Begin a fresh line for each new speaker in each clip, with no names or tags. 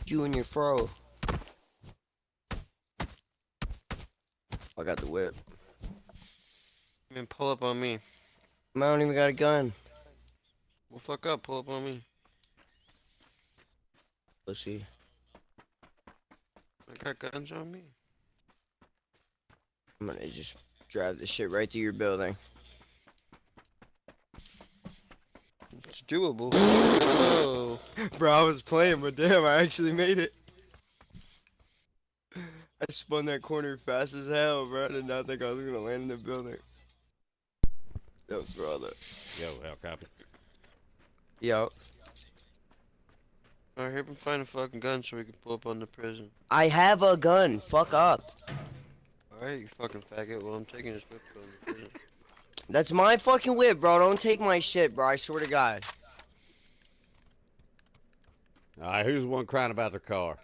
You and your fro. I got the whip.
Man, pull up on me.
I don't even got a gun.
Well, fuck up, pull up on me.
Let's see.
I got guns on me.
I'm gonna just drive this shit right through your building.
It's doable. Whoa.
Bro, I was playing, but damn, I actually made it. I spun that corner fast as hell, bro. I did not think I was gonna land in the building. That was brother.
Yo, hell copy.
Yo,
Alright, help him find a fucking gun so we can pull up on the prison.
I have a gun. Fuck up.
Alright, you fucking faggot. Well, I'm taking this whip from the prison.
That's my fucking whip, bro. Don't take my shit, bro. I swear to God.
Alright, who's the one crying about their car?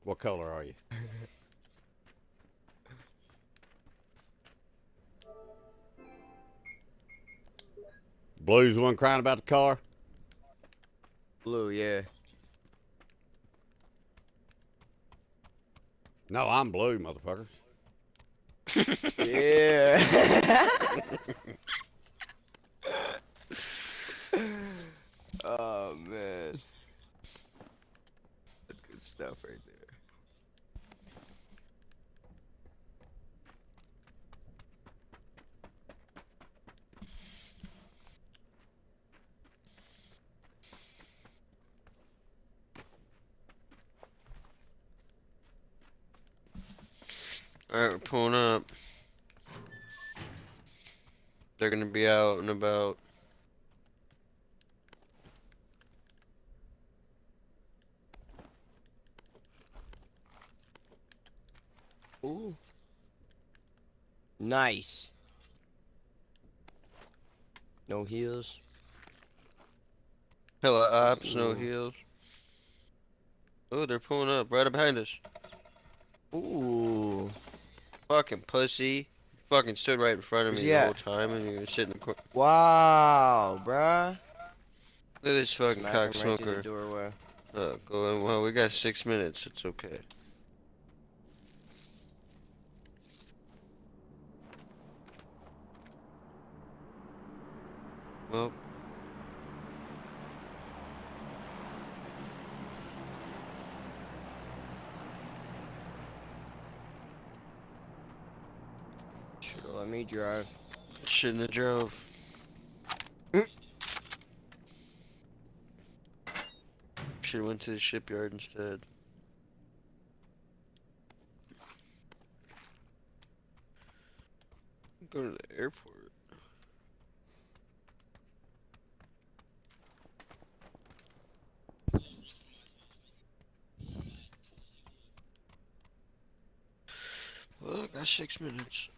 What color are you? Blue's the one crying about the car?
Blue, yeah.
No, I'm blue, motherfuckers.
Yeah. Oh, man. That's good stuff right there.
Alright, we're pulling up. They're gonna be out and about.
Ooh. Nice. No heels.
Hella ops, no
Ooh.
heels. Oh, they're pulling up right behind us.
Ooh.
Fucking pussy. Fucking stood right in front of
Where's
me
he
the whole
at?
time and you're gonna sit in the corner.
Wow, bruh.
Look at this fucking
Smack him right through the
cocksmoker.
doorway.
Going, well, we got 6 minutes. It's okay. Well,
Should've let me drive.
shouldn't have drove. Should've went to the shipyard instead. Go to the airport. Well, I got 6 minutes.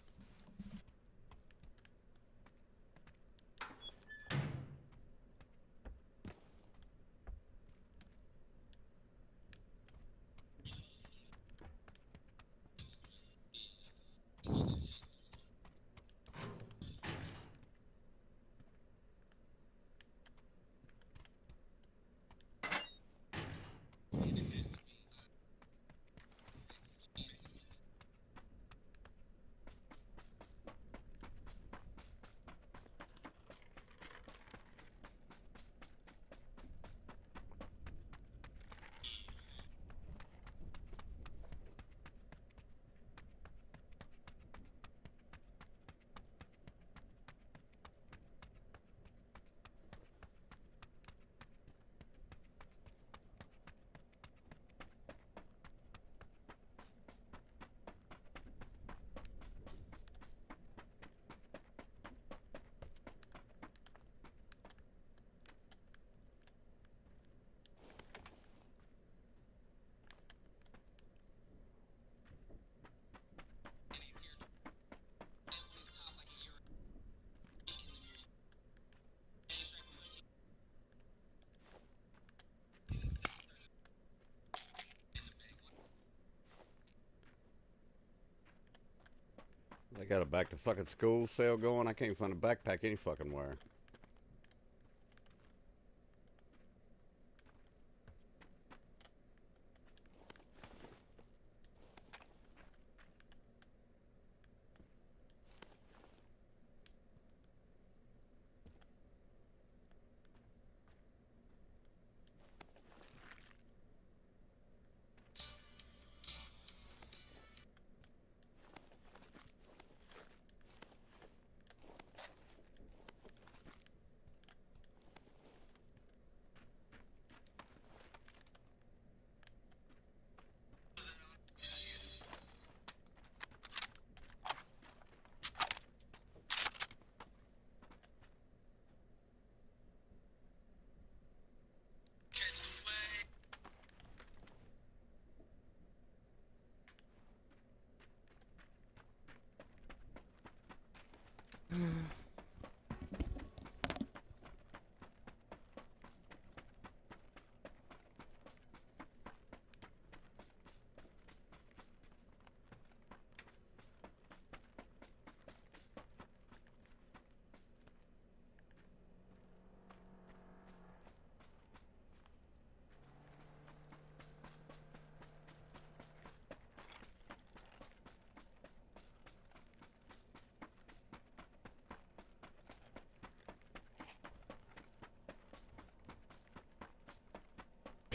They got a back to fucking school sale going. I can't find a backpack any fucking where.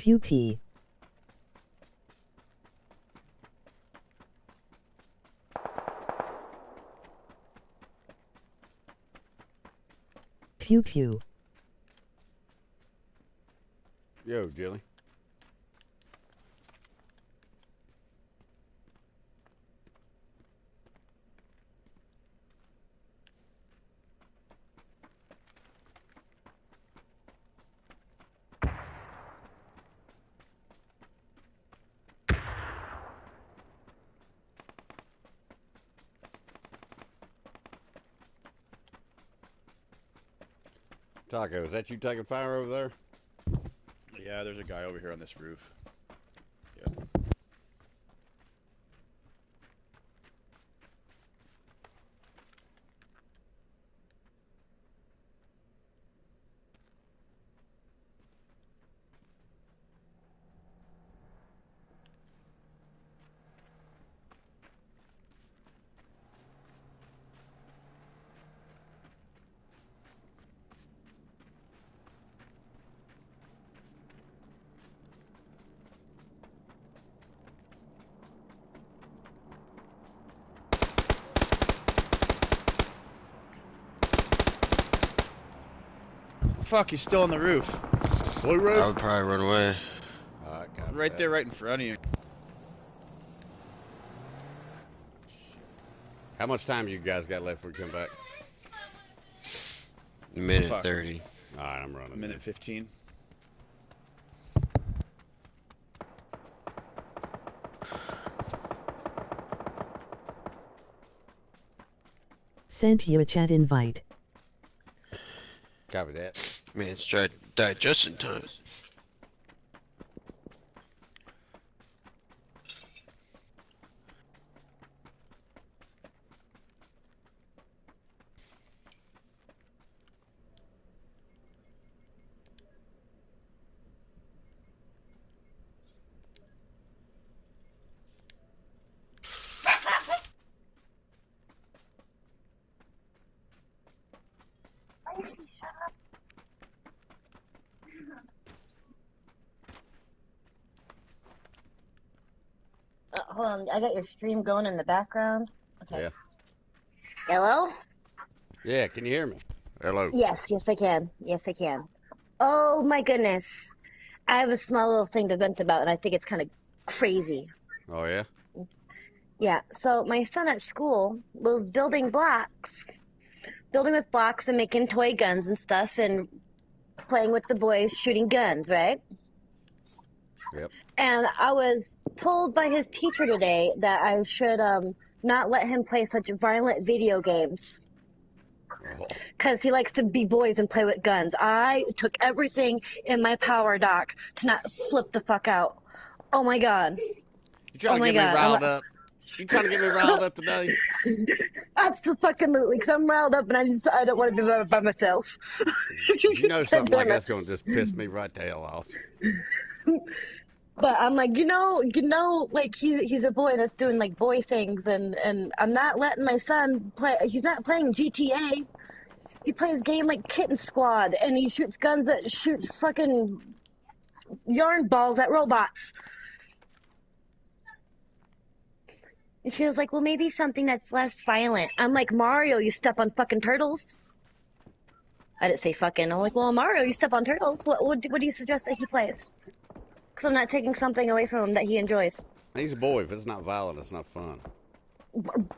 Pew pee. Pew pew.
Yo, Jilly. Taco, is that you taking fire over there?
Yeah, there's a guy over here on this roof. Fuck, he's still on the roof.
Blue roof?
I would probably run away.
Alright, copy
Right
that.
there, right in front of you.
How much time you guys got left before we come back?
Minute
Fuck.
30.
Alright, I'm running.
Minute 15.
Sent you a chat invite.
Copy that.
Man, it's tried to die just in time.
Hold on, I got your stream going in the background. Okay.
Yeah.
Hello?
Yeah, can you hear me? Hello.
Yes, I can. Yes, I can. Oh my goodness. I have a small little thing to vent about, and I think it's kind of crazy.
Oh, yeah?
Yeah, so my son at school was building with blocks and making toy guns and stuff, and playing with the boys shooting guns, right?
Yep.
And I was told by his teacher today that I should not let him play such violent video games
Oh.
because he likes to be boys and play with guns. I took everything in my power, Doc, to not flip the fuck out. Oh my god.
You trying
Oh
to
my
get me
God,
riled up? You trying to get me riled up today?
Absolutely, because I'm riled up and I don't want to be by myself.
You know
God
something like
damn it.
that's going to just piss me right the hell off.
But I'm like, like he's a boy that's doing like boy things, and I'm not letting my son play. He's not playing GTA. He plays game like Kitten Squad, and he shoots guns that shoots fucking yarn balls at robots. And she was like, well, maybe something that's less violent. I'm like, Mario, you step on fucking turtles. I didn't say fucking. I'm like, well, Mario, you step on turtles. What do you suggest that he plays? Because I'm not taking something away from him that he enjoys.
He's a boy. If it's not violent, it's not fun.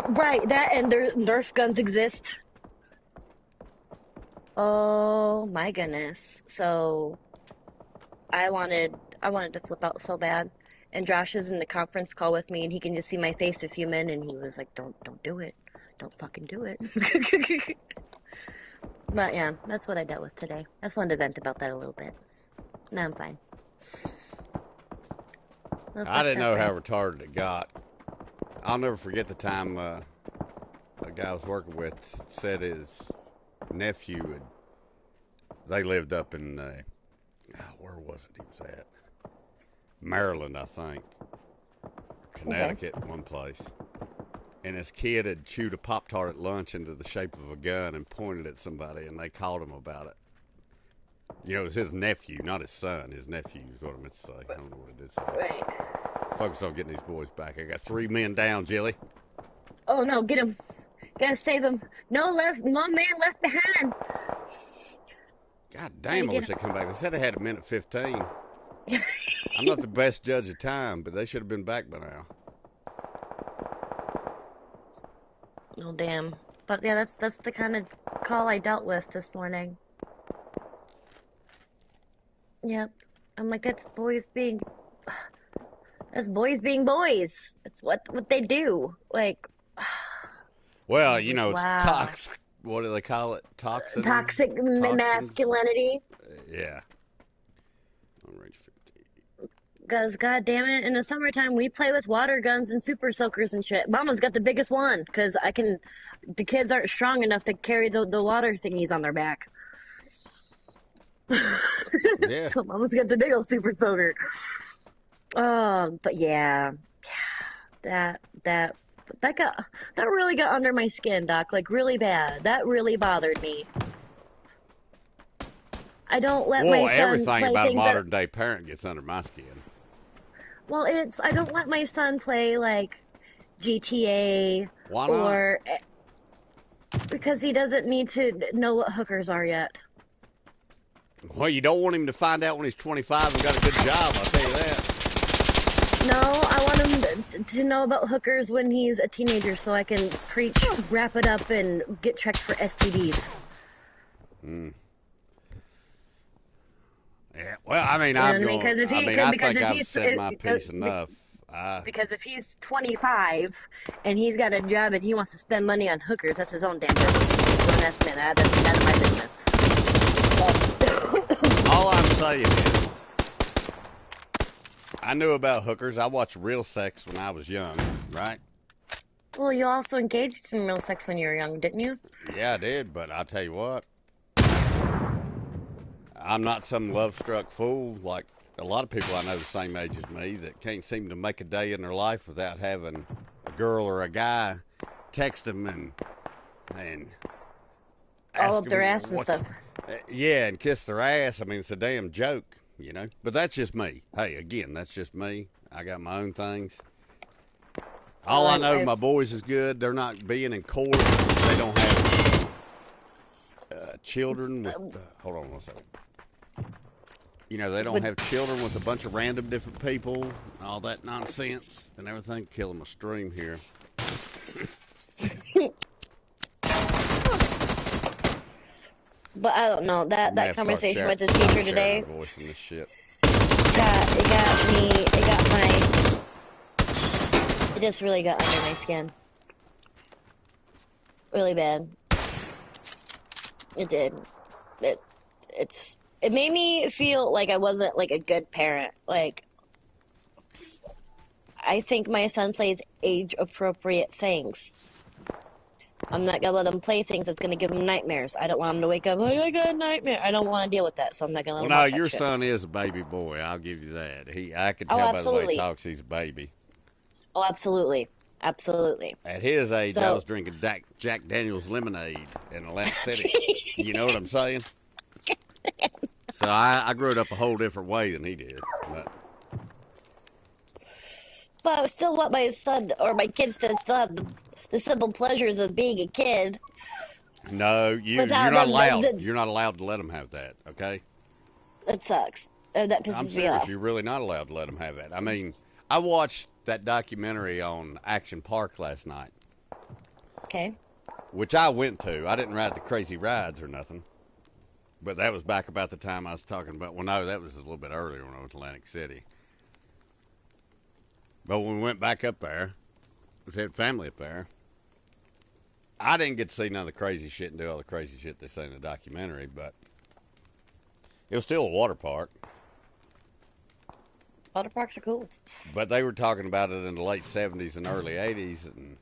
Right, that and Nerf guns exist. Oh my goodness. So I wanted to flip out so bad. And Josh is in the conference call with me, and he can just see my face if you in, and he was like, don't do it. Don't fucking do it. But yeah, that's what I dealt with today. I just wanted to vent about that a little bit. Now I'm fine.
I didn't know how retarded it got. I'll never forget the time a guy I was working with said his nephew they lived up in where was it he was at? Maryland, I think. Connecticut, one place. And his kid had chewed a Pop-Tart at lunch into the shape of a gun and pointed at somebody, and they called him about it. You know, it was his nephew, not his son. His nephew is what I meant to say. I don't know what it did say.
Right.
Focus on getting these boys back. I got 3 men down, Jilly.
Oh no, get him. Gotta save him. No man left behind.
God damn, I wish they'd come back. They said they had a minute 15. I'm not the best judge of time, but they should have been back by now.
Oh damn. But yeah, that's the kind of call I dealt with this morning. Yep. I'm like, that's boys being boys. It's what they do. Like,
Well, you know, it's
wow.
toxic. What do they call it? Toxin?
Toxic
Toxins?
masculinity.
Yeah. On range 50.
Because, god damn it, in the summertime, we play with water guns and super soakers and shit. Mama's got the biggest one, because the kids aren't strong enough to carry the water thingies on their back.
Yeah.
So Mama's got the big old super soaker. But yeah, that really got under my skin, Doc. Like, really bad. That really bothered me. I don't let my son
everything
play
about a
things
modern day parent gets under my skin.
Well, I don't let my son play like GTA.
Why not?
Or because he doesn't need to know what hookers are yet.
Well, you don't want him to find out when he's 25 and got a good job, I'll tell you that.
No, I want him to know about hookers when he's a teenager so I can preach, wrap it up, and get checked for STDs.
Yeah, well, I mean,
I think
I've said my piece enough.
Because if he's 25 and he's got a job and he wants to spend money on hookers, that's his own damn business. Don't ask me that. That's none of my business.
All I'm saying is, I knew about hookers. I watched Real Sex when I was young, right?
Well, you also engaged in real sex when you were young, didn't you?
Yeah, I did, but I'll tell you what. I'm not some love-struck fool like a lot of people I know the same age as me that can't seem to make a day in their life without having a girl or a guy text them and
all up their ass and stuff.
Yeah, and kiss their ass. I mean, it's a damn joke, you know. But that's just me. Hey, again, that's just me. I got my own things. All I know, my boys is good. They're not being in court. They don't have children with. Hold on one second. You know, they don't have children with a bunch of random different people, and all that nonsense and everything. Killing my stream here.
But I don't know that conversation with the teacher today.
Voice in this shit.
It just really got under my skin. Really bad. It did. It made me feel like I wasn't like a good parent. Like, I think my son plays age appropriate things. I'm not gonna let him play things that's gonna give him nightmares. I don't want him to wake up, oh, I got a nightmare. I don't want to deal with that, so I'm not gonna let him watch that
your
shit.
son is a baby boy. I'll give you that. I can tell by the way he talks, he's a baby.
Oh, absolutely. Absolutely.
At his age, I was drinking Jack Daniel's lemonade in Atlantic City. You know what I'm saying? So I grew up a whole different way than he did.
But I still want my son or my kids to still have the simple pleasures of being a kid.
No, you're not allowed. You're not allowed to let them have that, okay?
That sucks. That pisses me off.
I'm serious. You're really not allowed to let them have that. I mean, I watched that documentary on Action Park last night.
Okay.
Which I went to. I didn't ride the crazy rides or nothing. But that was back about the time I was talking about. Well, no, that was a little bit earlier when I was in Atlantic City. But when we went back up there, we had family up there. I didn't get to see none of the crazy shit and do all the crazy shit they say in the documentary, but it was still a water park.
Water parks are cool.
But they were talking about it in the late 70s and early 80s, and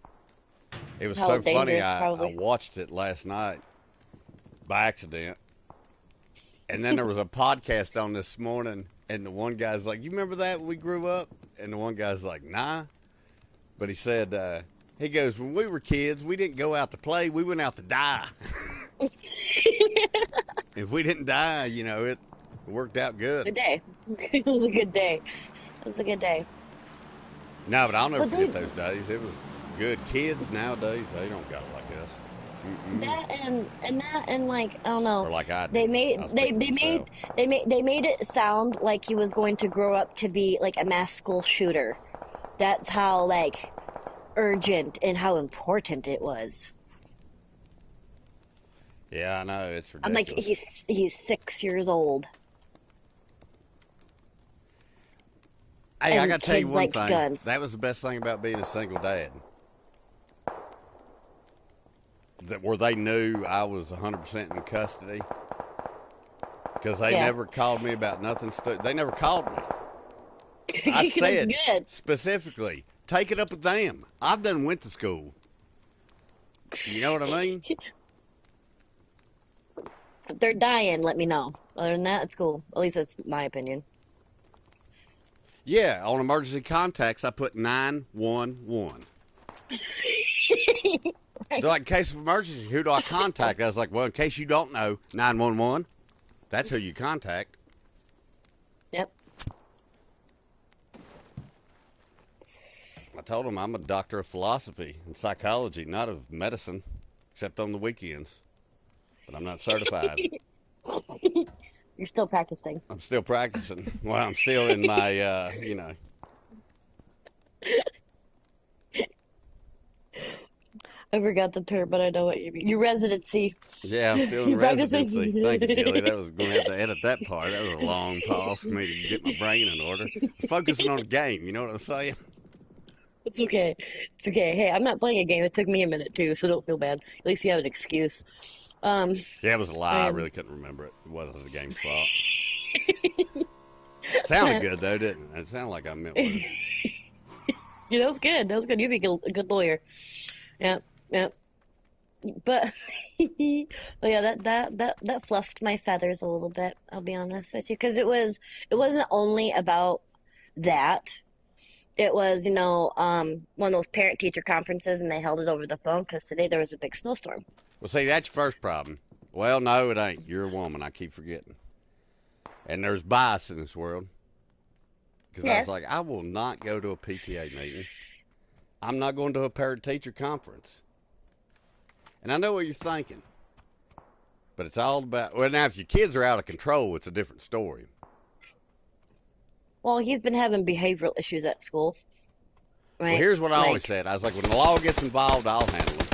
it was
How
so funny.
I
watched it last night by accident. And then there was a podcast on this morning, and the one guy's like, you remember that when we grew up? And the one guy's like, nah. But he said, he goes, when we were kids, we didn't go out to play. We went out to die. If we didn't die, you know, It worked out good.
Good day. It was a good day. It was a good day.
No, but I'll never
But they
forget those days. It was good. Kids nowadays, they don't got it like us. Mm-mm.
that and like I don't know.
Or like I
They
did.
made
I'll
they
speak for
they made
myself.
they made it sound like he was going to grow up to be like a mass school shooter. That's how like urgent and how important it was.
Yeah, I know. It's
I'm like
ridiculous.
he's 6 years old
Hey, I
and
got to tell you
kids
one
like
thing.
guns.
That was the best thing about being a single dad. Where they knew I was 100% in custody. Because they
Yeah.
never called me about nothing. They never called me. I
That's
said
good.
specifically, take it up with them. I've done went to school. You know what I mean?
If they're dying, let me know. Other than that, it's cool. At least that's my opinion.
Yeah, on emergency contacts, I put 911. They're like, in case of emergency, who do I contact? I was like, well, in case you don't know, 911. That's who you contact.
Yep.
I told them I'm a doctor of philosophy and psychology, not of medicine, except on the weekends. But I'm not certified.
You're still practicing.
I'm still practicing. Well, I'm still in my,
I forgot the term, but I know what you mean. Your residency.
Yeah, I'm still in
You're practicing.
residency. Thank you, Jelly. That was going to have to edit that part. That was a long pause for me to get my brain in order. Focusing on the game, you know what I'm saying?
It's okay. It's okay. Hey, I'm not playing a game. It took me a minute too, so don't feel bad. At least you have an excuse. Um,
Yeah, it was a lie. I really couldn't remember it. It wasn't the game's fault. Sounded good, though, didn't it? It sounded like I meant what it.
Yeah, that was good. That was good. You'd be a good lawyer. Yeah, yeah. But, but yeah, that fluffed my feathers a little bit. I'll be honest with you, because it wasn't only about that. It was, one of those parent-teacher conferences, and they held it over the phone because today there was a big snowstorm.
Well, see, that's your first problem. Well, no, it ain't. You're a woman. I keep forgetting. And there's bias in this world. Because I was
Yes.
like, I will not go to a PTA meeting. I'm not going to a parent-teacher conference. And I know what you're thinking. But it's all about, well, now, if your kids are out of control, it's a different story.
Well, he's been having behavioral issues at school,
Well,
right?
here's what I always
Like,
said. I was like, when the law gets involved, I'll handle them.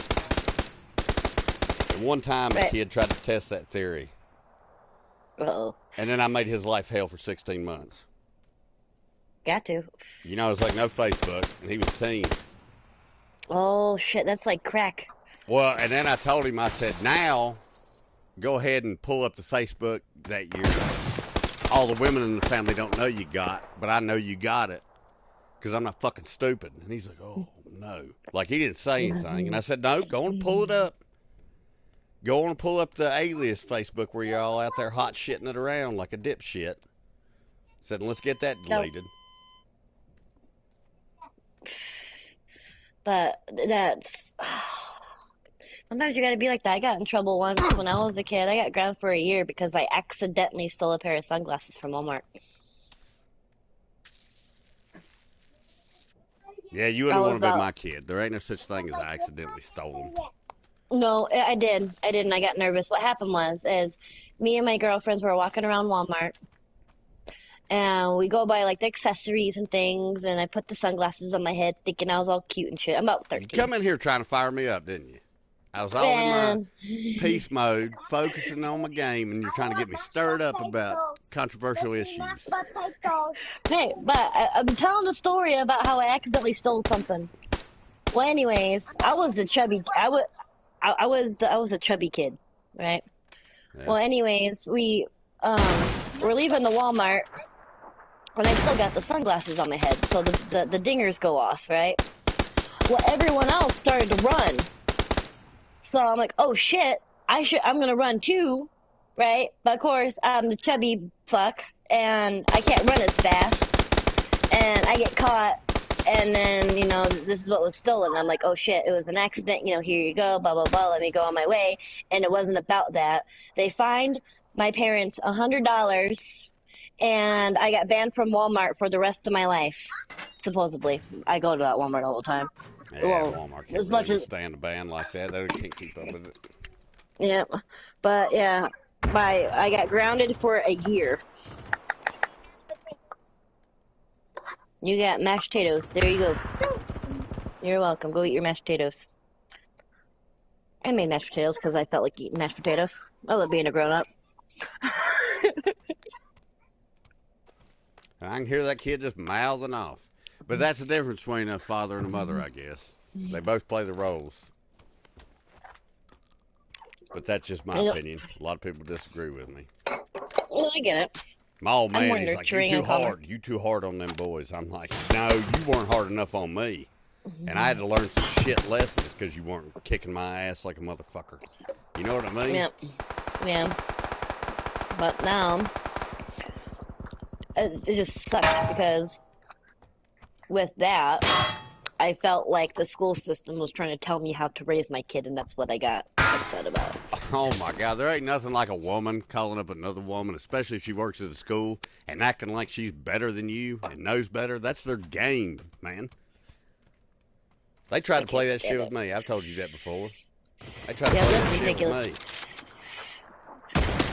And one time, a
right.
kid tried to test that theory.
Uh-oh.
And then I made his life hell for 16 months.
Got to.
You know, it's like no Facebook, and he was a teen.
Oh, shit, that's like crack.
Well, and then I told him, I said, now, go ahead and pull up the Facebook that all the women in the family don't know you got, but I know you got it, because I'm not fucking stupid. And he's like, oh, no. Like, he didn't say anything. And I said, no, go on and pull it up. Go on and pull up the alias Facebook where you're all out there hot shitting it around like a dipshit. Said, let's get that
No.
deleted.
But that's... Sometimes you gotta be like that. I got in trouble once when I was a kid. I got grounded for a year because I accidentally stole a pair of sunglasses from Walmart.
Yeah, you
I
wouldn't
was
want to be
about...
my kid. There ain't no such thing as I accidentally stole them.
No, I did. And I got nervous. What happened is me and my girlfriends were walking around Walmart, and we go by like the accessories and things, and I put the sunglasses on my head thinking I was all cute and shit. I'm about
You
13.
come in here trying to fire me up, didn't you? I was all in my
And
peace mode, focusing on my game, and you're trying to get me stirred up about controversial issues.
hey, but I'm telling the story about how I accidentally stole something. Well, anyways, I was the chubby. I was a chubby kid, right?
Yeah.
Well, anyways, we're leaving the Walmart, and I still got the sunglasses on my head, so the dingers go off, right? Well, everyone else started to run, so I'm like, oh shit, I'm gonna run too, right? But of course, I'm the chubby fuck, and I can't run as fast, and I get caught. And then, this is what was stolen. I'm like, oh shit, it was an accident. Here you go, blah, blah, blah. Let me go on my way. And it wasn't about that. They find my parents $100, and I got banned from Walmart for the rest of my life. Supposedly, I go to that Walmart all the time.
Yeah,
Well,
Walmart can't
as
really
much as
withstand a ban like that. They can't keep up with it.
yeah, but yeah, I got grounded for a year. You got mashed potatoes. There you go. You're welcome. Go eat your mashed potatoes. I made mashed potatoes because I felt like eating mashed potatoes. I love being a grown up.
I can hear that kid just mouthing off. But that's the difference between a father and a mother, I guess. They both play the roles. But that's just my
You know,
opinion. A lot of people disagree with me.
well, I get it.
My old
I'm
man,
more
he's like, you
nurturing
too
and calmer.
hard. You too hard on them boys. I'm like, no, you weren't hard enough on me. And I had to learn some shit lessons because you weren't kicking my ass like a motherfucker. You know what I mean?
Yeah, yeah. But now, it just sucked because with that, I felt like the school system was trying to tell me how to raise my kid, and that's what I got upset about.
Oh my God, there ain't nothing like a woman calling up another woman, especially if she works at a school, and acting like she's better than you and knows better. That's their game, man. They tried
I
to play
can't
that shit
stand
with
it.
me. I've told you that before. They tried to
Yeah,
play that
that's
shit with
ridiculous.
me.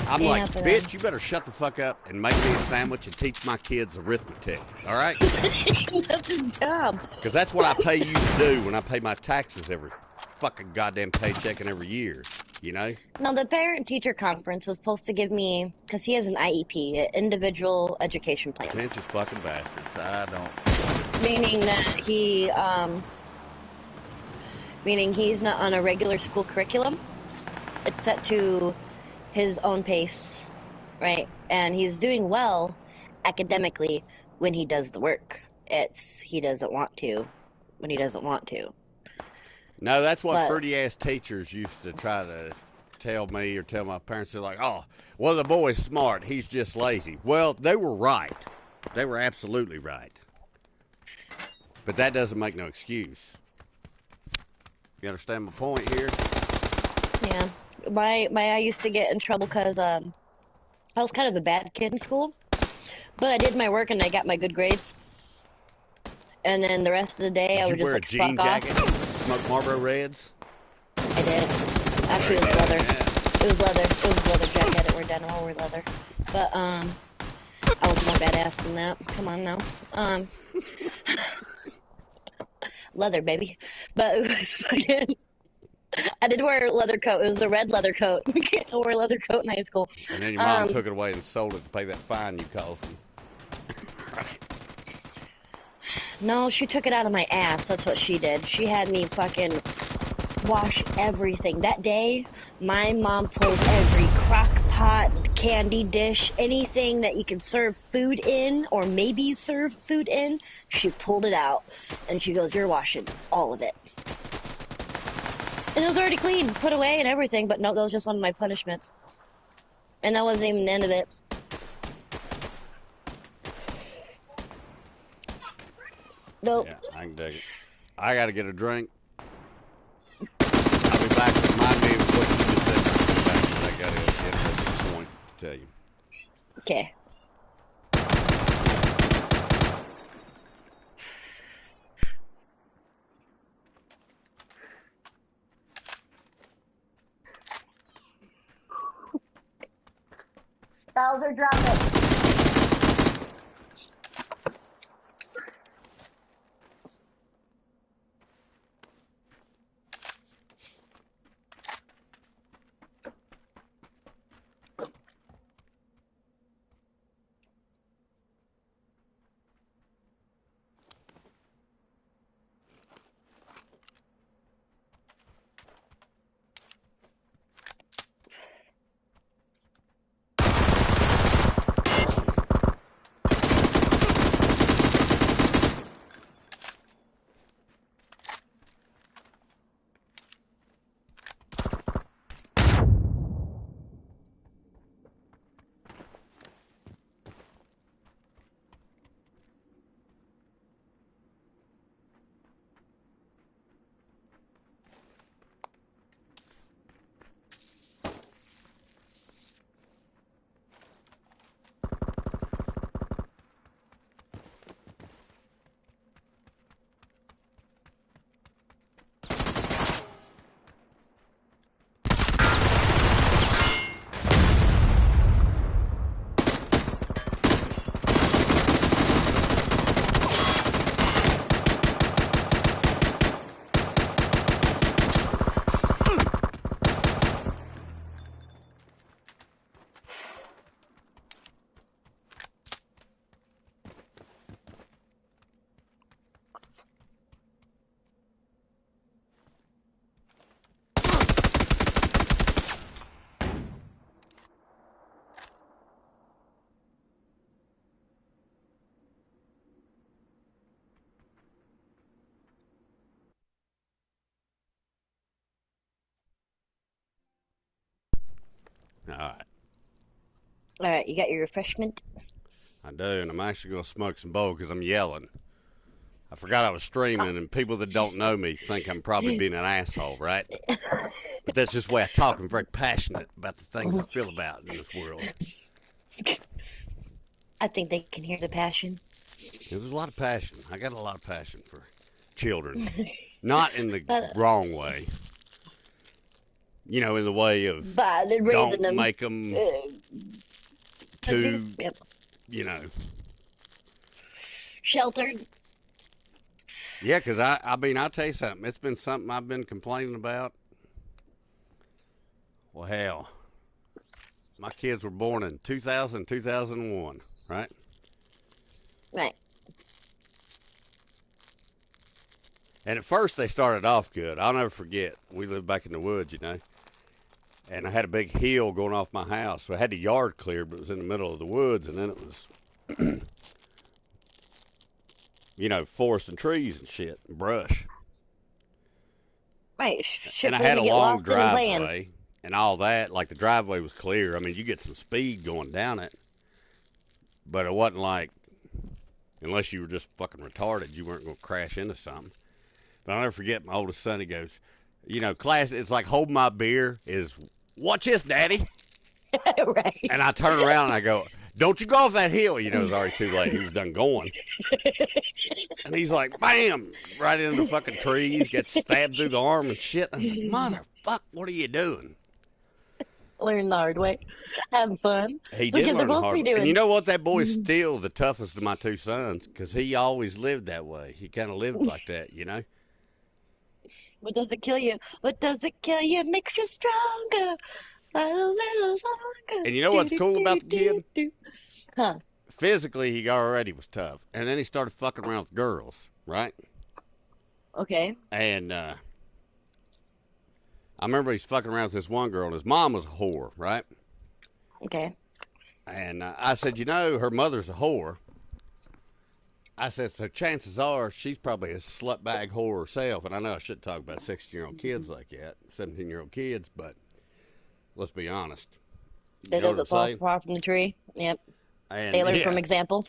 I'm like,
Yeah, but
bitch, you better shut the fuck up and make me a sandwich and teach my kids arithmetic, all right?
that's his job.
Because that's what I pay you to do when I pay my taxes every fucking goddamn paycheck and every year, you know?
No, the parent-teacher conference was supposed to give me, because he has an IEP, an individual education plan,
Pretentious fucking bastards. I don't.
meaning that meaning he's not on a regular school curriculum. It's set to his own pace, right? And he's doing well academically when he does the work. It's he doesn't want to when he doesn't want to.
No, that's what
But
fruity ass teachers used to try to tell me or tell my parents. They're like, oh, well, the boy's smart. He's just lazy. Well, they were right. They were absolutely right. But that doesn't make no excuse. You understand my point here?
yeah, my I used to get in trouble because I was kind of a bad kid in school, but I did my work and I got my good grades. And then the rest of the day, I
Did you
would just
wear a
like
jean
fuck off.
jacket? Smoke Marlboro Reds?
I did. Actually, it was leather.
Yeah.
It was leather. It was leather jacket. I didn't wear denim. I wore leather. But I was more badass than that. Come on now. Leather, baby. But it was fucking. I did wear a leather coat. It was a red leather coat. I wore a leather coat in high school.
And then your mom took it away and sold it to pay that fine you caused me.
No, she took it out of my ass. That's what she did. She had me fucking wash everything. That day, my mom pulled every crock pot, candy dish, anything that you could serve food in or maybe serve food in. She pulled it out and she goes, "You're washing all of it." And it was already clean, put away and everything, but no, that was just one of my punishments. And that wasn't even the end of it. Nope.
Yeah, I can dig it. I got to get a drink. I'll be back. Remind me of what you just said. I got an interesting point to tell you.
Okay. Bowser, drop it. All right, you got your refreshment.
I do, and I'm actually going to smoke some bowl because I'm yelling. I forgot I was streaming, and people that don't know me think I'm probably being an asshole, right? But that's just the way I talk. I'm very passionate about the things I feel about in this world.
I think they can hear the passion.
There's a lot of passion. I got a lot of passion for children. Not in the
But
wrong way. You know, in the way of
they're raising
don't
them.
make them too, you know.
Sheltered.
Yeah, because I mean, I'll tell you something. It's been something I've been complaining about. Well, hell, my kids were born in 2000, 2001, right?
Right.
And at first they started off good. I'll never forget. We lived back in the woods, you know. And I had a big hill going off my house. So I had the yard cleared, but it was in the middle of the woods. And then it was, you know, forest and trees and shit and brush.
Right. Shit
And I
where
had
you
a
get
long
lost in the land.
driveway and all that. Like the driveway was clear. I mean, you get some speed going down it. But it wasn't like, unless you were just fucking retarded, you weren't going to crash into something. But I'll never forget my oldest son, he goes, you know, class, it's like holding my beer is, watch this, Daddy.
Right.
And I turn around and I go, don't you go off that hill. You know, it was already too late. He was done going. And he's like, bam, right into the fucking trees, gets stabbed through the arm and shit. I was like, motherfuck, what are you doing?
Learn the hard way. Having fun.
He
So
did
kids are
learn the
supposed to
hard
be
way.
doing.
And you know what? That boy's still the toughest of my two sons because he always lived that way. He kind of lived like that, you know?
What does it kill you? What does it kill you? Makes you stronger. A little longer.
And you know what's cool about the kid?
Huh.
Physically, he already was tough. And then he started fucking around with girls, right?
Okay.
And I remember he's fucking around with this one girl, and his mom was a whore, right?
Okay.
And I said, you know, her mother's a whore. I said, so chances are she's probably a slutbag whore herself. And I know I shouldn't talk about 16-year-old kids like that, 17-year-old kids, but let's be honest.
It doesn't fall far from the tree. Yep.
And
They learn from example.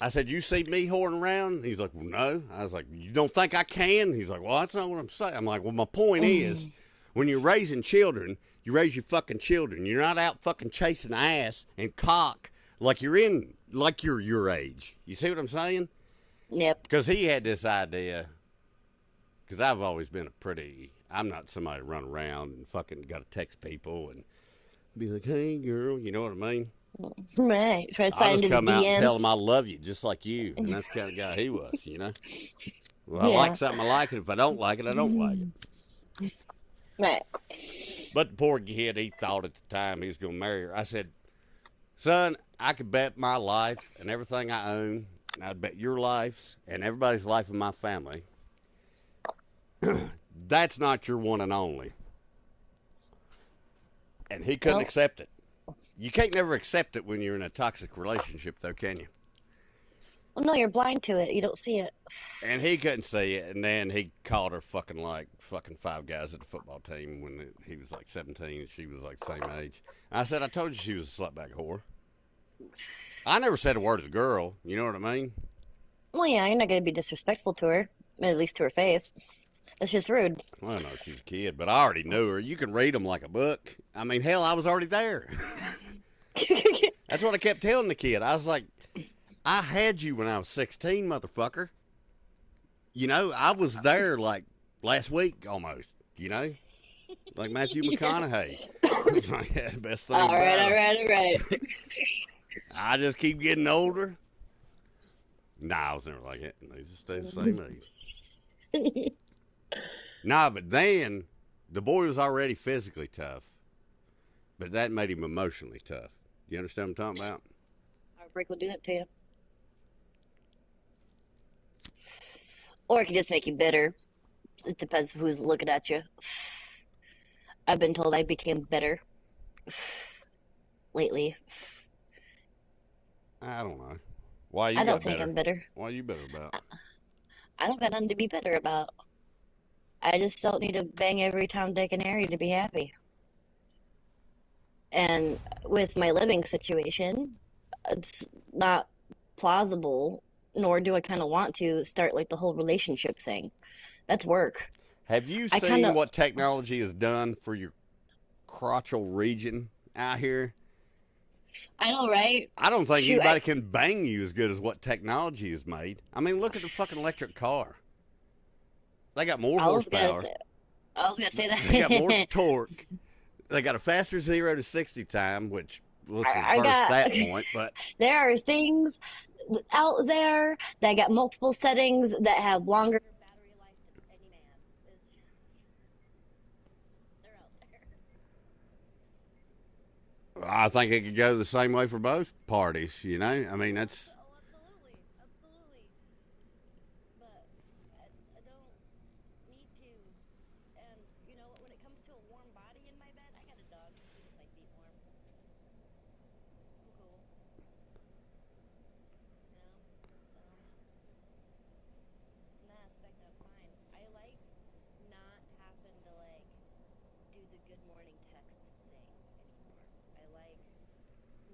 I said, you see me whoring around? He's like, well, no. I was like, you don't think I can? He's like, well, that's not what I'm saying. I'm like, well, my point is, when you're raising children, you raise your fucking children. You're not out fucking chasing ass and cock like you're your age. You see what I'm saying?
Yep.
Because he had this idea, because I've always been I'm not somebody to run around and fucking got to text people and be like, hey, girl, you know what I mean?
Right. Try to sign
I'll
into
just
the
come out and tell
DMs.
him I love you just like you. And that's the kind of guy he was, you know? Well, I
Yeah.
like something, I like it. If I don't like it, I don't like it.
Right.
But the poor kid, he thought at the time he was going to marry her. I said, son, I could bet my life and everything I own, and I'd bet your life and everybody's life in my family, that's not your one and only. And he couldn't accept it. You can't never accept it when you're in a toxic relationship, though, can you?
Well, no, you're blind to it. You don't see it.
And he couldn't see it, and then he called her fucking five guys at the football team when he was like 17 and she was like the same age. And I said, I told you she was a slutbag whore. I never said a word to the girl, you know what I mean?
Well, yeah, you're not going to be disrespectful to her, at least to her face. That's just rude.
Well, no, she's a kid, but I already knew her. You can read them like a book. I mean, hell, I was already there. That's what I kept telling the kid. I was like, I had you when I was 16, motherfucker. You know, I was there like last week almost, you know? Like Matthew McConaughey. It's like, yeah, the best thing
All
about
right,
it.
all right, all right.
I just keep getting older. Nah, I was never like that. They just stay the same age. Nah, but then the boy was already physically tough, but that made him emotionally tough. You understand what I'm talking about?
Heartbreak will do that to you. Or it can just make you bitter. It depends who's looking at you. I've been told I became bitter lately.
I don't know. Why you
I
got
don't think
better?
I'm bitter.
Why you better about?
I don't got nothing to be bitter about. I just don't need to bang every Tom, Dick, and Harry to be happy. And with my living situation, it's not plausible, nor do I kind of want to start like the whole relationship thing. That's work.
Have you
I kind
seen
of,
what technology has done for your crotchal region out here?
I know, right?
I don't think
Shoot, I,
anybody can bang you as good as what technology has made. I mean, look at the fucking electric car. They got more
I was gonna
horsepower.
say, I was gonna say
They got more
that.
torque. They got a faster 0 to 60 time, which let's
I
reverse
got.
that point. But
There are things out there that got multiple settings that have longer battery life than any man. They're out there.
I think it could go the same way for both parties. You know, I mean, that's
Oh, absolutely, absolutely. But I don't need to. And you know, when it comes to a warm body in my bed, I got a dog who keeps my feet warm. I'm cool. You know, so in that aspect, I'm fine. I like not having to like do the good morning text thing anymore. I like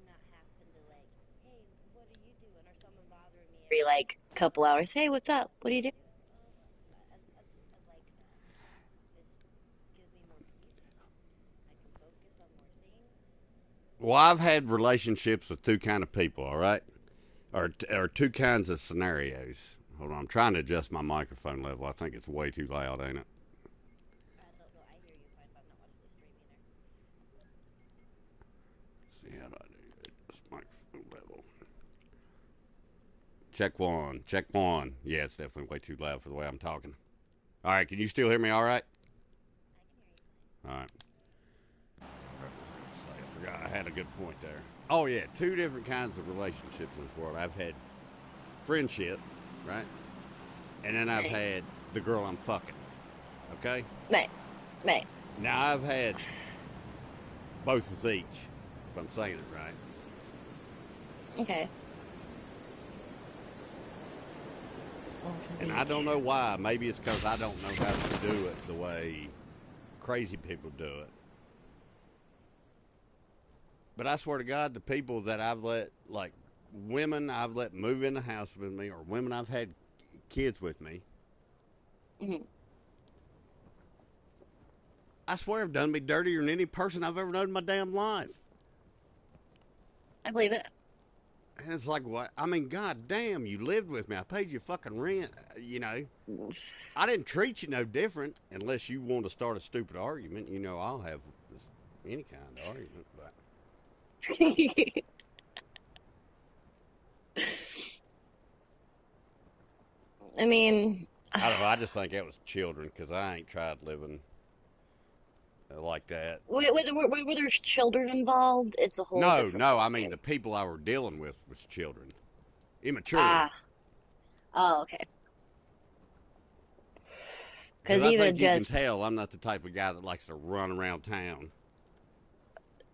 not having to like, hey, what are you doing? Or someone bothering me every like couple hours. Hey, what's up? What are you doing? I like that. It gives me more peace. I can focus on more things.
well, I've had relationships with two kind of people. All right, or two kinds of scenarios. Hold on, I'm trying to adjust my microphone level. I think it's way too loud, ain't it?
I don't know. I hear you fine, but I'm not watching the stream either.
Let's see how do I do that? Adjust microphone level. Check one. Check one. Yeah, it's definitely way too loud for the way I'm talking. All right, can you still hear me? All right.
I can hear you fine.
All right. I forgot I had a good point there. Oh yeah, two different kinds of relationships in this world. I've had friendship, right? And then I've
Right,
had the girl I'm fucking. Okay?
right, right.
Now I've had both of each, if I'm saying it right.
Okay.
And I don't know why. Maybe it's because I don't know how to do it the way crazy people do it. But I swear to God, the people that I've let, like women I've let move in the house with me, or women I've had kids with me,
Hmm.
I swear have done me dirtier than any person I've ever known in my damn life.
I believe it.
And it's like, what? I mean, God damn, you lived with me. I paid you fucking rent. You know, I didn't treat you no different unless you want to start a stupid argument. You know, I'll have any kind of argument. But
I mean,
I don't know. I just think that was children because I ain't tried living like that.
where there's children involved, it's a whole
No,
different
no. I mean,
ballgame.
the people I were dealing with was children, immature.
Ah, oh, okay.
Because
Because
I
even
think you can
just
tell I'm not the type of guy that likes to run around town.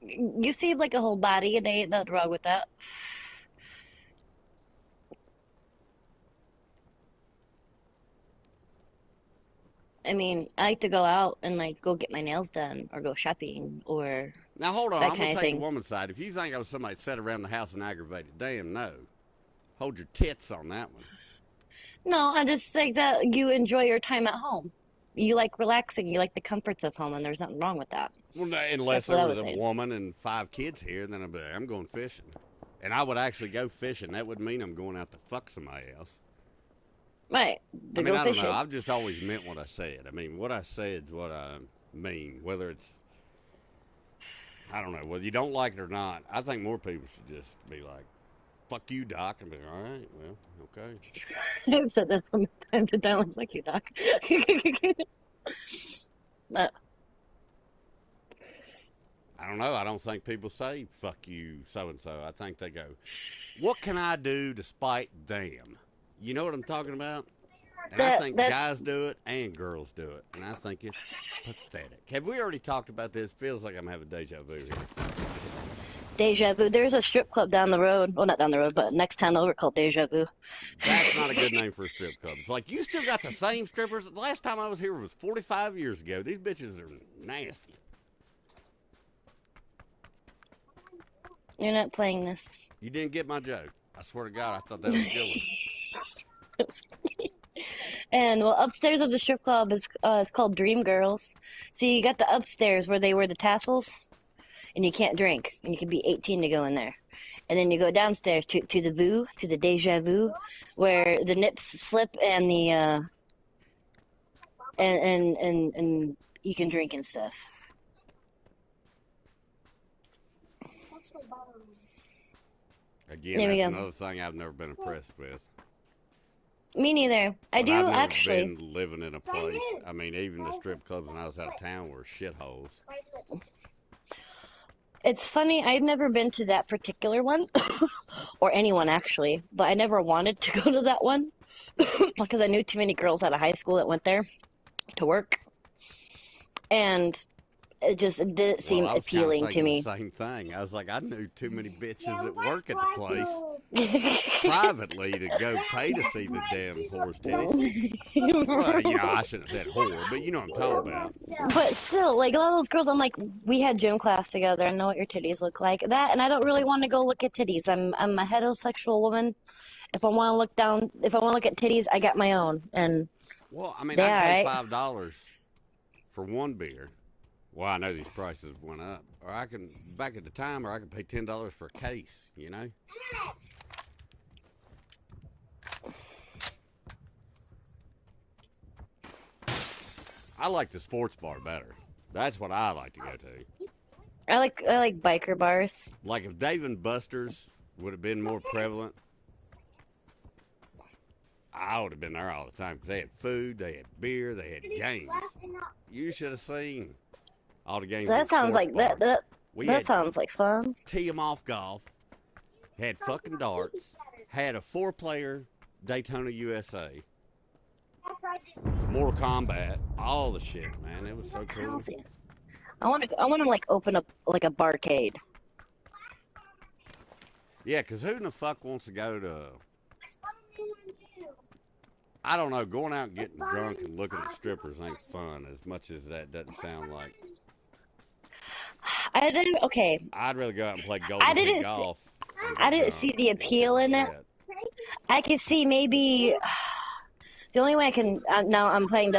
you see like a whole body, and they ain't nothing wrong with that. I mean, I like to go out and like go get my nails done or go shopping or
Now hold on,
that
I'm gonna
kind of
take the
thing.
woman's side. If you think I was somebody that sat around the house and aggravated, damn no. Hold your tits on that one.
No, I just think that you enjoy your time at home. You like relaxing. You like the comforts of home, and there's nothing wrong with that.
Well, no, unless
That's what
there
I
was
was
a
saying.
woman and 5 kids here, then I'd be like, I'm going fishing. And I would actually go fishing. That would mean I'm going out to fuck somebody else.
Right,
I
to
mean,
go
I don't know.
fishing.
I've just always meant what I said. I mean, what I said is what I mean. Whether it's, I don't know, whether you don't like it or not, I think more people should just be like, fuck you, Doc. And be like, all right, well, okay.
I've said that so many times to Dylan. Like you, Doc. But
I don't know. I don't think people say, fuck you, so and so. I think they go, what can I do to spite them? You know what I'm talking about? And I think
that's
guys do it and girls do it. And I think it's pathetic. Have we already talked about this? Feels like I'm having deja vu here.
Deja Vu. There's a strip club down the road. Well, not down the road, but next town over called Deja Vu.
That's not a good name for a strip club. It's like, you still got the same strippers. The last time I was here was 45 years ago. These bitches are nasty.
You're not playing this.
You didn't get my joke. I swear to God, I thought that was a good one.
And well, upstairs of the strip club is it's called Dream Girls. So you got the upstairs where they wear the tassels, and you can't drink, and you can be 18 to go in there. And then you go downstairs to the Vu, to the Deja Vu, where the nips slip and the and you can drink and stuff.
Again,
There we
that's
go.
another thing I've never been impressed with.
Me neither. I
But
do
I've never
actually.
been living in a place. I mean, even the strip clubs when I was out of town were shitholes.
It's funny, I've never been to that particular one, or anyone actually, but I never wanted to go to that one because I knew too many girls out of high school that went there to work, and it didn't
Well,
seem
I was kind of
appealing to
thinking the
me.
same thing. I was like, I knew too many bitches that work at the place privately to go pay to see the damn whore's titties. Well, you know, I shouldn't have said whore, but you know what I'm talking about.
But still, like a lot of those girls, I'm like, we had gym class together. I know what your titties look like. That, and I don't really want to go look at titties. I'm a heterosexual woman. If I want to look down, if I want to look at titties, I got my own, and
Well, I mean,
they
I can
are
pay
right.
$5 for one beer. Well, I know these prices went up. Or I can, back at the time, or I can pay $10 for a case, you know? I like the sports bar better. That's what I like to go to.
I like biker bars.
Like if Dave and Buster's would have been more prevalent, I would have been there all the time because they had food, they had beer, they had games. You should have seen all the games.
That sounds like
bar. We
that
had
sounds like fun.
tee 'em off golf, had fucking darts, had a 4-player Daytona USA, Mortal Kombat, all the shit, man. It was so cool.
I want to like open up like a barcade.
Yeah, because who in the fuck wants to go to... I don't know, going out and getting drunk and looking at strippers ain't fun as much as that doesn't sound like.
I didn't. Okay,
I'd rather go out and play golden tee golf.
I didn't see the appeal in it. I could see maybe the only way I can now I'm playing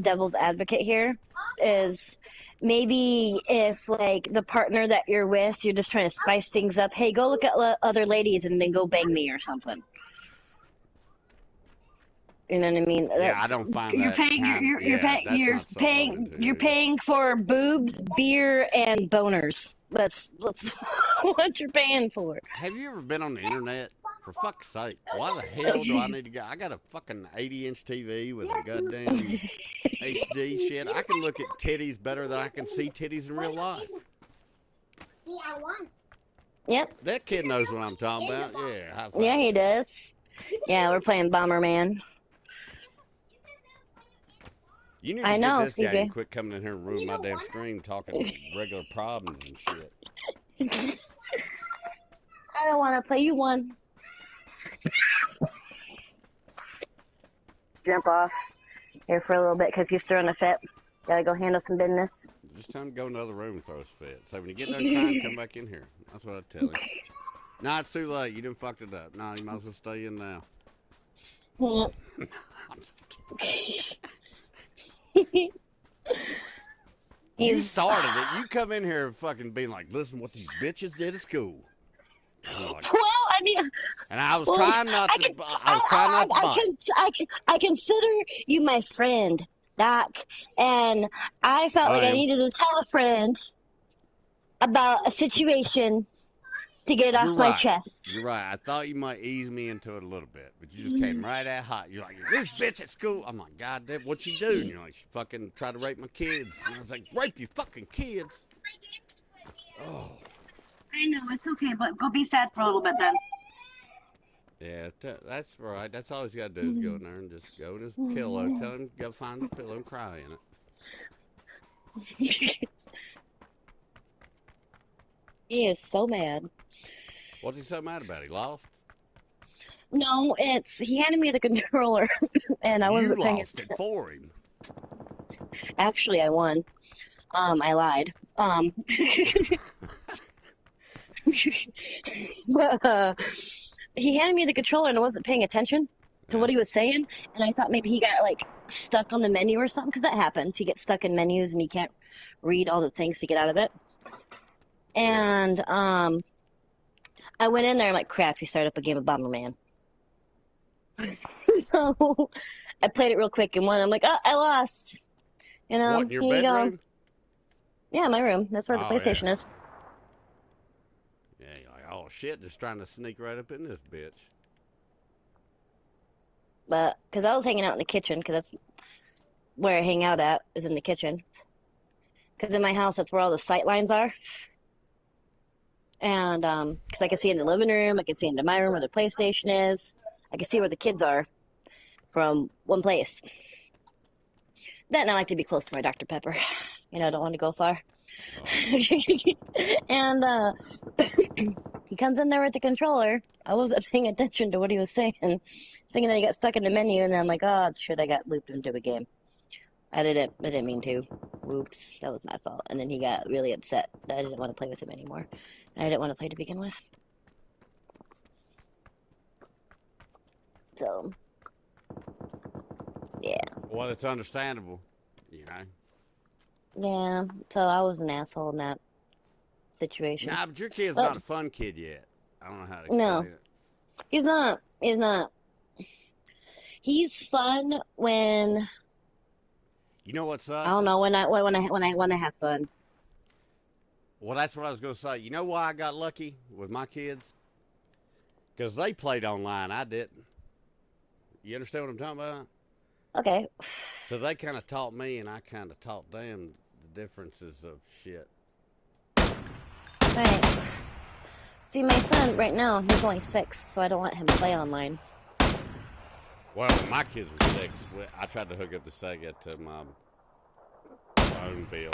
devil's advocate here is maybe if like the partner that you're with, you're just trying to spice things up. Hey, go look at other ladies and then go bang me or something. You know what I mean?
Yeah, I don't find
you're
that
paying.
kind,
You're
yeah,
paying. You're paying for boobs, beer, and boners. That's what you're paying for.
Have you ever been on the internet? For fuck's sake, why the hell do I need to go? I got a fucking 80-inch TV with a goddamn HD shit. I can look at titties better than I can see titties in real life.
See, I won. Yep.
That kid knows what I'm talking about. Yeah, high five.
Yeah, he does. Yeah, we're playing Bomberman.
You need to
I know,
get this guy
CJ.
and quit coming in here and ruin my damn stream talking regular problems and shit.
I don't want to play. You won. Jump off here for a little bit because he's throwing a fit. Gotta go handle some business.
Just tell him to go in the other room and throw his fit. So when you get done crying, come back in here. That's what I tell him. Nah, it's too late. You done fucked it up. Nah, you might as well stay in now. You started it. You come in here fucking being like, listen what these bitches did at school. Like,
well, I mean,
and I was trying not to. I was trying not to bite.
I consider you my friend, Doc, and I felt like I needed to tell a friend about a situation to get it off my chest.
You're right. I thought you might ease me into it a little bit, but you just came right out hot. You're like, this bitch at school. I'm like, God damn, what'd she do? And you're like, she fucking tried to rape my kids. And I was like, rape you fucking kids? Oh.
I know, it's okay, but go be sad for a little bit then.
Yeah, that's right. That's all he's got to do is go in there and just go to his pillow. Tell him to go find his pillow and cry in it.
He is so mad.
What's he so mad about? He lost?
No, he handed me the controller, and I wasn't paying
lost it for him.
Actually, I won. I lied. But he handed me the controller and I wasn't paying attention to
Yeah.
what he was saying, and I thought maybe he got like stuck on the menu or something because that happens. He gets stuck in menus and he can't read all the things to get out of it.
Yeah.
And I went in there. I'm like, crap. He started up a game of Bomberman. So I played it real quick and won. I'm like, oh, I lost. You know,
What, in your
here you go.
bedroom?
Yeah, my room. That's where the
Oh, yeah.
PlayStation is.
Yeah, you're like, oh, shit, just trying to sneak right up in this bitch.
But because I was hanging out in the kitchen, because that's where I hang out at, is in the kitchen. Because in my house, that's where all the sight lines are. And because I can see in the living room, I can see into my room where the PlayStation is. I can see where the kids are from one place. Then I like to be close to my Dr. Pepper. You know, I don't want to go far. And he comes in there with the controller. I wasn't paying attention to what he was saying, thinking that he got stuck in the menu, and then I'm like, oh shit, I got looped into a game. I didn't mean to. Whoops, that was my fault. And then he got really upset that I didn't want to play with him anymore. And I didn't want to play to begin with. So, yeah.
Well, it's understandable, you know.
Yeah, so I was an asshole in that situation.
Nah, but your kid's
But,
not a fun kid yet. I don't know how to
no,
explain it.
he's not. He's not. He's fun when,
You know what
I don't
sucks?
know, when I have fun.
Well, that's what I was going to say. You know why I got lucky with my kids? Because they played online. I didn't. You understand what I'm talking about?
Okay.
So they kind of taught me, and I kind of taught them the differences of shit.
Right. See, my son, right now, he's only 6, so I don't let him play online.
Well, when my kids were 6, I tried to hook up the Sega to my phone bill.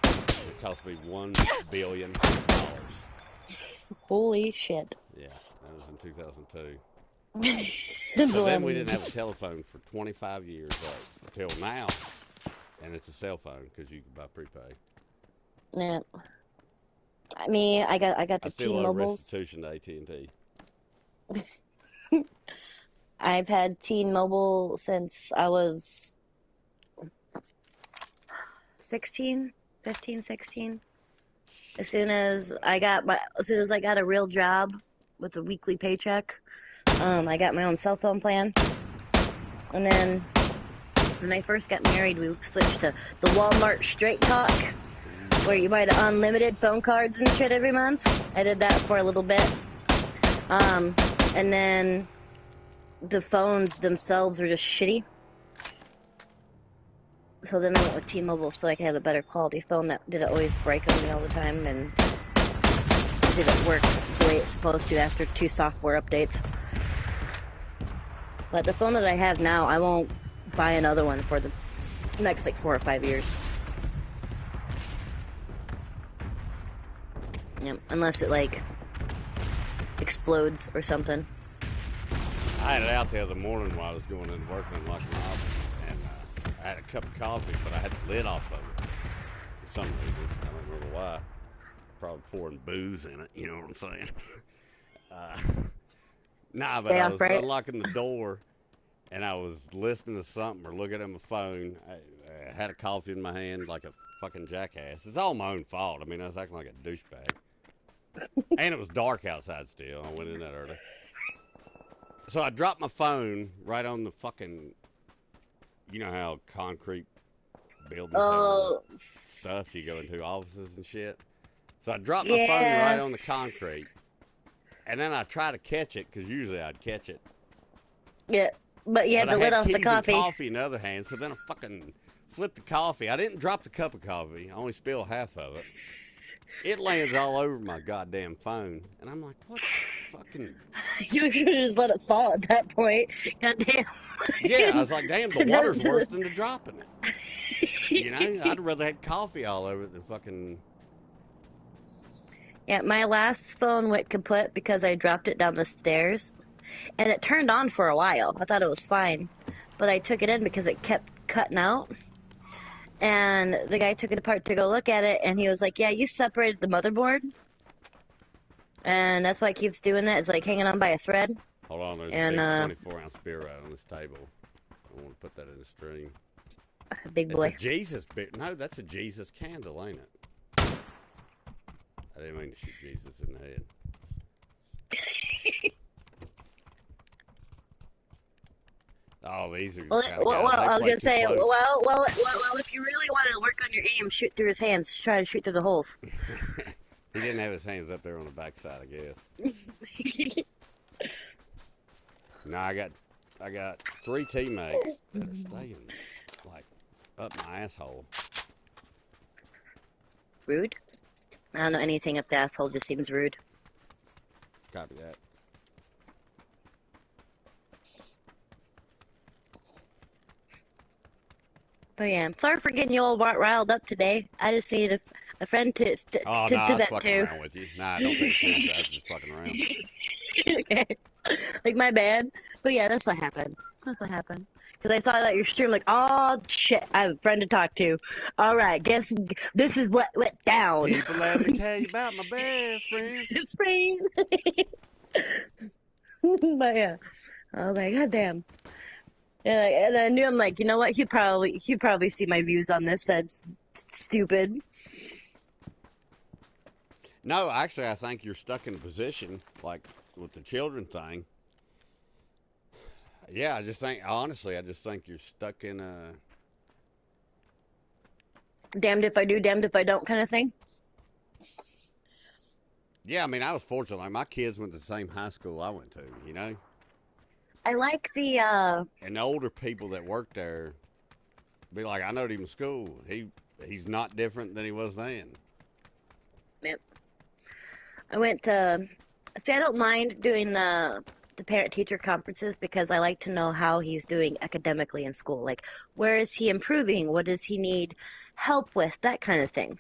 It cost me $1 billion.
Holy shit.
Yeah, that was in 2002.
So
So then we didn't have a telephone for 25 years until now, and it's a cell phone because you can buy prepaid.
Yeah. I mean, I got
I
the
still owe
T-Mobiles.
restitution to AT&T.
I've had T-Mobile since I was 16, 15, 16. As soon as I got a real job with a weekly paycheck, I got my own cell phone plan. And then when I first got married, we switched to the Walmart Straight Talk, where you buy the unlimited phone cards and shit every month. I did that for a little bit. And then the phones themselves were just shitty. So then I went with T-Mobile so I could have a better quality phone that didn't always break on me all the time and didn't work the way it's supposed to after 2 software updates. But the phone that I have now, I won't buy another one for the next like 4 or 5 years. Yep, unless it like explodes or something.
I had it out the other morning while I was going into work in like an office, and I had a cup of coffee, but I had the lid off of it for some reason. I don't remember why. Probably pouring booze in it, you know what I'm saying? Nah, but
Stay
I
off
was
right.
unlocking the door, and I was listening to something or looking at my phone. I had a coffee in my hand like a fucking jackass. It's all my own fault. I mean, I was acting like a douchebag. And it was dark outside still. I went in that early. So I dropped my phone right on the fucking, you know how concrete buildings
Oh,
have stuff you go into offices and shit. So I dropped my phone
yeah.
right on the concrete, and then I try to catch it because usually I'd catch it.
Yeah, but you had
But
the
I
lid
had
off the
keys
coffee.
and coffee in the other hand, so then I fucking flipped the coffee. I didn't drop the cup of coffee. I only spilled half of it. It lands all over my goddamn phone, and I'm like, what the fucking...
You should have just let it fall at that point. Goddamn.
Yeah, I was like, damn, the water's worse than the dropping it. You know, I'd rather had coffee all over it than fucking...
Yeah, my last phone went kaput because I dropped it down the stairs. And it turned on for a while. I thought it was fine. But I took it in because it kept cutting out. And the guy took it apart to go look at it, and he was like, yeah, you separated the motherboard. And that's why it keeps doing that. It's like hanging on by a thread.
Hold on, there's
And,
a big 24-ounce beer right on this table. I want to put that in the stream.
big
It's
boy.
a Jesus beer. No, that's a Jesus candle, ain't it? I didn't mean to shoot Jesus in the head. Oh, these are the
Well,
kind of
well,
guys. They
I was
play
gonna
too
say,
close.
well, if you really want to work on your aim, shoot through his hands. Try to shoot through the holes.
He didn't have his hands up there on the backside, I guess. No, I got 3 teammates that are staying like up my asshole.
Rude. I don't know anything up the asshole. Just seems rude.
Copy that.
But yeah, sorry for getting you all riled up today. I just needed a friend to
Oh, no, I was
vent
fucking
to.
around with you. Nah, don't take it seriously. I was just fucking around.
Okay. Like, my bad. But yeah, that's what happened. That's what happened. Because I saw that your stream, like, oh shit, I have a friend to talk to. Alright, guess this is what went down.
People let me tell you about my best friend.
It's rain. But yeah, I was like, God damn. And I knew, I'm like, you know what? He'd probably see my views on this. That's stupid.
No, actually, I think you're stuck in a position, like with the children thing. Yeah, I just think you're stuck in a...
Damned if I do, damned if I don't kind of thing.
Yeah, I mean, I was fortunate. Like, my kids went to the same high school I went to, you know?
I like the,
And the older people that worked there be like, I knowed him in school. He's not different than he was then.
Yep. I went to, see, I don't mind doing the parent-teacher conferences because I like to know how he's doing academically in school. Like, where is he improving? What does he need help with? That kind of thing.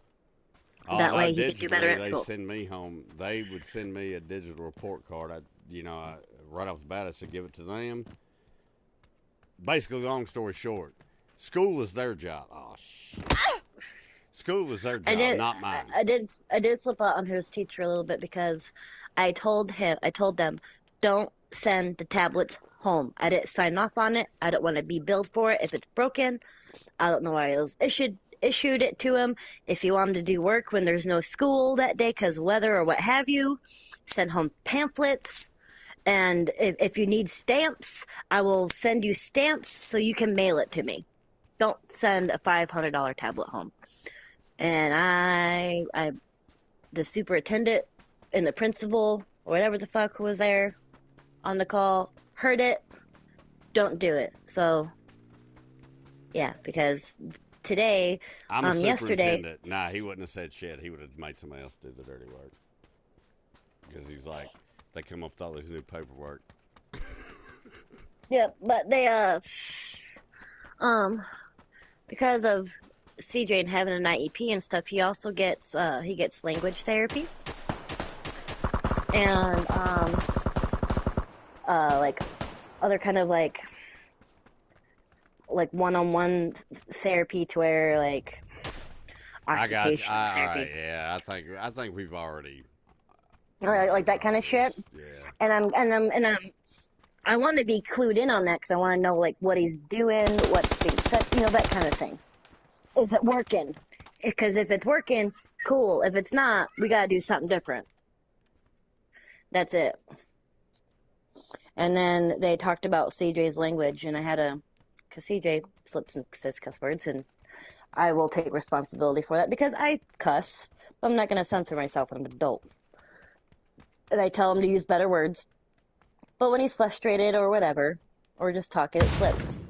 Oh,
That
no,
way he could do better
digitally,
at
they
school.
send me home. They would send me a digital report card. Right off the bat, I said, give it to them. Basically, long story short, school is their job. Oh, shit. School is their job, not mine.
I did flip out on his teacher a little bit because I told them, don't send the tablets home. I didn't sign off on it. I don't want to be billed for it. If it's broken, I don't know why I was issued it to him. If you want him to do work when there's no school that day because weather or what have you, send home pamphlets. And if you need stamps, I will send you stamps so you can mail it to me. Don't send a $500 tablet home. And the superintendent and the principal or whatever the fuck was there on the call heard it. Don't do it. So, yeah, because today,
I'm a
yesterday,
superintendent. Nah, he wouldn't have said shit. He would have made somebody else do the dirty work. Because he's like, they come up with all this new paperwork.
yeah, but they, because of CJ and having an IEP and stuff, he also gets language therapy and like other kind of like one-on-one therapy to where like occupational therapy.
All right, yeah, I think we've already
Like that kind of shit.
Yeah.
And I want to be clued in on that because I want to know like what he's doing, what's being said, that kind of thing. Is it working? Because if it's working, cool. If it's not, we gotta do something different. That's it. And then they talked about CJ's language, and I had because CJ slips and says cuss words, and I will take responsibility for that because I cuss. I'm not gonna censor myself when I'm an adult. And I tell him to use better words. But when he's frustrated or whatever, or just talking, it slips.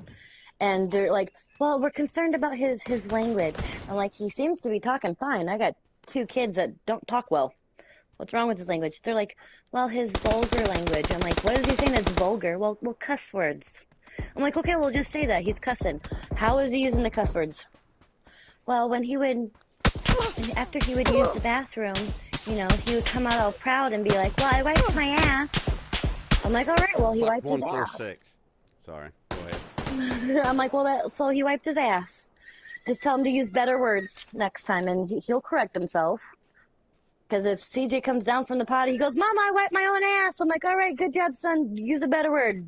And they're like, well, we're concerned about his language. I'm like, he seems to be talking fine. I got 2 kids that don't talk well. What's wrong with his language? They're like, well, his vulgar language. I'm like, what is he saying that's vulgar? Well, cuss words. I'm like, okay, we'll just say that. He's cussing. How is he using the cuss words? Well, after he would use the bathroom, he would come out all proud and be like, well, I wiped my ass. I'm like, all right, well, he wiped his ass.
146. Sorry, go ahead.
I'm like, well, so he wiped his ass. Just tell him to use better words next time, and he'll correct himself. Because if CJ comes down from the potty, he goes, "Mama, I wiped my own ass." I'm like, "All right, good job, son. Use a better word."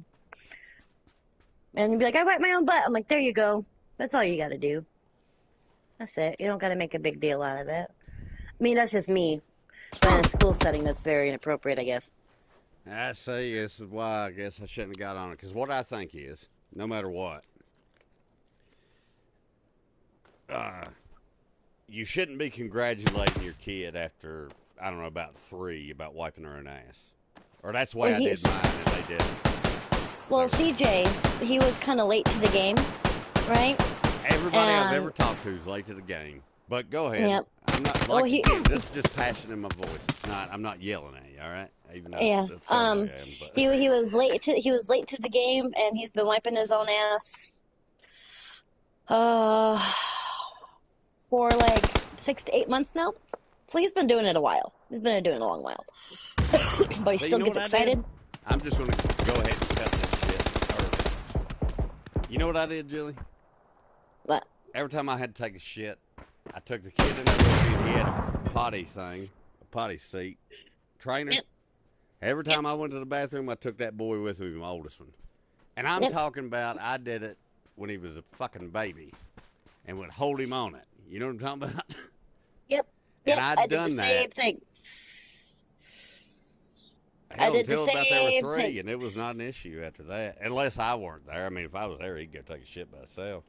And he'd be like, "I wiped my own butt." I'm like, "There you go. That's all you got to do. That's it. You don't got to make a big deal out of that." I mean, that's just me. But in a school setting, that's very inappropriate, I guess.
I see. This is why I guess I shouldn't have got on it. Because what I think is, no matter what, you shouldn't be congratulating your kid after, I don't know, about 3 about wiping her own ass. Or that's the way
Well,
I did mine, and they did.
Well, CJ, he was kind of late to the game, right?
Everybody I've ever talked to is late to the game. But go ahead.
Yep.
I'm not
Oh,
like again, this is just passion in my voice. It's not. I'm not yelling at you. All right. Even though
Yeah.
that's I am, but.
He was late to the game, and he's been wiping his own ass. For like 6 to 8 months now. So he's been doing it a while. He's been doing it a long while. But he
So
still
you know
gets
what
excited.
I'm just gonna go ahead and cut this shit early. You know what I did, Julie?
What?
Every time I had to take a shit, I took the kid in there with me, and he had a potty thing, a potty seat, trainer.
Yep.
Every time I went to the bathroom, I took that boy with me, my oldest one. And I'm talking about I did it when he was a fucking baby and would hold him on it. You know what I'm talking about?
Yep.
And
Yep.
I'd
I did
done
the
that.
same thing.
Hell,
I did the
until about they were
same
3,
thing.
and it was not an issue after that. Unless I weren't there. I mean, if I was there, he'd go take a shit by himself.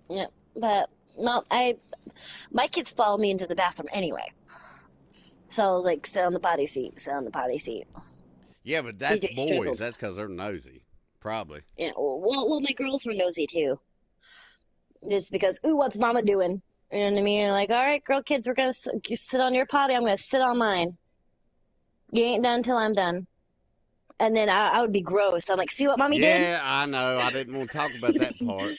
Yep. But no, my kids follow me into the bathroom anyway. So I was like, sit on the potty seat, sit on the potty seat.
Yeah, but that's
CJ
boys.
struggled.
That's because they're nosy. Probably.
Yeah. Well, my girls were nosy too. Just because, ooh, what's mama doing? You know what I mean? Like, all right, girl kids, we're gonna sit on your potty. I'm gonna sit on mine. You ain't done until I'm done. And then I would be gross. I'm like, see what mommy did?
Yeah, I know. I didn't want to talk about that part.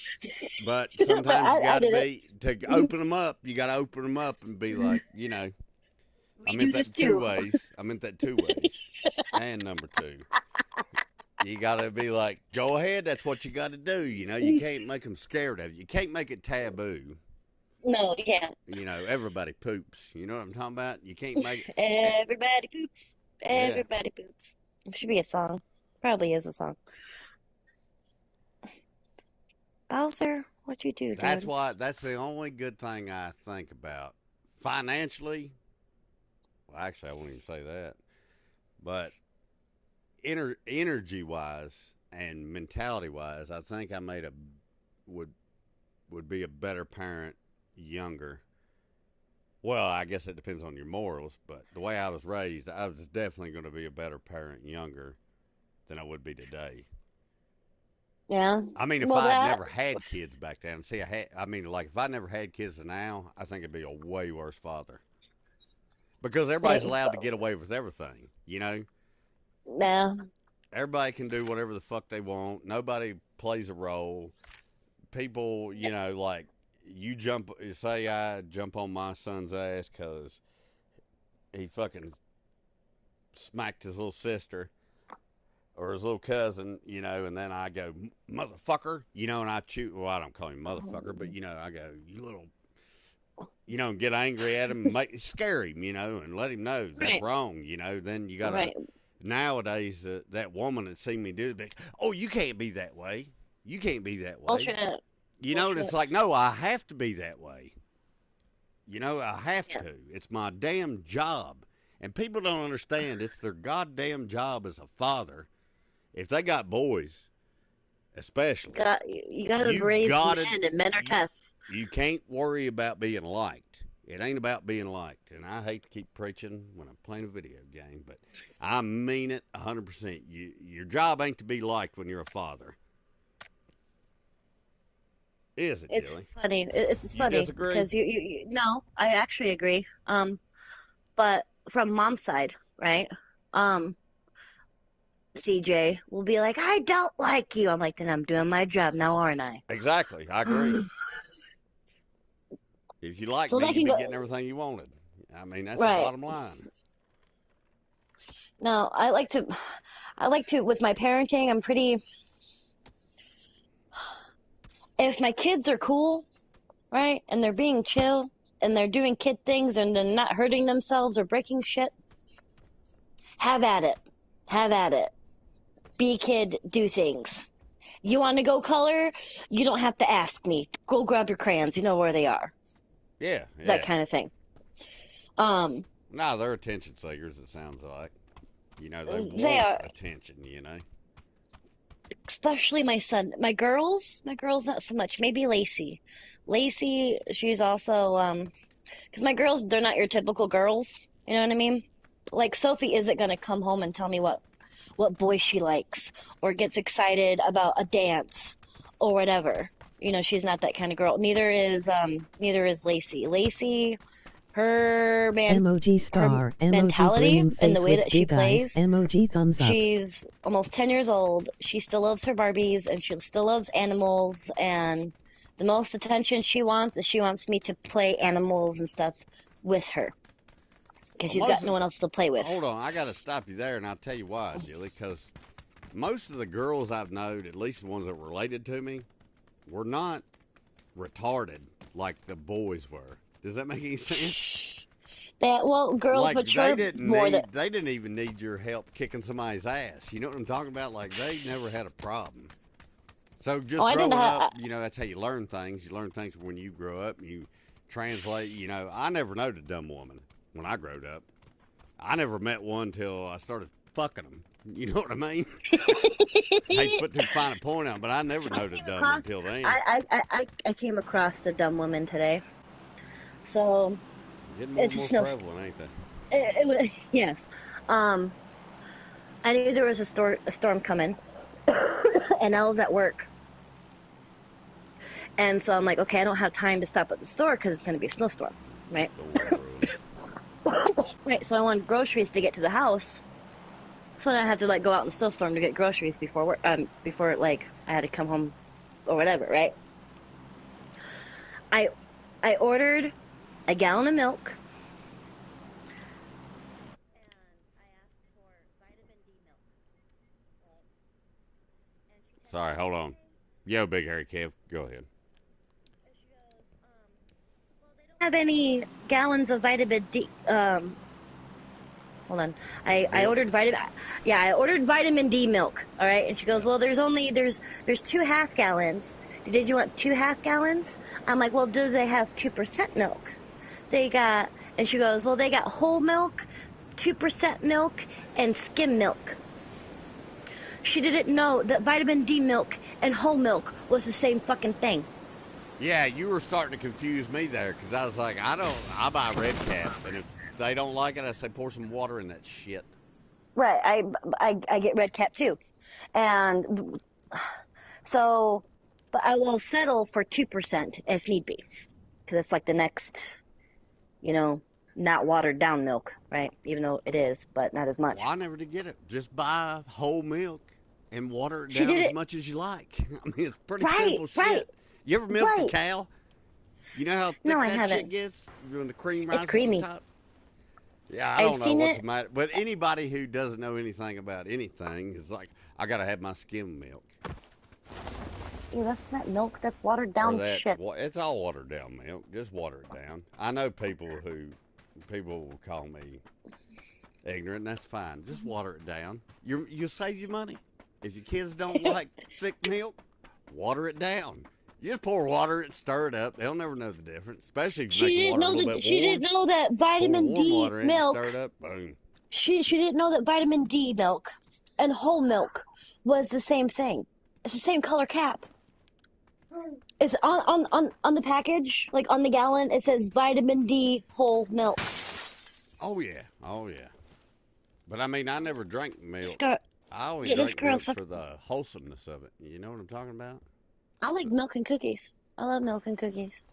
But
But
sometimes you
I
got to
did it.
be, to open them up, you got to open them up and be like, you know, I
We
meant
do this
that 2
too.
ways. I meant that 2 ways. And number 2. You got to be like, go ahead. That's what you got to do. You know, you can't make them scared of you. You can't make it taboo.
No, you can't.
You know, everybody poops. You know what I'm talking about? You can't make it.
Everybody poops.
Yeah.
Everybody poops. It should be a song. Probably is a song. Bowser, what you do,
That's
dude?
why, that's the only good thing I think about. Financially, well, actually, I won't even say that. But energy wise and mentality wise, I think I would be a better parent younger. Well, I guess it depends on your morals, but the way I was raised, I was definitely going to be a better parent younger than I would be today.
Yeah.
I mean, if
Well,
I had
that.
never had kids back then, see, I mean, like if I never had kids now, I think I'd be a way worse father because everybody's allowed to get away with everything, you know.
Yeah.
Everybody can do whatever the fuck they want. Nobody plays a role. People, you know, like say I jump on my son's ass because he fucking smacked his little sister or his little cousin, you know, and then I go, motherfucker, you know, and I well, I don't call him motherfucker, but, you know, I go, you little, you know, and get angry at him and scare him, you know, and let him know that's
Right.
wrong, you know. Then you got to,
Right.
nowadays, that woman that seen me do it, oh, you can't be that way. You can't be that way.
Bullshit.
You know, and it's like, no, I have to be that way. You know, I have to. It's my damn job. And people don't understand it's their goddamn job as a father. If they got boys, especially,
You gotta raise men, and men are tough.
You can't worry about being liked. It ain't about being liked. And I hate to keep preaching when I'm playing a video game, but I mean it 100%. Your job ain't to be liked when you're a father. Is it, Julie?
Funny. It's funny
disagree?
because you no, I actually agree. But from mom's side, right? CJ will be like, I don't like you. I'm like, then I'm doing my job now, aren't I?
Exactly. I agree. If you like me, you'd be getting everything you wanted. I mean, that's the bottom line.
No, I like to, with my parenting, I'm pretty, if my kids are cool, right, and they're being chill, and they're doing kid things and they're not hurting themselves or breaking shit, have at it. Have at it. Be a kid, do things. You want to go color? You don't have to ask me. Go grab your crayons. You know where they are.
Yeah,
That
yeah.
kind of thing.
No, they're attention seekers, it sounds like. You know, they
They
want
are,
attention, you know.
especially my son. My girls not so much. Maybe Lacey. Lacey, she's also because my girls, they're not your typical girls. You know what I mean? Like Sophie isn't gonna come home and tell me what boy she likes or gets excited about a dance or whatever. You know, she's not that kind of girl. Neither is Lacey. Lacey,
Emoji star,
her
emoji
mentality
grinning
and the
face
way
with
that she
big eyes,
plays.
emoji thumbs up.
She's almost 10 years old. She still loves her Barbies and she still loves animals. And the most attention she wants is she wants me to play animals and stuff with her because
Well,
she's got no one else to play with.
hold on, I got to stop you there, and I'll tell you why, Jilly, because most of the girls I've known, at least the ones that were related to me, were not retarded like the boys were. Does that make any sense?
Girls
Like they
mature
didn't
more than.
need, they didn't even need your help kicking somebody's ass. You know what I'm talking about? Like they never had a problem. So
Oh,
just
I didn't
growing
have.
up, you know, that's how you learn things. You learn things when you grow up and you translate. You know, I never knowed a dumb woman when I growed up. I never met one till I started fucking them. You know what I mean? I hate to put too fine a point on, but I never knowed a dumb one until then.
I came across the dumb woman today. So
Getting more and
it's a
more
snow.
prevalent, ain't they?
It was yes. Um, I knew there was a storm coming, and I was at work. And so I'm like, okay, I don't have time to stop at the store because it's going to be a snowstorm, right? Right. So I wanted groceries to get to the house. So then I had to like go out in the snowstorm to get groceries before work, before like I had to come home or whatever, right? I I ordered a gallon of milk.
Sorry, hold on. Yo, Big Hairy Kev, go ahead.
Have any gallons of vitamin D? Hold on. I
Milk?
ordered I ordered vitamin D milk. All right. And she goes,
Yeah.
well, there's 2 half gallons. Did you want 2 half gallons? I'm like, well, do they have 2% milk? And she goes, well, they got whole milk, 2% milk, and skim milk. She didn't know that vitamin D milk and whole milk was the same fucking thing.
Yeah, you were starting to confuse me there because I was like, I buy Red Cap, and if they don't like it, I say pour some water in that shit.
Right. I get red cap too. And so, but I will settle for 2% if need be. Because it's like the next, you know, not watered down milk, right? Even though it is, but not as much.
Well, I never did get it. Just buy whole milk and water it
She
down
did
as
it.
much as you like. I mean, it's pretty
Right,
simple
right,
shit. You ever milked a
right.
cow? You know how
No,
thick
I
that shit
haven't.
gets when the cream
It's
rises to the
creamy.
top? Yeah, I
I've
don't know
seen
what's
it.
the matter. But anybody who doesn't know anything about anything is like, I got to have my skim milk.
Ew, that's not milk. That's watered
Or
down
that,
shit.
it's all watered down milk. Just water it down. I know people will call me ignorant, and that's fine. Just water it down. You'll save your money. If your kids don't like thick milk, water it down. You just pour water, it stir it up. They'll never know the difference, especially if you make the water a little bit
She
warm.
didn't know that
Pour
vitamin
warm
D
water in it, stir
milk.
it up, boom.
She didn't know that vitamin D milk and whole milk was the same thing. It's the same color cap. It's on the package, like on the gallon, it says vitamin D whole milk.
Oh yeah, oh yeah. But I mean, I never drank milk.
Start.
I only
Yeah, this
drank milk
girl's
for the wholesomeness of it. You know what I'm talking about?
I like milk and cookies. I love milk and cookies.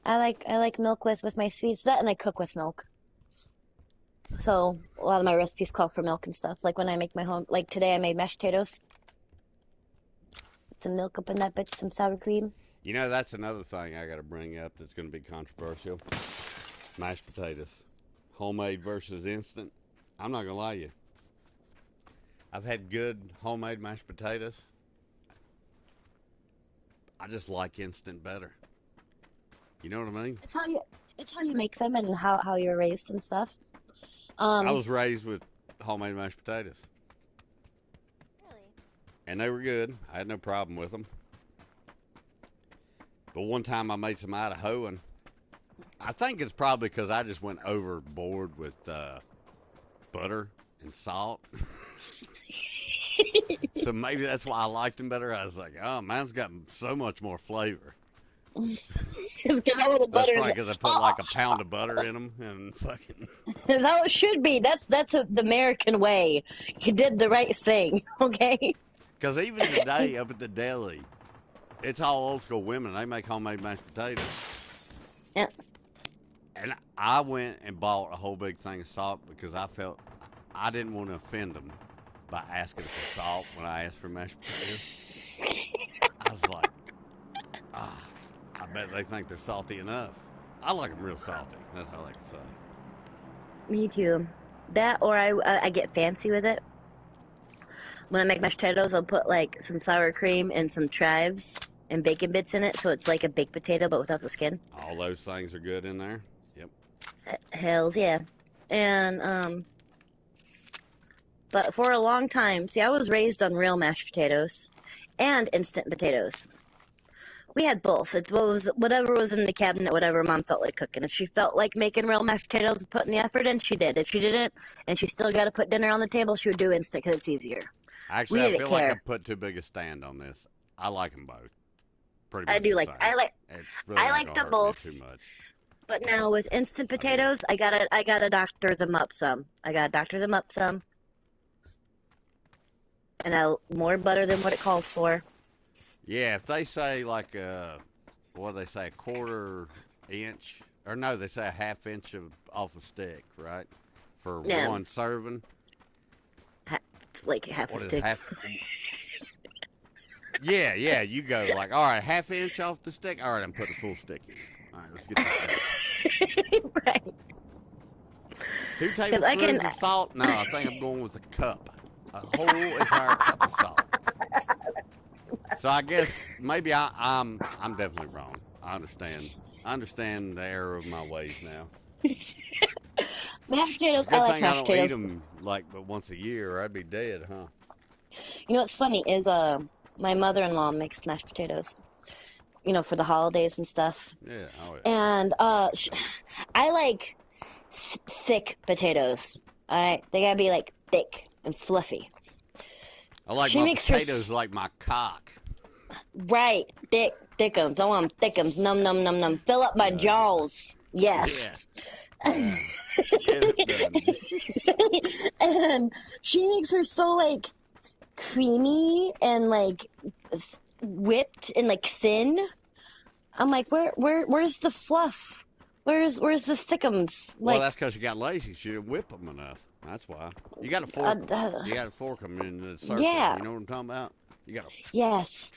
I like milk with my sweets. That and I cook with milk. So a lot of my recipes call for milk and stuff. Like when I make my home, like today I made mashed potatoes. Some milk up in that bitch, some sour cream.
You know, that's another thing I got to bring up that's going to be controversial. Mashed potatoes. Homemade versus instant. I'm not going to lie to you. I've had good homemade mashed potatoes. I just like instant better. You know what I mean?
It's how you make them and how you're raised and stuff.
I was raised with homemade mashed potatoes.
Really?
And they were good. I had no problem with them. But one time I made some Idaho, and I think it's probably because I just went overboard with butter and salt. So maybe that's why I liked them better. I was like, oh, mine's got so much more flavor.
It's got a little
That's
butter in
probably
it.
because I put like a pound of butter in them and fucking.
That's how it should be. That's the American way. You did the right thing, okay?
Because even today up at the deli, it's all old school women. They make homemade mashed potatoes.
Yeah.
And I went and bought a whole big thing of salt because I felt I didn't want to offend them by asking for salt when I asked for mashed potatoes. I was like, I bet they think they're salty enough. I like them real salty. That's all I like to say.
Me too. That or I get fancy with it. When I make mashed potatoes, I'll put like some sour cream and some chives and bacon bits in it, so it's like a baked potato but without the skin.
All those things are good in there. Yep.
Hells yeah. And but for a long time, see, I was raised on real mashed potatoes and instant potatoes. We had both. It's whatever was in the cabinet, whatever Mom felt like cooking. If she felt like making real mashed potatoes and putting the effort in, she did. If she didn't, and she still got to put dinner on the table, she would do instant because it's easier.
Actually,
We
I
didn't
feel like
care.
I put too big a stand on this. I like them both. Pretty much
I do
the
like
same. It's really
I
not
like
gonna
them
hurt me
both.
too much.
But now with instant potatoes, I gotta doctor them up some. And more butter than what it calls for.
Yeah, if they say like what do they say, a quarter inch, or no, they say a half inch off a stick, right? For
Yeah.
one serving.
It's like half a
What is
stick.
half? Yeah, you go like, all right, half inch off the stick. All right, I'm putting a full stick in. All right, let's get this done.
Right.
2
I can-
tablespoons of salt? No, I think I'm going with a cup. A whole entire cup of salt. So I guess maybe I'm definitely wrong. I understand the error of my ways now.
Mashed potatoes,
Good
I like
thing I
mashed
don't eat
potatoes.
them like but once a year, or I'd be dead, huh?
You know what's funny is my mother-in-law makes mashed potatoes. You know, for the holidays and stuff.
Yeah, oh yeah.
And I like thick potatoes. Alright, they gotta be like thick and fluffy.
I like
She
my
makes her
potatoes like my cock.
Right, thickums. I want thickums. Num num num num. Fill up my jaws. Yes.
Yes,
And she makes her so like creamy and like whipped and like thin. I'm like, where's the fluff? Where's the thickums?
Well,
Like,
that's because you got lazy. She didn't whip them enough. That's why. You got to fork. You got to fork them in the circle.
Yeah.
You know what I'm talking about? You got to.
yes.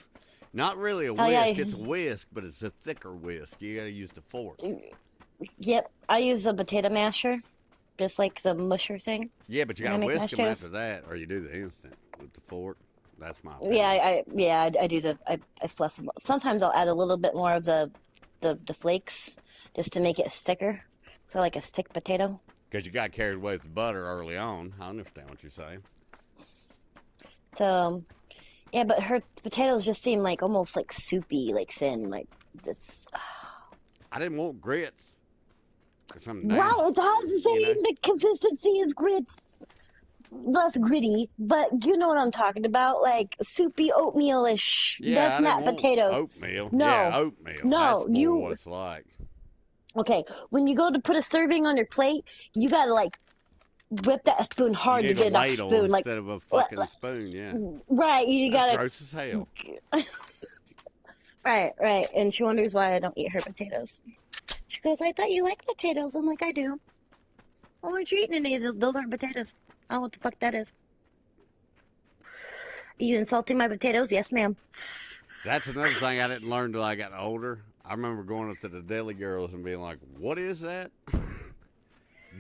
Not really a
Hell
whisk.
yeah.
It's a whisk, but it's a thicker whisk. You got to use the fork.
Yep. I use a potato masher, just like the musher thing.
Yeah, but you
When
got
I
to
make
whisk
mashed
them
potatoes.
after that, or you do the instant with the fork. That's my opinion.
Yeah, I do I fluff them. Sometimes I'll add a little bit more of the flakes just to make it thicker. So I like a thick potato.
Because you got carried away with the butter early on. I understand what you're saying.
So, yeah, but her potatoes just seem like almost like soupy, like thin, like it's.
I didn't want grits. Or something
Right, it's hard to say
you know?
the consistency is grits. Less gritty, but you know what I'm talking about, like soupy oatmeal-ish.
Yeah,
That's
I didn't
not
want
potatoes.
oatmeal.
No.
Yeah, oatmeal.
No,
That's more
you-
what it's like.
Okay, when you go to put a serving on your plate, you gotta like whip that spoon hard
You
to
need
get
a
enough
ladle
spoon. Like,
instead of a fucking spoon, yeah.
right, you
That's
gotta.
gross as hell.
Right. And she wonders why I don't eat her potatoes. She goes, I thought you liked potatoes. I'm like, I do. Why aren't you eating any of those? Those aren't potatoes. I don't know what the fuck that is. You insulting my potatoes? Yes, ma'am.
That's another thing I didn't learn till I got older. I remember going up to the deli girls and being like, what is that?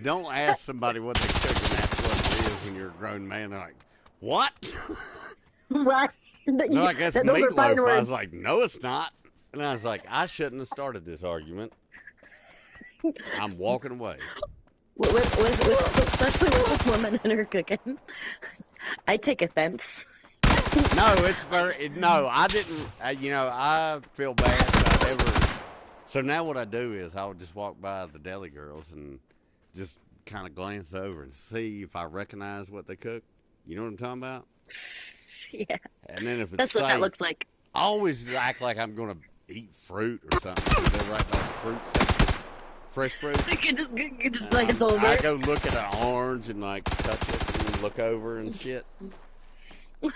Don't ask somebody what they cook and ask what it is when you're a grown man. They're like, what?
Right.
They're like, that's
Those are fine
meatloaf. I was
words.
like, no, it's not. And I was like, I shouldn't have started this argument. I'm walking away.
Especially with women in her cooking. I take offense.
No, it's very. No, I didn't. I feel bad. So I never. So now what I do is I'll just walk by the deli girls and just kind of glance over and see if I recognize what they cook. You know what I'm talking about?
Yeah.
And then if it's
That's what that looks like.
I always act like I'm gonna eat fruit or something. They're right by the fruit section, fresh fruit.
you just like it's over.
I go look at an orange and like touch it and look over and shit. And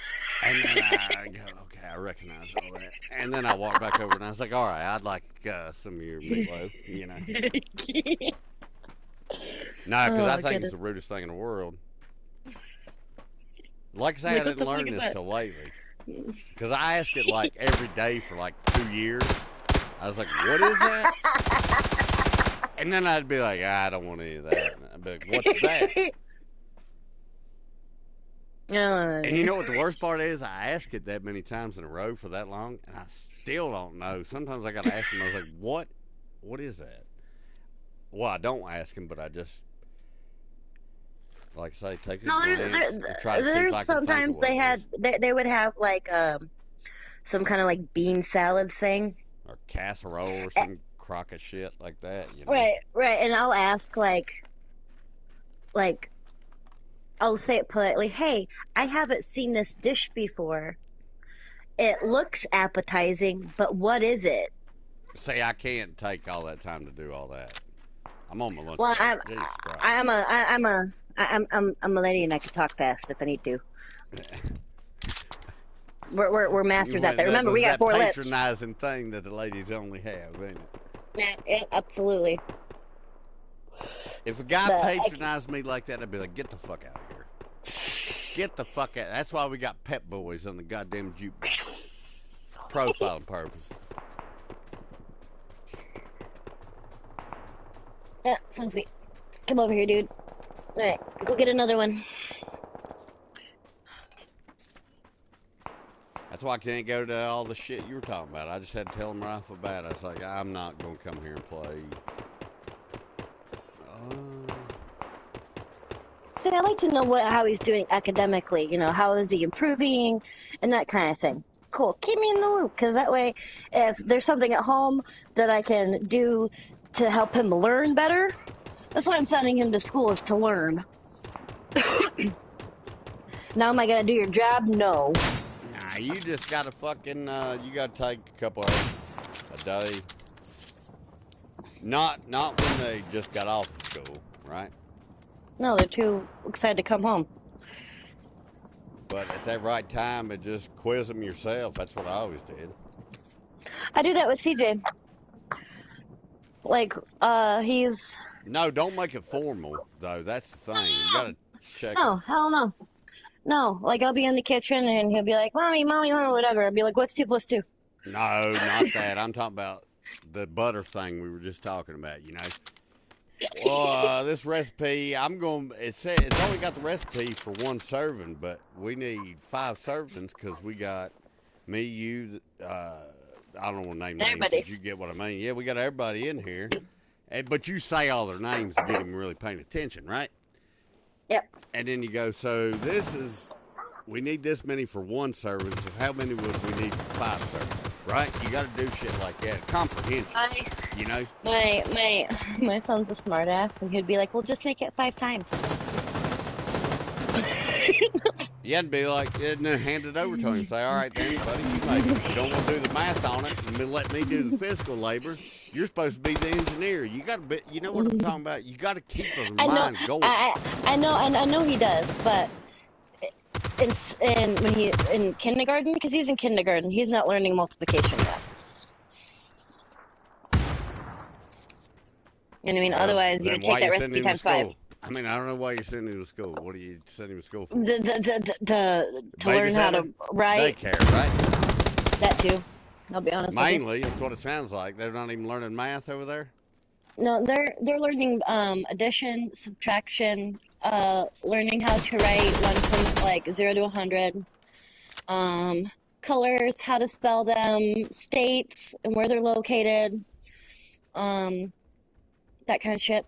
then I go, okay, I recognize all that. And then I walk back over and I was like, all right, I'd like some of your meatloaf, you know. No, because I think it's the rudest thing in the world. Like I say, I didn't learn this till lately. Because I asked it like every day for like 2 years. I was like, what is that? And then I'd be like, I don't want any of that. And I'd be like, what's that? And you know what the worst part is? I asked it that many times in a row for that long, and I still don't know. Sometimes I got to ask him. I was like, what is that? Well, I don't ask him, but I just, like I say, take a glance and try to see if I can
sometimes they would have like some kind of like bean salad thing.
Or casserole or some crock of shit like that. You know?
Right. And I'll ask like, I'll say it politely, hey, I haven't seen this dish before. It looks appetizing, but what is it?
See, I can't take all that time to do all that. I'm on my lunch.
Well,
break.
I'm a lady and I can talk fast if I need to. We're masters at that. Remember, we got 4 lips.
Patronizing thing that the ladies only have, ain't it?
Yeah, absolutely.
If a guy patronized me like that, I'd be like, get the fuck out of here. Get the fuck out. That's why we got Pep Boys on the goddamn jukebox. Profiling purposes.
Yeah, Sophie. Come over here, dude. Alright, go get another one.
That's why I can't go to all the shit you were talking about. I just had to tell him right off the bat. I was like, I'm not going to come here and play.
See, I like to know how he's doing academically. You know, how is he improving and that kind of thing. Cool. Keep me in the loop, because that way, if there's something at home that I can do to help him learn better, that's why I'm sending him to school, is to learn. Now, am I going to do your job? No.
Nah, you just got to fucking, you got to take a couple hours a day. Not when they just got off of school, right?
No, they're too excited to come home.
But at that right time, it just quiz them yourself. That's what I always did.
I do that with CJ. Like, he's...
No, don't make it formal, though. That's the thing. You gotta check.
No, hell no. No, like, I'll be in the kitchen, and he'll be like, Mommy, whatever. I'll be like, what's 2 + 2?
No, not that. I'm talking about the butter thing we were just talking about, you know. Well, this recipe, it's only got the recipe for 1 serving, but we need 5 servings because we got me, you, I don't want to name names, but you get what I mean. Yeah, we got everybody in here, but you say all their names to get them really paying attention, right?
Yep.
And then you go, so we need this many for 1 serving, so how many would we need for 5 servings? Right? You got to do shit like that. Comprehension. You know?
My son's a smart ass, and he'd be like, well, just make it 5 times.
You had to be like, and then hand it over to him and say, all right, then, buddy, you make it. You don't want to do the math on it and let me do the physical labor. You're supposed to be the engineer. You got to be, you know what I'm talking about? You got to keep her mind going.
I know he does, but when he's in kindergarten, because he's in kindergarten, he's not learning multiplication yet. You know what I mean? Otherwise, you would take that recipe times 5.
I mean, I don't know why you're sending him to school. What are you sending him to school for?
To learn how to write.
Daycare, right?
That too. I'll be honest with you.
Mainly, that's what it sounds like. They're not even learning math over there?
No, they're learning addition, subtraction, learning how to write 1 from like 0 to 100, colors, how to spell them, states, and where they're located, that kind of shit.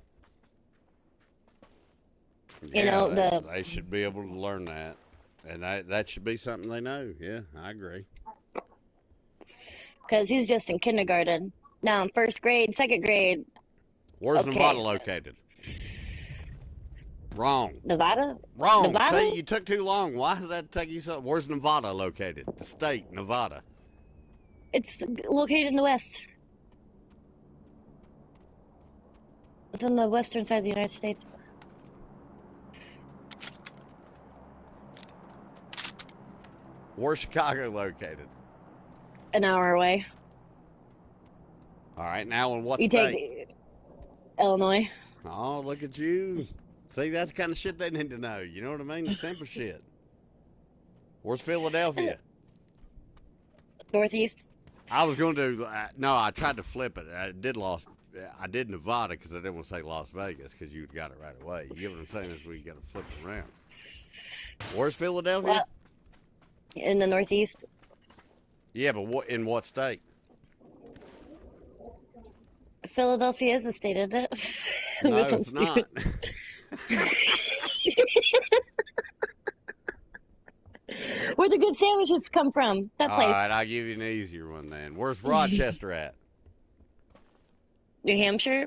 You
Yeah,
know,
they should be able to learn that. And that should be something they know. Yeah, I agree.
because he's just in kindergarten. Now in first grade, second grade.
Where's Nevada
Okay.
located? Wrong.
Nevada?
Wrong.
Nevada?
See, you took too long. Why does that take you so? Where's Nevada located? The state, Nevada.
It's located in the west. It's on the western side of the United States.
Where's Chicago located?
An hour away.
All right, now in what
You
state?
take Illinois.
Oh, look at you. See, that's the kind of shit they need to know. You know what I mean? The simple shit. Where's Philadelphia?
Northeast.
I was going to no, I tried to flip it. I did Nevada because I didn't want to say Las Vegas because you got it right away. You get what I'm saying? Is we got to flip it around. Where's Philadelphia?
Well, in the Northeast.
Yeah, but in what state?
Philadelphia is a state, isn't it?
No,
That's
it's
stupid.
not.
Where the good sandwiches come from? That
All
place.
right, I'll give you an easier one then. Where's Rochester at?
New Hampshire.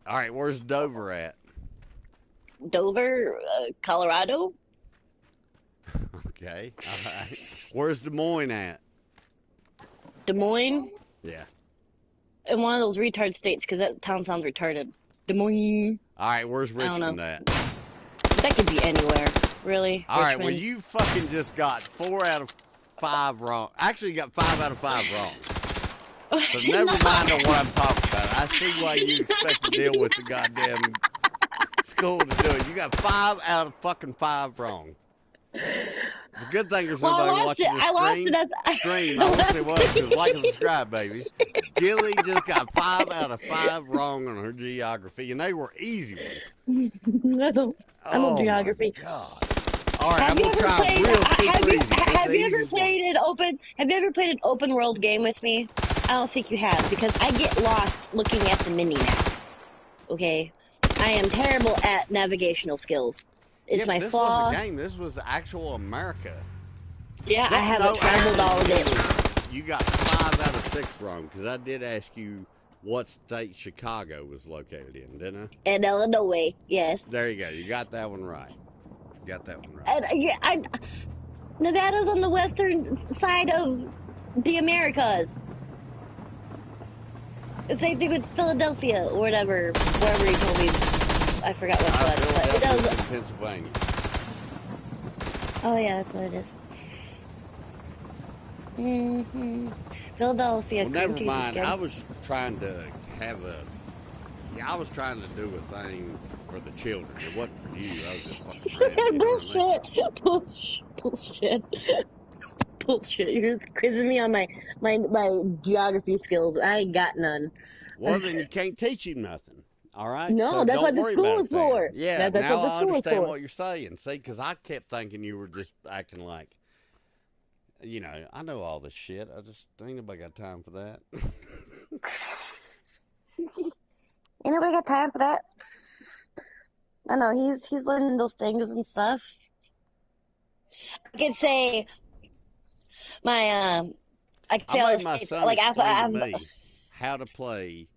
All right, where's Dover at?
Dover, Colorado.
Okay, all right. Where's Des Moines at?
Des Moines.
Yeah.
In one of those retard states, because that town sounds retarded. Des Moines.
All right, where's
I don't know.
Richmond at?
That could be anywhere, really.
All right,
Richmond.
well, you fucking just got 4 out of 5 wrong. Actually, you got 5 out of 5 wrong. So never mind on what I'm talking about. I see why you expect to deal with the goddamn school to do it. You got 5 out of fucking 5 wrong. It's a good thing there's nobody watching the stream. I wish there was, because like and subscribe, baby. Jilly just got 5 out of 5 wrong on her geography, and they were easy ones.
I don't geography.
My God. All right, I'm gonna try real super easy.
Have you ever played an open world game with me? I don't think you have, because I get lost looking at the mini map. Okay, I am terrible at navigational skills. It's my flaw.
This wasn't a game. This was actual America.
Yeah, I haven't traveled all of it.
You got 5 out of 6 wrong, because I did ask you what state Chicago was located in, didn't I?
In Illinois, yes.
There you go. You got that one right. Got that one right.
And yeah, Nevada's on the western side of the Americas. The same thing with Philadelphia or whatever, wherever he told me. I forgot which one. But it
Philadelphia's
does.
in Pennsylvania.
Oh yeah, that's what it is. Philadelphia.
Well, never
cream cheese is
mind.
good.
I was trying to I was trying to do a thing for the children. It wasn't for you. I was just fucking random, you know what I mean?
Bullshit. Bullshit. You're just quizzing me on my geography skills. I ain't got none.
Well, then you can't teach him nothing. All right?
No,
So
that's
don't
what the
worry
school
about it
is
then.
for.
Yeah,
That's
now
what the
I
school is
understand
for.
what you're saying. See, because I kept thinking you were just acting like, you know, I know all this shit. I just ain't nobody got time for that.
Ain't nobody got time for that. I know he's learning those things and stuff. I could say I could say all
I
the
made my
states,
son
like
explain to me how to play,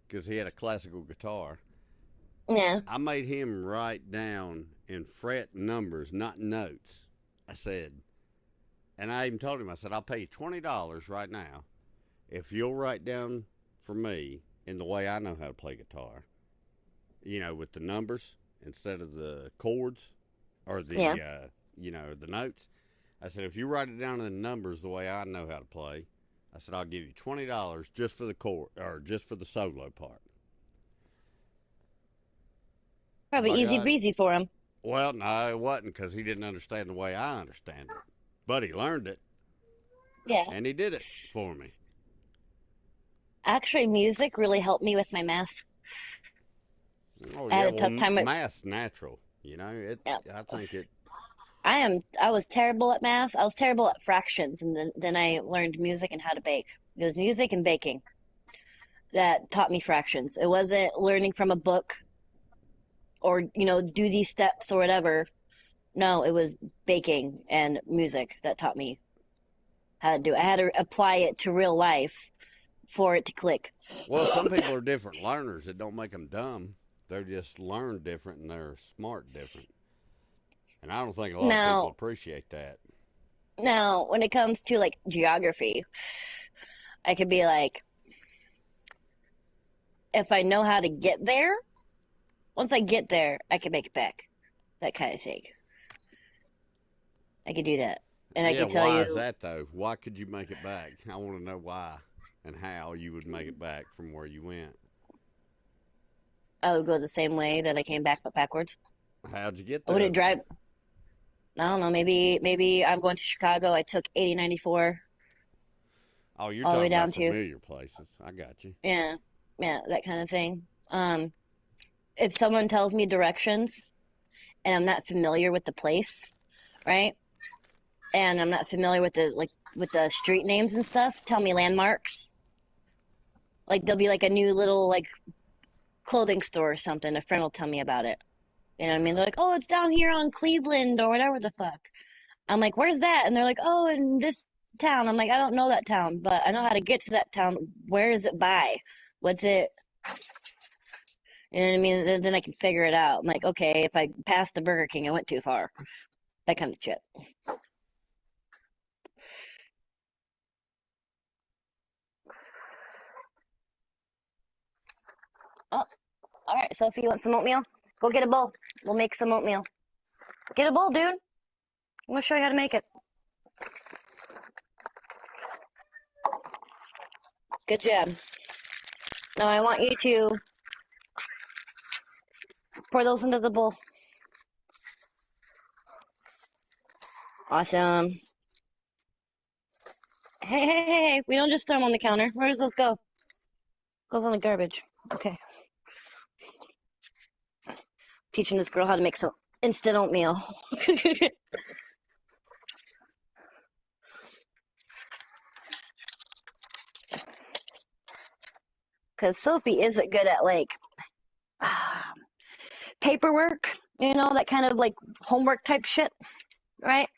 because he had a classical guitar.
yeah.
I made him write down in fret numbers, not notes. I said, and I even told him, I said, I'll pay you $20 right now if you'll write down for me in the way I know how to play guitar, you know, with the numbers instead of the chords or the, you know, the notes. I said, if you write it down in the numbers the way I know how to play, I said, I'll give you $20 just for the chord or just for the solo part.
Probably easy breezy for him.
Well, no, it wasn't, because he didn't understand the way I understand it. But he learned it.
Yeah.
And he did it for me.
Actually, music really helped me with my math.
Oh,
I
yeah,
had a tough time with
math's natural. You know, it.
Yeah.
I think it.
I was terrible at math. I was terrible at fractions, and then I learned music and how to bake. It was music and baking that taught me fractions. It wasn't learning from a book or, do these steps or whatever. No, it was baking and music that taught me how to do it. I had to apply it to real life for it to click.
Well, some people are different learners. It don't make them dumb. They're just learn different and they're smart different. And I don't think a lot of people
Now,
appreciate that.
now, when it comes to like geography, I could be like, if I know how to get there, once I get there, I can make it back. That kind of thing. I could do that. And I
Yeah,
could tell
why is
you,
that though? Why could you make it back? I want to know why and how you would make it back from where you went.
I would go the same way that I came back, but backwards.
How'd you get
I
there
wouldn't
then?
drive. I don't know. Maybe I'm going to Chicago. I took 8094
Oh, you're
all the way
talking
down
about
to,
familiar places. I got you.
yeah, yeah, that kind of thing. If someone tells me directions and I'm not familiar with the place, right? And I'm not familiar with the street names and stuff, tell me landmarks. Like there'll be like a new little like clothing store or something. A friend will tell me about it. You know what I mean? They're like, "Oh, it's down here on Cleveland or whatever the fuck." I'm like, "Where's that?" And they're like, "Oh, in this town." I'm like, "I don't know that town, but I know how to get to that town. Where is it by? What's it?" You know what I mean? Then I can figure it out. I'm like, okay, if I passed the Burger King, I went too far. That kind of shit. Oh, all right, Sophie, you want some oatmeal? Go get a bowl. We'll make some oatmeal. Get a bowl, dude. I'm gonna show you how to make it. Good job. Now I want you to pour those into the bowl. Awesome. Hey, we don't just throw them on the counter. Where does those go? Goes on the garbage. Okay. Teaching this girl how to make some instant oatmeal. Because Sophie isn't good at like paperwork, that kind of like homework type shit, right?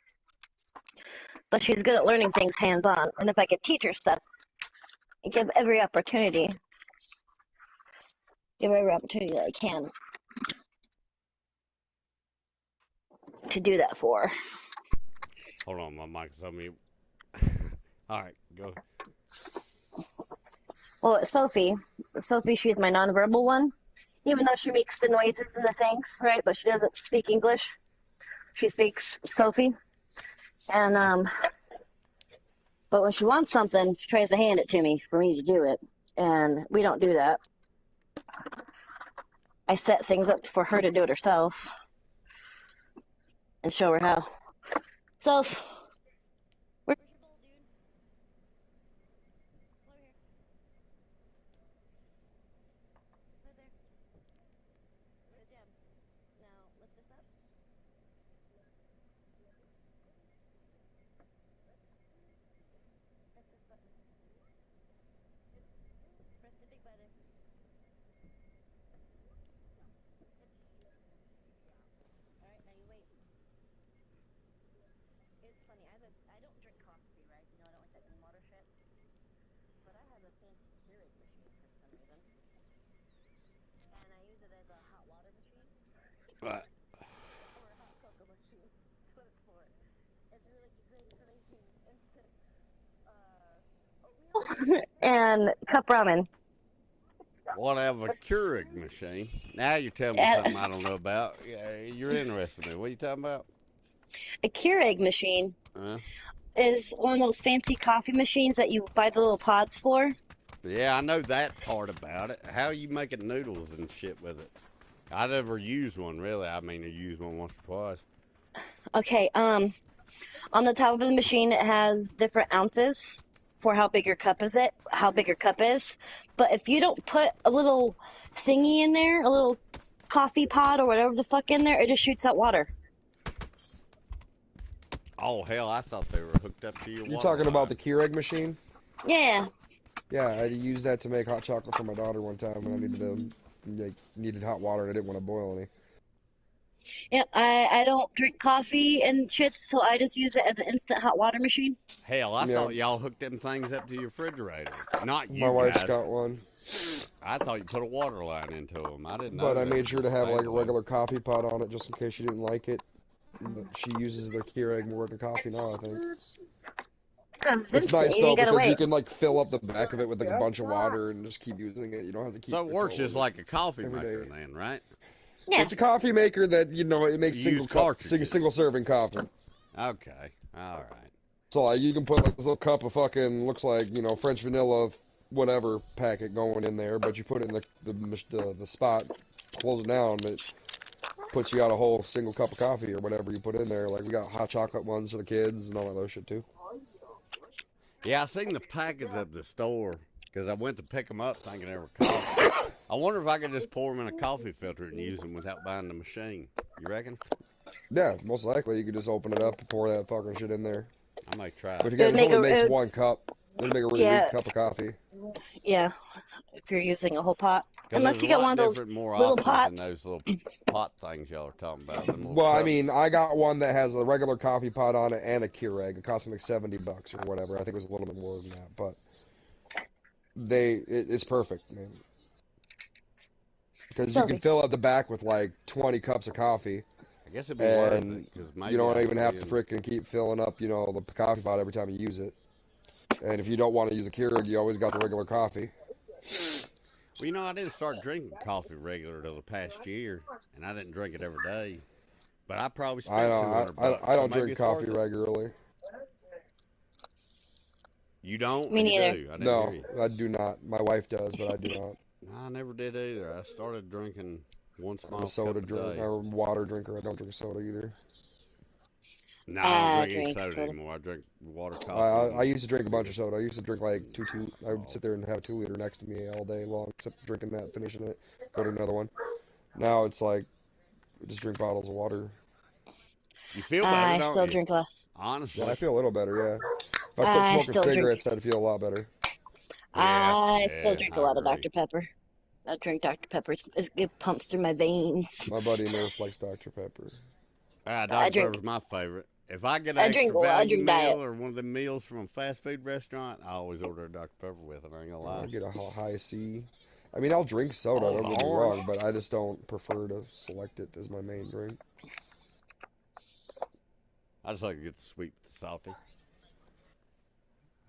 But she's good at learning things hands on. And if I could teach her stuff, I give her every opportunity that I can to do that for her.
Hold on, my mic's on mute. All right, go.
Well, Sophie, she's my nonverbal one. Even though she makes the noises and the things, right? But she doesn't speak English. She speaks Sophie. And but when she wants something, she tries to hand it to me for me to do it. And we don't do that. I set things up for her to do it herself and show her how. Soph, where's your bowl, dude? Over here. Right there. Good job. Now lift this up. Press this button. Press the big button. All right, now you wait. It's funny. I don't drink coffee, right? I don't like that in water shit. But I have a fancy Keurig machine for some reason, and I use it as a hot water machine
Right.
or a hot cocoa machine. That's what it's for. It's really great for making instant oatmeal and cup ramen.
Whatever Keurig machine. Now you're telling me
Uh,
something I don't know about. Yeah, you're interested in me. What are you talking about?
a Keurig machine
Huh?
is one of those fancy coffee machines that you buy the little pods for.
Yeah, I know that part about it. How are you making noodles and shit with it? I never used one really. I mean, I used one once or twice.
Okay, on the top of the machine it has different ounces for how big your cup is. But if you don't put a little thingy in there, a little coffee pot or whatever the fuck in there, it just shoots out water.
Oh hell, I thought they were hooked up to your
You
water
talking about the
line.
Keurig machine?
Yeah.
Yeah, I used that to make hot chocolate for my daughter one time when I needed hot water and I didn't want to boil any.
Yeah, I don't drink coffee and shit, so I just use it as an instant hot water machine.
Hell, I
Yeah,
thought y'all hooked them things up to your refrigerator. Not
my
you
wife's
guys.
got one,
I thought you put a water line into them. I didn't
but
know
I
they were
made sure to
just
have like a
standalone.
regular coffee pot on it just in case she didn't like it. She uses the Keurig more than coffee now, I think.
Because it's
It's
instant,
nice
you
though
ain't gotta
because you
wait.
can like fill up the back of it with like a bunch of water and just keep using it. You don't have to keep
So it works just
refilling it
like a coffee
every
maker
day.
then, right?
Yeah.
It's a coffee maker that it makes
You use cartridges.
single serving coffee.
Okay, all right.
So like you can put like this little cup of fucking looks like French vanilla whatever packet going in there, but you put it in the spot, close it down, and it puts you out a whole single cup of coffee or whatever you put in there. Like we got hot chocolate ones for the kids and all that other shit too.
Yeah, I seen the packets at the store because I went to pick them up thinking they were coffee. I wonder if I could just pour them in a coffee filter and use them without buying the machine. You reckon?
Yeah, most likely you could just open it up and pour that fucking shit in there.
I may try
But
it.
It
again,
would
it
make
only
a,
makes
it would,
one cup. It'll make a really weak
yeah,
cup of coffee.
yeah, if you're using a whole pot.
Because
Unless
there's a
you get one
lot
of those
different, more
little
options than
pots.
those little pot things y'all are talking about. Them little
Well, I mean,
cups.
I got one that has a regular coffee pot on it and a Keurig. It cost me like $70 or whatever. I think it was a little bit more than that, but it's perfect, man. Because you can
Sylvie.
fill up the back with like 20 cups of coffee,
I guess it'd be worth it
and
because
you
maybe
don't
I
even have
stay
to
in.
frickin' keep filling up, the coffee pot every time you use it. And if you don't want to use a Keurig, you always got the regular coffee.
Well, I didn't start drinking coffee regular till the past year, and I didn't drink it every day. But I probably
I
spent two
don't,
hundred
I,
bucks,
I
so
don't
maybe
drink
it's
coffee
worth it.
regularly.
You don't, or
Me
you
neither.
do? I didn't hear
No,
you.
I do not. My wife does, but I do not.
I never did either. I started drinking one
I'm a
small
soda
cup a
drink
day.
or water drinker. I don't drink soda either.
No, I don't
I
drink any
drink
soda
soda.
anymore. I drink water,
I,
coffee,
I I
and
used to drink a bunch
beer.
of soda. I used to drink like two. I would
Oh,
sit there and have a 2 liter next to me all day long, except drinking that, finishing it, go to another one. Now it's like just drink bottles of water.
you feel better,
I
don't
still
you?
drink a,
Yeah, I
Honestly.
feel a little better. Yeah, if I quit
I
smoking
still drink,
cigarettes, I'd feel a lot better.
Yeah,
I still
yeah,
drink a
I
lot of
agree.
Dr. Pepper. I drink Dr. Pepper. It pumps through my veins.
My buddy Nerf likes Dr Pepper.
Dr. Pepper's my favorite. If I get an extra
I
value
drink
meal
diet.
or one of the meals from a fast food restaurant, I always order a Dr. Pepper with it. I ain't gonna lie.
I get a high C. I mean, I'll drink soda.
Oh,
Don't
the
get me
orange.
wrong, but I just don't prefer to select it as my main drink.
I just like to get the sweet with the salty.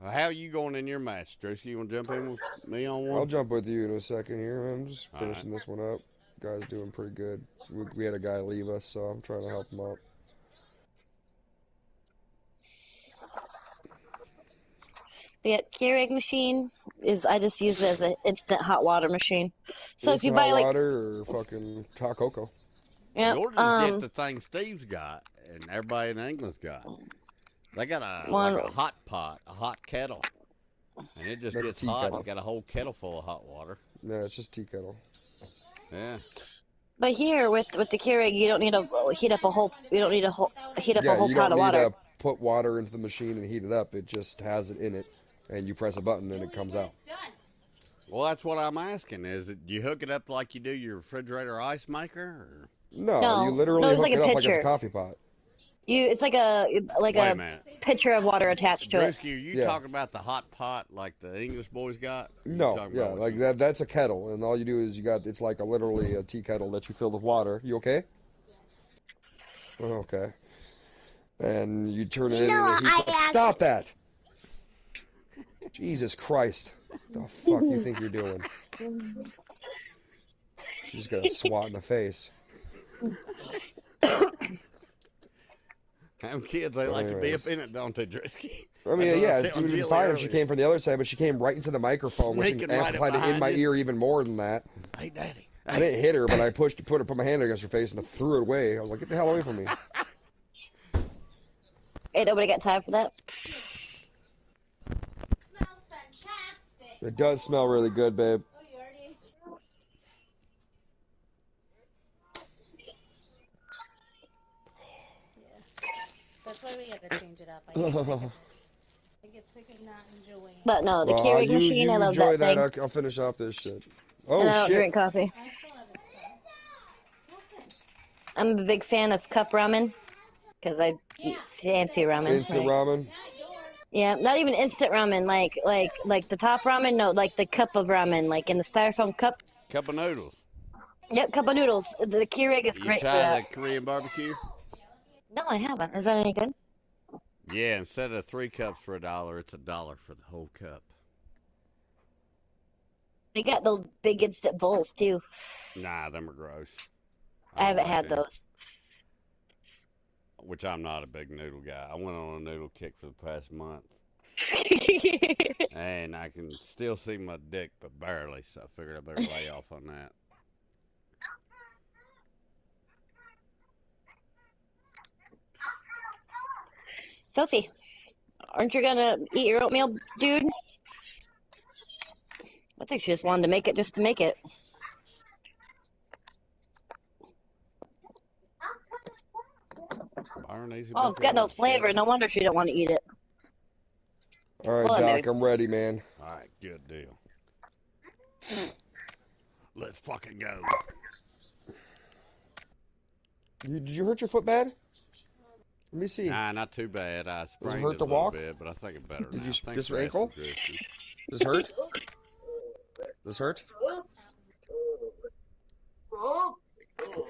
How are you going in your match, Tracy? You want to jump in with me on
I'll
one?
jump with you in a second here. I'm just
All right.
finishing this one up. Guy's doing pretty good. We had a guy leave us, so I'm trying to help him out.
The Keurig machine I just use it as an instant hot water machine. So if you
Instant hot
buy like,
water or fucking hot cocoa?
yeah,
You ought to just get the thing Steve's got and everybody in England's got. They got like
one,
a hot pot, a hot kettle, and it just
That's
gets
tea
hot. And
kettle.
you got a whole kettle full of hot water.
No, it's just tea kettle.
Yeah.
but here with the Keurig, you don't need to heat up a whole. You don't need to heat up a
Yeah,
whole
you
pot
don't
of
need
water.
to put water into the machine and heat it up. It just has it in it, and you press a button and it comes out.
Well, that's what I'm asking. Is it you hook it up like you do your refrigerator ice maker? Or?
No, you
No,
literally
it's
hook
like a
it up like it's a
pitcher.
coffee pot.
It's like
Wait a
a
minute.
pitcher of water attached to it.
Drewski, are you
Yeah.
talking about the hot pot like the English boys got? Or you
No,
talking
yeah,
about what's
like
just...
that's a kettle, and all you do is it's like literally a tea kettle that you fill with water. You okay? Okay. And you turn it in and it heats up. Stop that! Jesus Christ. What the fuck you think you're doing? She's got a swat in the face.
Them kids, they
But
like to be up
anyways.
in it, don't they, Drisky?
I
That's
mean,
what I
yeah,
was
it's
telling
doing
Jilly
fine. She
earlier.
came from the other side, but she came right into the microphone, which
Sneaking right up
amplified it in
behind
my
you.
ear even more than that.
Hey, Daddy.
I didn't hit her, but I put my hand against her face and I threw it away. I was like, get the hell away from me.
Ain't nobody got time for that.
It does smell really good, babe.
gotta change it up. I get sick of it. I get sick of not enjoying it.
But no, the
Well,
Keurig
you
machine, I love
enjoy
that
that.
thing.
I'll finish off this shit.
And
Oh
I don't
shit!
drink coffee.
I still have it.
I'm a big fan of cup ramen because I eat fancy ramen.
Instant
Right?
ramen.
Yeah, not even instant ramen, like the top ramen. No, like the cup of ramen, like in the styrofoam cup.
Cup of noodles.
Yep, cup of noodles. The Keurig is
You
great for
try
that.
the Korean barbecue?
No, I haven't. Is that any good?
Yeah, instead of 3 cups for $1, it's $1 for the whole cup.
They got those big instant bowls too.
Nah, them are gross.
I
don't
haven't
like
had
them.
those.
Which I'm not a big noodle guy. I went on a noodle kick for the past month. And I can still see my dick, but barely, so I figured I better lay off on that.
Sophie, aren't you gonna eat your oatmeal, dude? I think she just wanted to make it just to make it.
Byron needs to
Oh,
be
it's got no flavor. No wonder she don't want to eat it.
All right,
Well,
Doc,
maybe.
I'm ready, man.
All right, good deal. Let's fucking go.
Did you hurt your foot bad? Let me see.
Nah, not too bad. I sprained
hurt
it
to
a little
walk?
bit, but I think it's better
Did
now.
you
Thanks
this
for
ankle?
asking, Tristan.
Does this hurt? This hurt?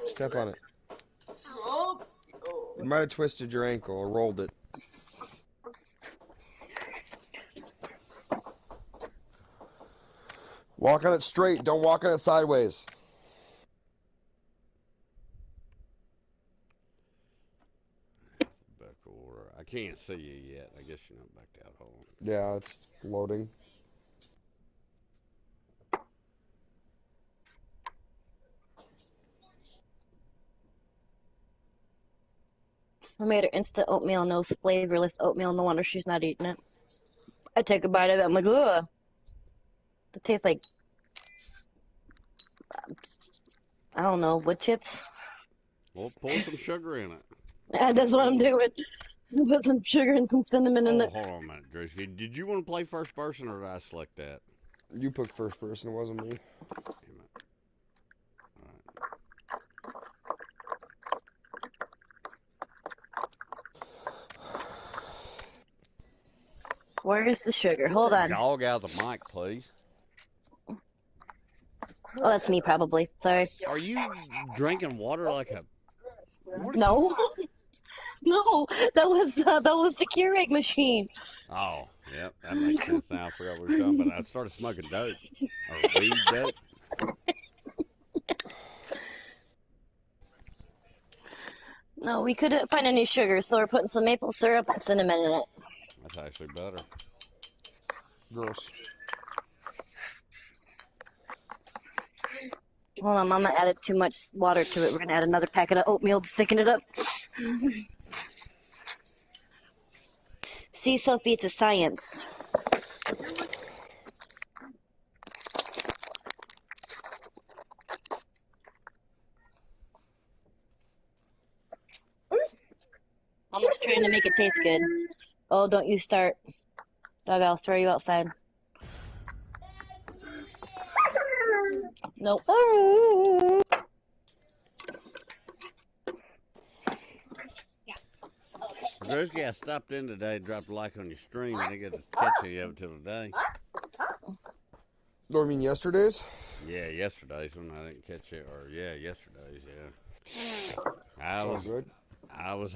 Step on it. You might have twisted your ankle or rolled it. Walk on it straight. Don't walk on it sideways.
Alphabetical order. I can't see you yet. I guess you're not backed out. Hold on.
Yeah, it's loading.
I made her instant oatmeal, no flavorless oatmeal. No wonder she's not eating it. I take a bite of it. I'm like, ugh. It tastes like, I don't know, wood chips.
Well, pour some sugar in it.
That's what I'm doing. Put some sugar and some cinnamon in
Oh,
it.
hold on a minute, Drew. Did you want to play first person, or did I select that?
You picked first person. It wasn't me.
Damn it. All right.
Where is the sugar?
Get
Hold
that
on.
dog out of the mic, please.
Oh, that's me probably. Sorry.
Are you drinking water like a... What is...
No. No, that was the Keurig machine.
Oh, yep, that makes sense now. I forgot what we were talking about. I started smoking dope. Or weed dope.
No, we couldn't find any sugar, so we're putting some maple syrup and cinnamon in it.
That's actually better.
Gross.
Hold on, Mama added too much water to it. We're gonna add another packet of oatmeal to thicken it up. See, Sophie, it's a science. Mama's trying to make it taste good. Oh, don't you start. Dog, I'll throw you outside. Nope.
Drewski, I stopped in today, dropped a like on your stream, and I didn't get to catch any of it till today.
No, I mean yesterday's?
Yeah, yesterday's when I didn't catch it, or yeah, yesterday's, yeah.
Good.
I was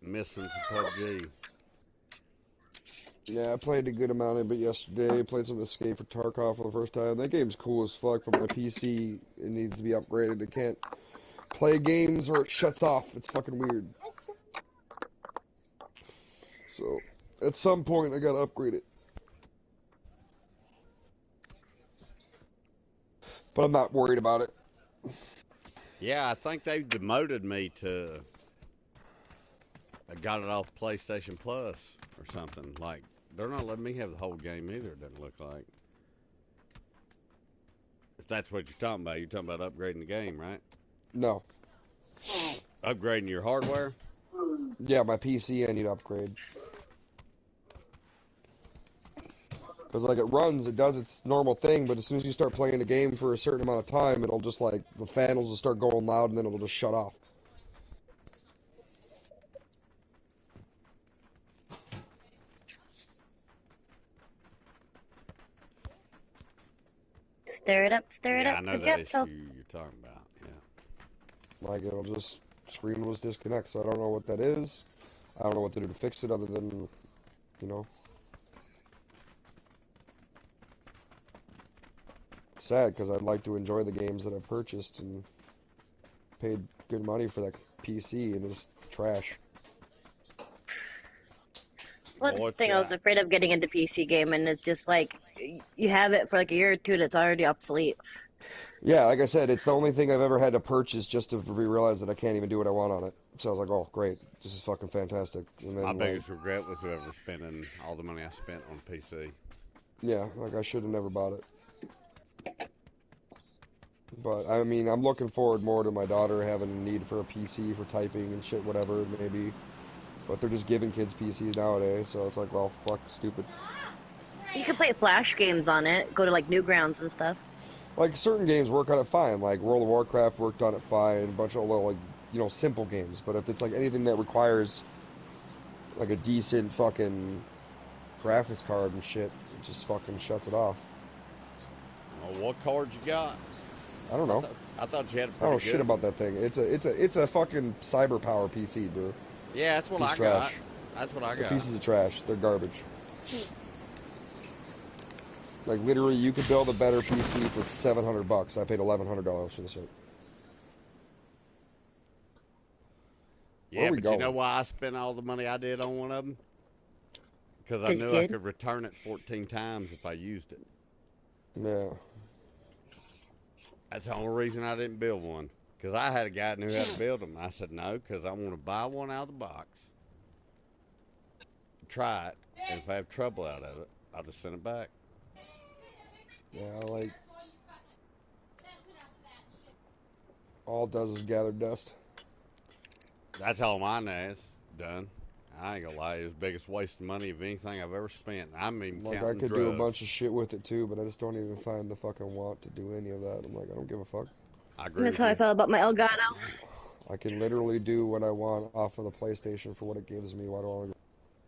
missing some PUBG.
Yeah, I played a good amount of it yesterday. Played some Escape for Tarkov for the first time. That game's cool as fuck, but my PC, it needs to be upgraded. It can't play games or it shuts off. It's fucking weird. So, at some point, I gotta upgrade it. But I'm not worried about it.
Yeah, I think they demoted me to... I got it off PlayStation Plus or something. Like, they're not letting me have the whole game either, it doesn't look like. If that's what you're talking about, you're talking about upgrading the game, right?
No.
Upgrading your hardware?
Yeah, my PC I need to upgrade. Because, like, it runs, it does its normal thing, but as soon as you start playing the game for a certain amount of time, it'll just, like, the fan will just start going loud, and then it'll just shut off.
Stir it up, stir it
Yeah,
up.
I know
Good
that
job, so.
issue you're talking about. Yeah.
Like, it'll just, screen will just disconnect, so I don't know what that is. I don't know what to do to fix it other than, you know. Sad, because I'd like to enjoy the games that I've purchased and paid good money for that PC, and it's trash.
It's one
Boy,
thing I was afraid of getting into PC gaming is just like you have it for like a year or two and it's already obsolete.
Yeah, like I said, it's the only thing I've ever had to purchase just to realize that I can't even do what I want on it. So I was like, oh, great, this is fucking fantastic. And then,
My
like,
biggest regret was whoever spending all the money I spent on PC.
yeah, like I should have never bought it. But, I mean, I'm looking forward more to my daughter having a need for a PC for typing and shit, whatever, maybe. But they're just giving kids PCs nowadays, so it's like, well, fuck, stupid.
You can play Flash games on it, go to like Newgrounds and stuff.
Like, certain games work on it fine, like World of Warcraft worked on it fine, a bunch of little, like, you know, simple games. But if it's, like, anything that requires, like, a decent fucking graphics card and shit, it just fucking shuts it off.
Well, what cards you got?
I don't know.
I thought you had a
I
pretty
don't know
good
shit about
one.
that thing. It's a fucking cyber power PC, bro.
Yeah, that's what
Piece
I
of
got.
trash.
That's what I
They're
got.
pieces of trash. They're garbage. Like, literally, you could build a better PC for $700. I paid $1,100 for this shit. Where
Yeah,
we
but
going?
you know why I spent all the money I did on one of them? Because I
'Cause you
knew I
did?
could return it 14 times if I used it.
Yeah.
That's the only reason I didn't build one. Because I had a guy that knew how to build them. I said, no, because I want to buy one out of the box, try it, and if I have trouble out of it, I'll just send it back.
Yeah, like, all it does is gather dust.
That's all mine is done. I ain't gonna lie, it's the biggest waste of money of anything I've ever spent. I'm even
Like, I
counting
could
drugs.
do a bunch of shit with it, too, but I just don't even find the fucking want to do any of that. I'm like, I don't give a fuck.
I agree
That's
with
how I
you.
felt about my Elgato.
I can literally do what I want off of the PlayStation for what it gives me. Why do I want to go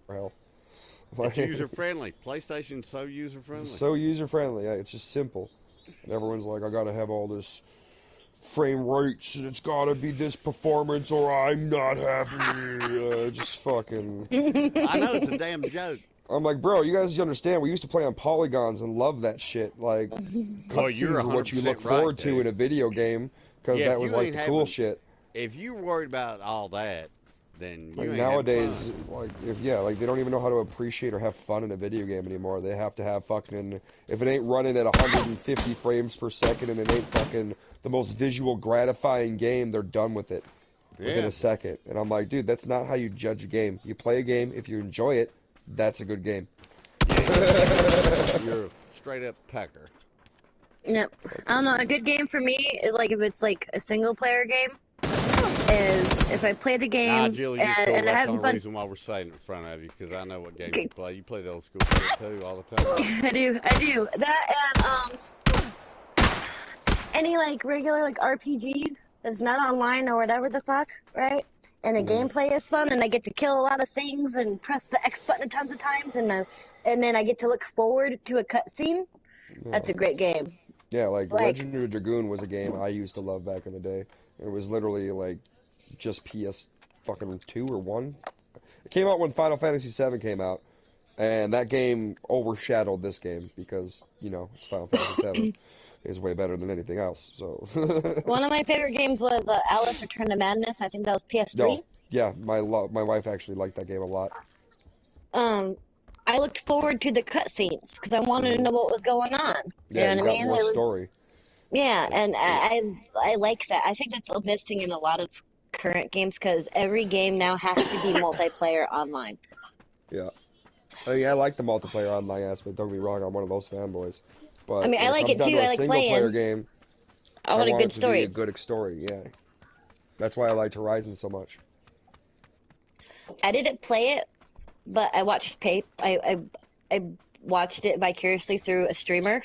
for hell?
It's user friendly. PlayStation's so user friendly.
So user friendly. Yeah, it's just simple. And everyone's like, I gotta have all this frame rates and it's gotta be this performance or I'm not happy. Just fucking.
I know it's a damn joke.
I'm like, bro, you guys understand? We used to play on polygons and love that shit. Like,
Well, you're
cutscenes were what you
100%
look
right,
forward to
dude.
in a video game because
Yeah,
that
if
was
you
like
ain't
the cool
having,
shit.
if you're worried about all that, then you
Like
ain't
nowadays,
having fun.
like like they don't even know how to appreciate or have fun in a video game anymore. They have to have fucking if it ain't running at 150 frames per second and it ain't fucking the most visual gratifying game, they're done with it within
Yeah.
a second. And I'm like, dude, that's not how you judge a game. You play a game, if you enjoy it, that's a good game.
You're a straight up pecker.
Yep. I don't know. A good game for me is like if it's like a single player game. Is if I play the game
Nah, Jill, you're cool.
and I'm
That's the
having
only
fun.
reason why we're sitting in front of you, because I know what games you play. You play the old school shit too all the time.
I do. That and any like regular like RPG that's not online or whatever the fuck, right? And the gameplay is fun, and I get to kill a lot of things and press the X button tons of times, and then I get to look forward to a cutscene. That's a great game.
Yeah, like
Like,
Legendary Dragoon was a game I used to love back in the day. It was literally like just PS fucking 2 or 1. It came out when Final Fantasy VII came out, and that game overshadowed this game because, you know, it's Final Fantasy VII. It's way better than anything else, so.
one of my favorite games was Alice Return to Madness. I think that was PS3.
No, yeah, my wife actually liked that game a lot.
I looked forward to the cutscenes because I wanted to know what was going on.
Yeah,
You
you
know what I
got
mean?
more
It was,
story.
yeah, and I like that. I think that's missing in a lot of current games because every game now has to be multiplayer online.
Yeah. I mean, I like the multiplayer online aspect, don't get me wrong, I'm one of those fanboys. But
I mean,
when
I
it
like
comes
it
down
too.
to
I
a
like
single player
playing.
game,
I
I
want a
want
good
it to be a
story.
good story, yeah. That's why I liked Horizon so much.
I didn't play it, but I watched I watched it vicariously through a streamer.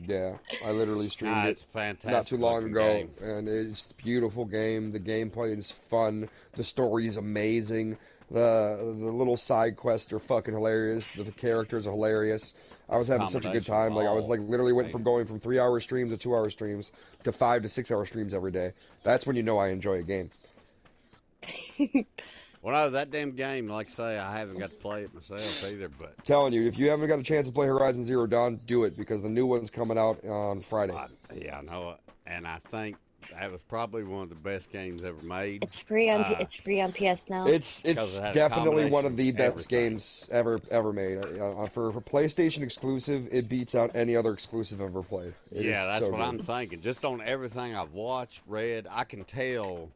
Yeah, I literally streamed
Nah,
it
it's a
not too
fantastic
long
looking
ago,
game.
and it's a beautiful game. The gameplay is fun. The story is amazing. The little side quests are fucking hilarious. The characters are hilarious. I was having such a good
Combination of
time. Like I was
all
like literally went
made
from
it.
going from 3 hour streams to 2 hour streams to 5 to 6 hour streams every day. That's when you know I enjoy a game.
Well, no, that damn game, like I say, I haven't got to play it myself either, but
Telling you, if you haven't got a chance to play Horizon Zero Dawn, do it because the new one's coming out on Friday.
yeah, I know it. And I think that was probably one of the best games ever made.
It's free on PS now.
It's
Because it had a
definitely one
combination
of the
of
best
everything.
games ever made. For PlayStation exclusive, it beats out any other exclusive ever played. It
Yeah,
is
that's
so
what
good.
I'm thinking. Just on everything I've watched, read, I can tell.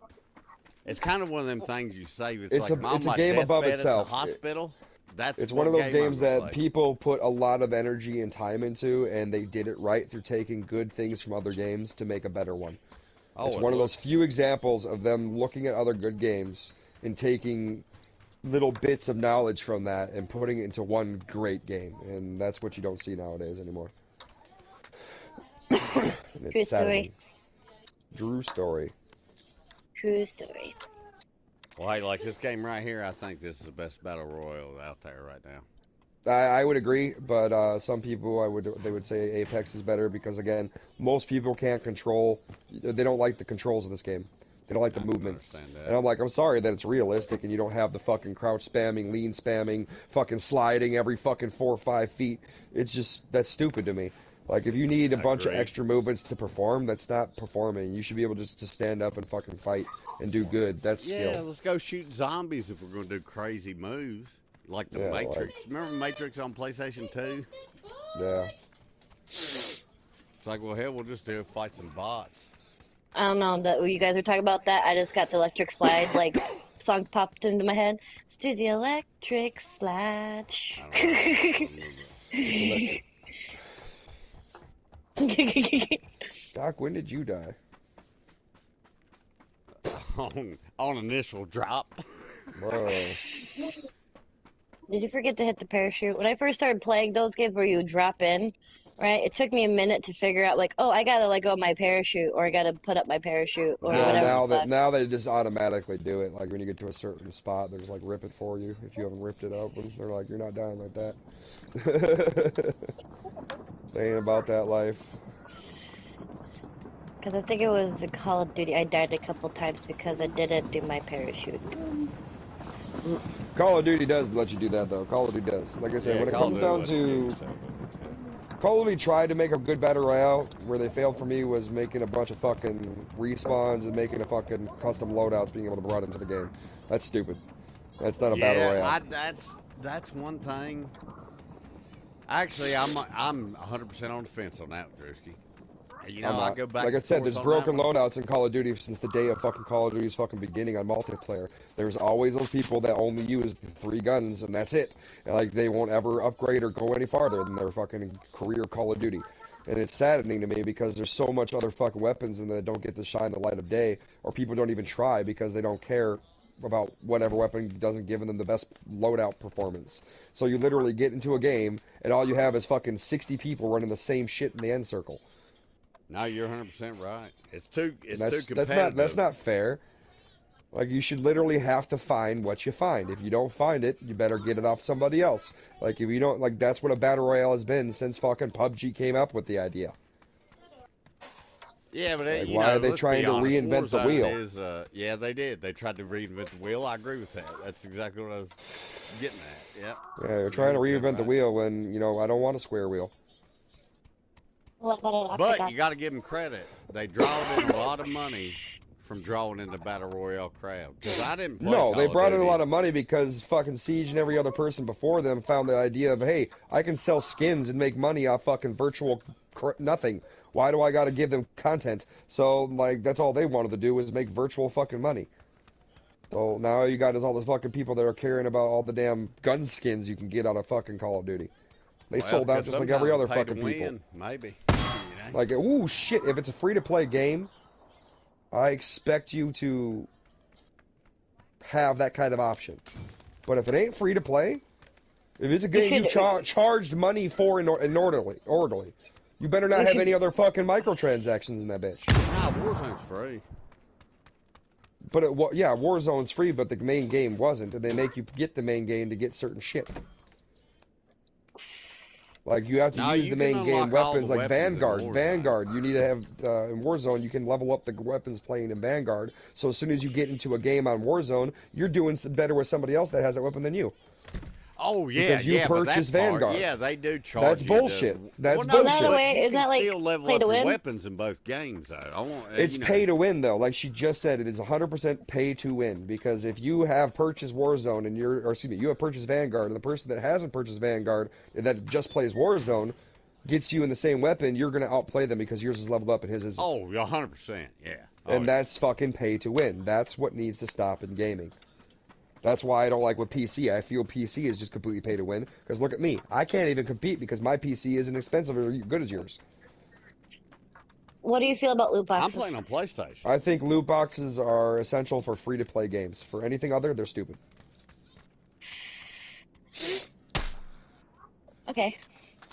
It's kind of one of them things you say. It's like, I'm on
It's a
my
game above
deathbed at the
itself.
hospital. That's
It's
what
one of those
game
games
I'm gonna
that
play.
people put a lot of energy and time into, and they did it right through taking good things from other games to make a better one.
Oh,
It's
it
one of those
looks-
few examples of them looking at other good games and taking little bits of knowledge from that and putting it into one great game, and that's what you don't see nowadays anymore. And
True
it's
story.
saddening. True story.
True story.
Well, hey, like this game right here, I think this is the best battle royale out there right now.
I would agree, but some people they would say Apex is better because again, most people can't control. They don't like the controls of this game. They don't like the
I can
movements.
understand that.
And I'm like, I'm sorry that it's realistic and you don't have the fucking crouch spamming, lean spamming, fucking sliding every fucking 4 or 5 feet. It's just that's stupid to me. Like if you need a
I
bunch of
agree.
extra movements to perform, that's not performing. You should be able just to stand up and fucking fight and do good. That's
Yeah,
skill.
let's go shoot zombies if we're gonna do crazy moves. Like the
Yeah,
Matrix. Remember Matrix on PlayStation 2?
Yeah.
It's like, well, hell, we'll just do fight some bots.
I don't know that you guys were talking about that. I just got the electric slide like song popped into my head. Let's do the electric slide.
It's electric. Doc, when did you die?
on initial drop.
Bro.
Did you forget to hit the parachute? When I first started playing those games where you drop in, right? It took me a minute to figure out like, oh, I gotta let go of my parachute, or I gotta put up my parachute, or
Yeah,
whatever the fuck.
now they just automatically do it. Like when you get to a certain spot, they just like rip it for you. If you haven't ripped it open, they're like, you're not dying like that. They ain't about that life.
Because I think it was Call of Duty. I died a couple times because I didn't do my parachute. Oops.
Call of Duty does let you do that though. Call of Duty does. Like I said, when it comes down to Call of Duty tried to make a good battle royale. Where they failed for me was making a bunch of fucking respawns and making a fucking custom loadouts being able to be brought into the game. That's stupid. That's not a battle royale.
That's one thing. Actually, I'm 100% on the fence on that, Drewski. You know, I go back.
Like I
and
said,
forth
there's
on
broken
that one.
loadouts in Call of Duty since the day of fucking Call of Duty's fucking beginning on multiplayer. There's always those people that only use 3 guns and that's it. And like they won't ever upgrade or go any farther than their fucking career Call of Duty. And it's saddening to me because there's so much other fucking weapons and that don't get to shine the light of day, or people don't even try because they don't care about whatever weapon doesn't give them the best loadout performance. So you literally get into a game and all you have is fucking 60 people running the same shit in the end circle.
No, you're 100% right. It's too
That's
competitive.
not fair. Like you should literally have to find what you find. If you don't find it, you better get it off somebody else. Like if you don't, like that's what a battle royale has been since fucking PUBG came up with the idea.
Yeah, but
Like,
you
why
know,
are they
let's
trying
be
to
honest,
reinvent the
Warzone
wheel?
Is, yeah, they did. They tried to reinvent the wheel. I agree with that. That's exactly what I was getting at. Yep.
Yeah, they're trying to
100%
reinvent the
right.
wheel when, you know, I don't want a square wheel.
But you got to give them credit. They drawed in a lot of money from drawing in the battle royale crowd. Because I didn't play
No,
Call
they
of
brought in a
Duty.
lot of money because fucking Siege and every other person before them found the idea of, hey, I can sell skins and make money off fucking virtual nothing. Why do I got to give them content? So, like, that's all they wanted to do was make virtual fucking money. So now you got is all the fucking people that are caring about all the damn gun skins you can get out of fucking Call of Duty. They
Well,
sold out
because
just like every other
sometimes pay to
fucking people.
win, maybe. You know?
Like, ooh, shit, if it's a free-to-play game, I expect you to have that kind of option. But if it ain't free to play, if it's a game you charged money for in orderly, you better not have any other fucking microtransactions in that bitch.
Nah, Warzone's free.
But yeah, Warzone's free, but the main game wasn't, and they make you get the main game to get certain shit. Like, you have to use the main game weapons, like Vanguard. Vanguard, you need to have, in Warzone, you can level up the weapons playing in Vanguard, so as soon as you get into a game on Warzone, you're doing better with somebody else that has that weapon than you.
Oh, yeah,
because you purchased Vanguard.
Yeah, they do charge
That's
you
bullshit. That's
well, no,
bullshit.
You
isn't that like
still level
play
up
to
your
win?
weapons in both games, though.
It's pay to win, though. Like she just said, it is 100% pay to win. Because if you have purchased Warzone and you have purchased Vanguard, and the person that hasn't purchased Vanguard and that just plays Warzone gets you in the same weapon, you're going to outplay them because yours is leveled up and his isn't.
Oh, 100%, yeah.
And that's fucking pay to win. That's what needs to stop in gaming. That's why I don't like with PC. I feel PC is just completely pay to win. Because look at me. I can't even compete because my PC isn't expensive or good as yours.
What do you feel about loot boxes?
I'm playing on PlayStation.
I think loot boxes are essential for free-to-play games. For anything other, they're stupid.
Okay.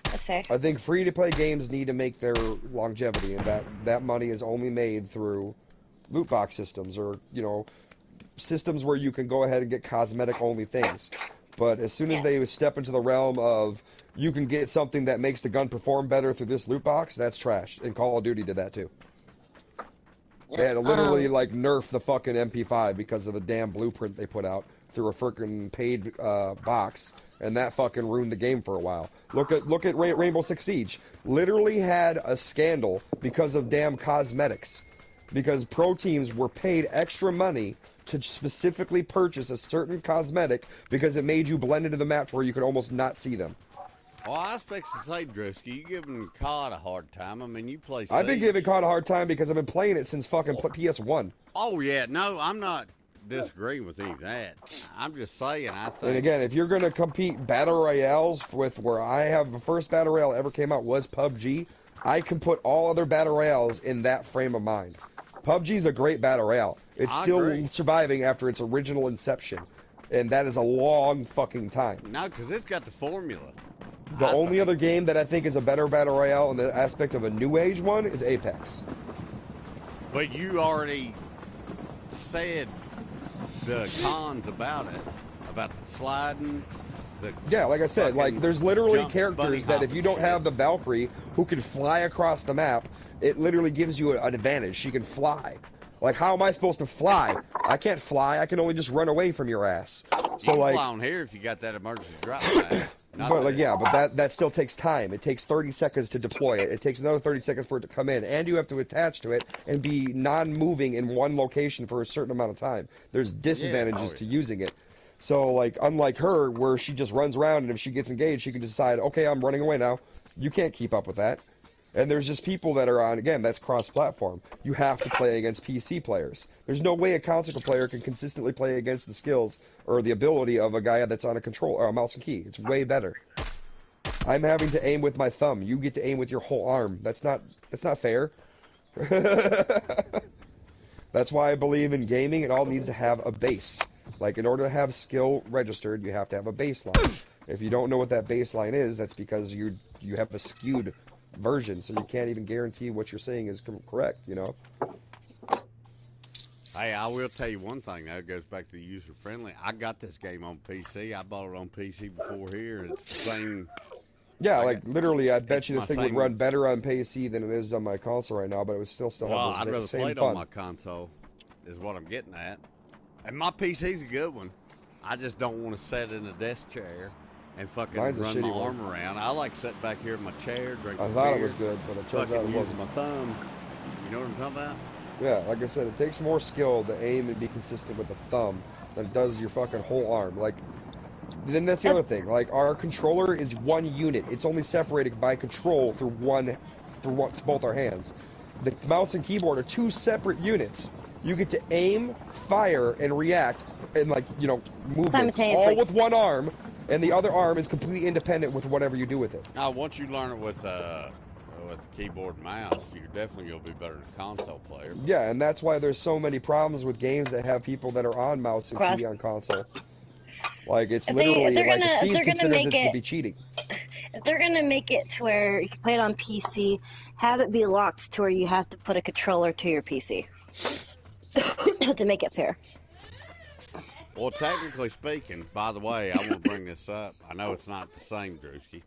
That's fair.
I think free-to-play games need to make their longevity, and that money is only made through loot box systems or, systems where you can go ahead and get cosmetic-only things. But as soon as they step into the realm of you can get something that makes the gun perform better through this loot box, that's trash. And Call of Duty did that too. They had to literally nerf the fucking MP5 because of a damn blueprint they put out through a freaking paid box, and that fucking ruined the game for a while. Look at Rainbow Six Siege. Literally had a scandal because of damn cosmetics. Because pro teams were paid extra money to specifically purchase a certain cosmetic because it made you blend into the map where you could almost not see them.
Well, I was fixing to say, Drewski, you giving COD a hard time. I mean, you play Siege.
I've been giving COD a hard time because I've been playing it since fucking PS1.
Oh, yeah. No, I'm not disagreeing with any of that. I'm just saying, I think...
And again, if you're going to compete Battle Royales with where I have the first Battle Royale ever came out was PUBG, I can put all other Battle Royales in that frame of mind. PUBG is a great Battle Royale. It's still surviving after its original inception. And that is a long fucking time.
No, because it's got the formula.
The only other game that I think is a better Battle Royale in the aspect of a new age one is Apex.
But you already said the cons about it. About the sliding.
Yeah, like I said, there's literally characters that if you don't have the Valkyrie who can fly across the map, it literally gives you an advantage. She can fly. Like, how am I supposed to fly? I can't fly. I can only just run away from your ass. So,
you can fly on here if you got that emergency drop back.
But that still takes time. It takes 30 seconds to deploy it. It takes another 30 seconds for it to come in. And you have to attach to it and be non-moving in one location for a certain amount of time. There's disadvantages to using it. So, unlike her, where she just runs around, and if she gets engaged, she can decide, okay, I'm running away now. You can't keep up with that. And there's just people that are on, again, that's cross-platform. You have to play against PC players. There's no way a console player can consistently play against the skills or the ability of a guy that's on a control or a mouse and key. It's way better. I'm having to aim with my thumb. You get to aim with your whole arm. That's not fair. That's why I believe in gaming, it all needs to have a base. Like, in order to have skill registered, you have to have a baseline. If you don't know what that baseline is, that's because you have a skewed version, so you can't even guarantee what you're saying is correct,
Hey, I will tell you one thing, though. It goes back to the user-friendly. I got this game on PC. I bought it on PC before here, and it's the same...
Yeah, literally, I bet you this thing would run better on PC than it is on my console right now, but it would still have the same fun.
I'd rather play it on my console, is what I'm getting at. And my PC's a good one. I just don't want to sit in a desk chair and fucking run my arm around. I like sitting back here in my chair, drinking beer.
I thought it was good, but it turns out it wasn't.
Using my thumbs. You know what I'm talking about?
Yeah, like I said, it takes more skill to aim and be consistent with the thumb than it does your fucking whole arm. Then that's the other thing. Our controller is one unit. It's only separated by control through both our hands. The mouse and keyboard are two separate units. You get to aim, fire, and react, and movements all with one arm, and the other arm is completely independent with whatever you do with it.
Now, once you learn it with with the keyboard and mouse, you're definitely gonna be better than a console player.
Yeah, and that's why there's so many problems with games that have people that are on mouse and
Cross.
key on console. Like it's
If
literally
they're
like
gonna if
Steam
they're gonna
considers
make
it to
it
be cheating.
if they're gonna make it to where you can play it on PC, have it be locked to where you have to put a controller to your PC to make it fair.
Well, technically speaking, by the way, I want to bring this up. I know it's not the same, Drewski,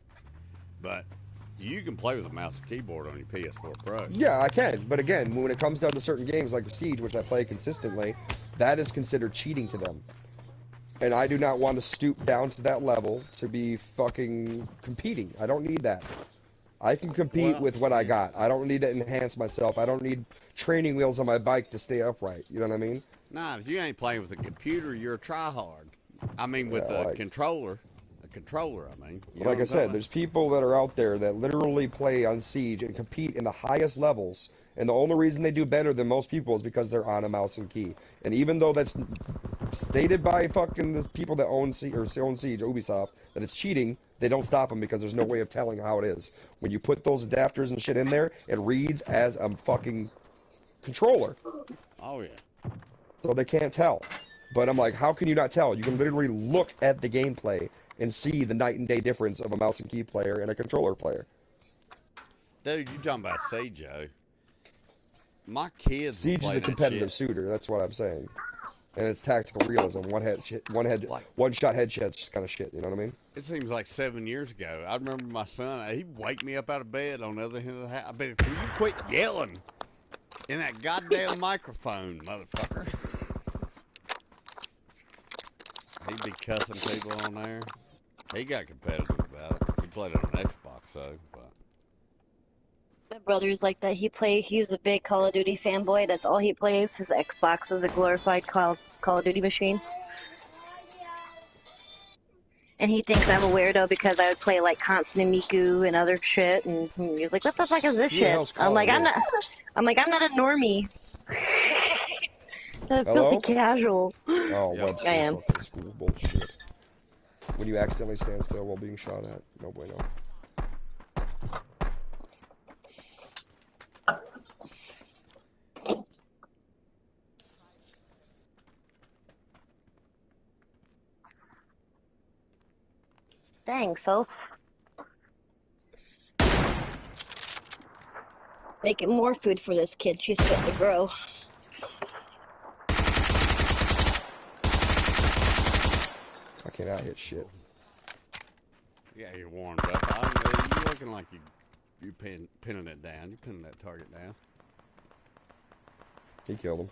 but you can play with a mouse and keyboard on your PS4 Pro.
Yeah, I can, but again, when it comes down to certain games like Siege, which I play consistently, that is considered cheating to them. And I do not want to stoop down to that level to be fucking competing. I don't need that. I can compete with what I got. I don't need to enhance myself. I don't need training wheels on my bike to stay upright. You know what I mean?
Nah, if you ain't playing with a computer, you're a tryhard. I mean, with
Yeah,
a controller. A controller, I mean. You know
like I
what I'm
said,
saying?
there's people that are out there that literally play on Siege and compete in the highest levels. And the only reason they do better than most people is because they're on a mouse and key. And even though that's stated by fucking the people that own Siege, Ubisoft, that it's cheating, they don't stop them because there's no way of telling how it is. When you put those adapters and shit in there, it reads as a fucking controller.
Oh, yeah.
So they can't tell. But I'm like, how can you not tell? You can literally look at the gameplay and see the night and day difference of a mouse and key player and a controller player.
Dude, you talking about Siege, Joe. My kids
Siege
play
is a
that
competitive
shit.
shooter, that's what I'm saying. And it's tactical realism, one shot headshots kind of shit, you know what I mean?
It seems like 7 years ago. I remember my son, he'd wake me up out of bed on the other end of the house. I'd be like, will you quit yelling in that goddamn microphone, motherfucker? He'd be cussing people on there. He got competitive about it. He played it on Xbox, though. But
My brother's like that. He's a big Call of Duty fanboy. That's all he plays. His Xbox is a glorified Call of Duty machine. And he thinks I'm a weirdo because I would play like Constant Miku and other shit. And he was like, "What the fuck is this
Who the
shit?"
hell's
I'm like,
calling me?
I'm not a normie. I'm
Hello?
filthy casual.
Oh,
Yep.
Webster
I am.
fucking school bullshit. When you accidentally stand still while being shot at, no bueno.
Dang, so making more food for this kid. She's fit to grow.
I cannot hit shit.
yeah, you're warmed up. You looking like you pinning it down. You pinning that target down.
He killed him.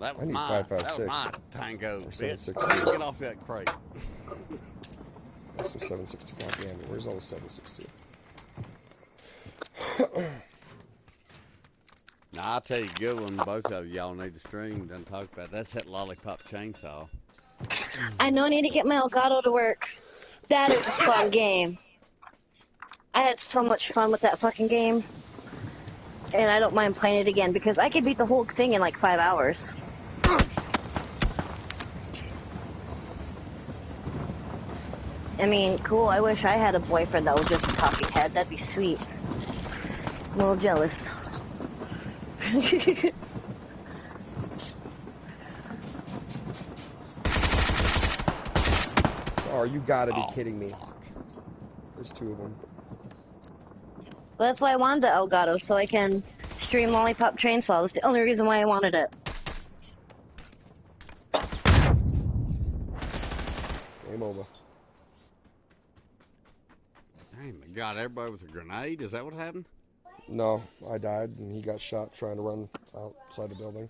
That
I
was
need
my
5.56.
my tango,
Or
bitch.
7.62.
Get off that crate.
That's some 7.62. God damn it. Where's all the 7.62?
Now, I'll tell you a good one. Both of y'all need to stream. Done talk about. That's that lollipop chainsaw.
I know I need to get my Elgato to work. That is a fun game. I had so much fun with that fucking game. And I don't mind playing it again because I could beat the whole thing in like 5 hours. I mean, cool, I wish I had a boyfriend that was just a talking head. That'd be sweet. I'm a little jealous.
Oh, you gotta be
Oh,
kidding me.
fuck.
There's two of them.
Well, that's why I wanted the Elgato, so I can stream Lollipop Chainsaw. That's the only reason why I wanted it.
Game over.
Hey, my God, everybody with a grenade? Is that what happened?
No, I died and he got shot trying to run outside the building.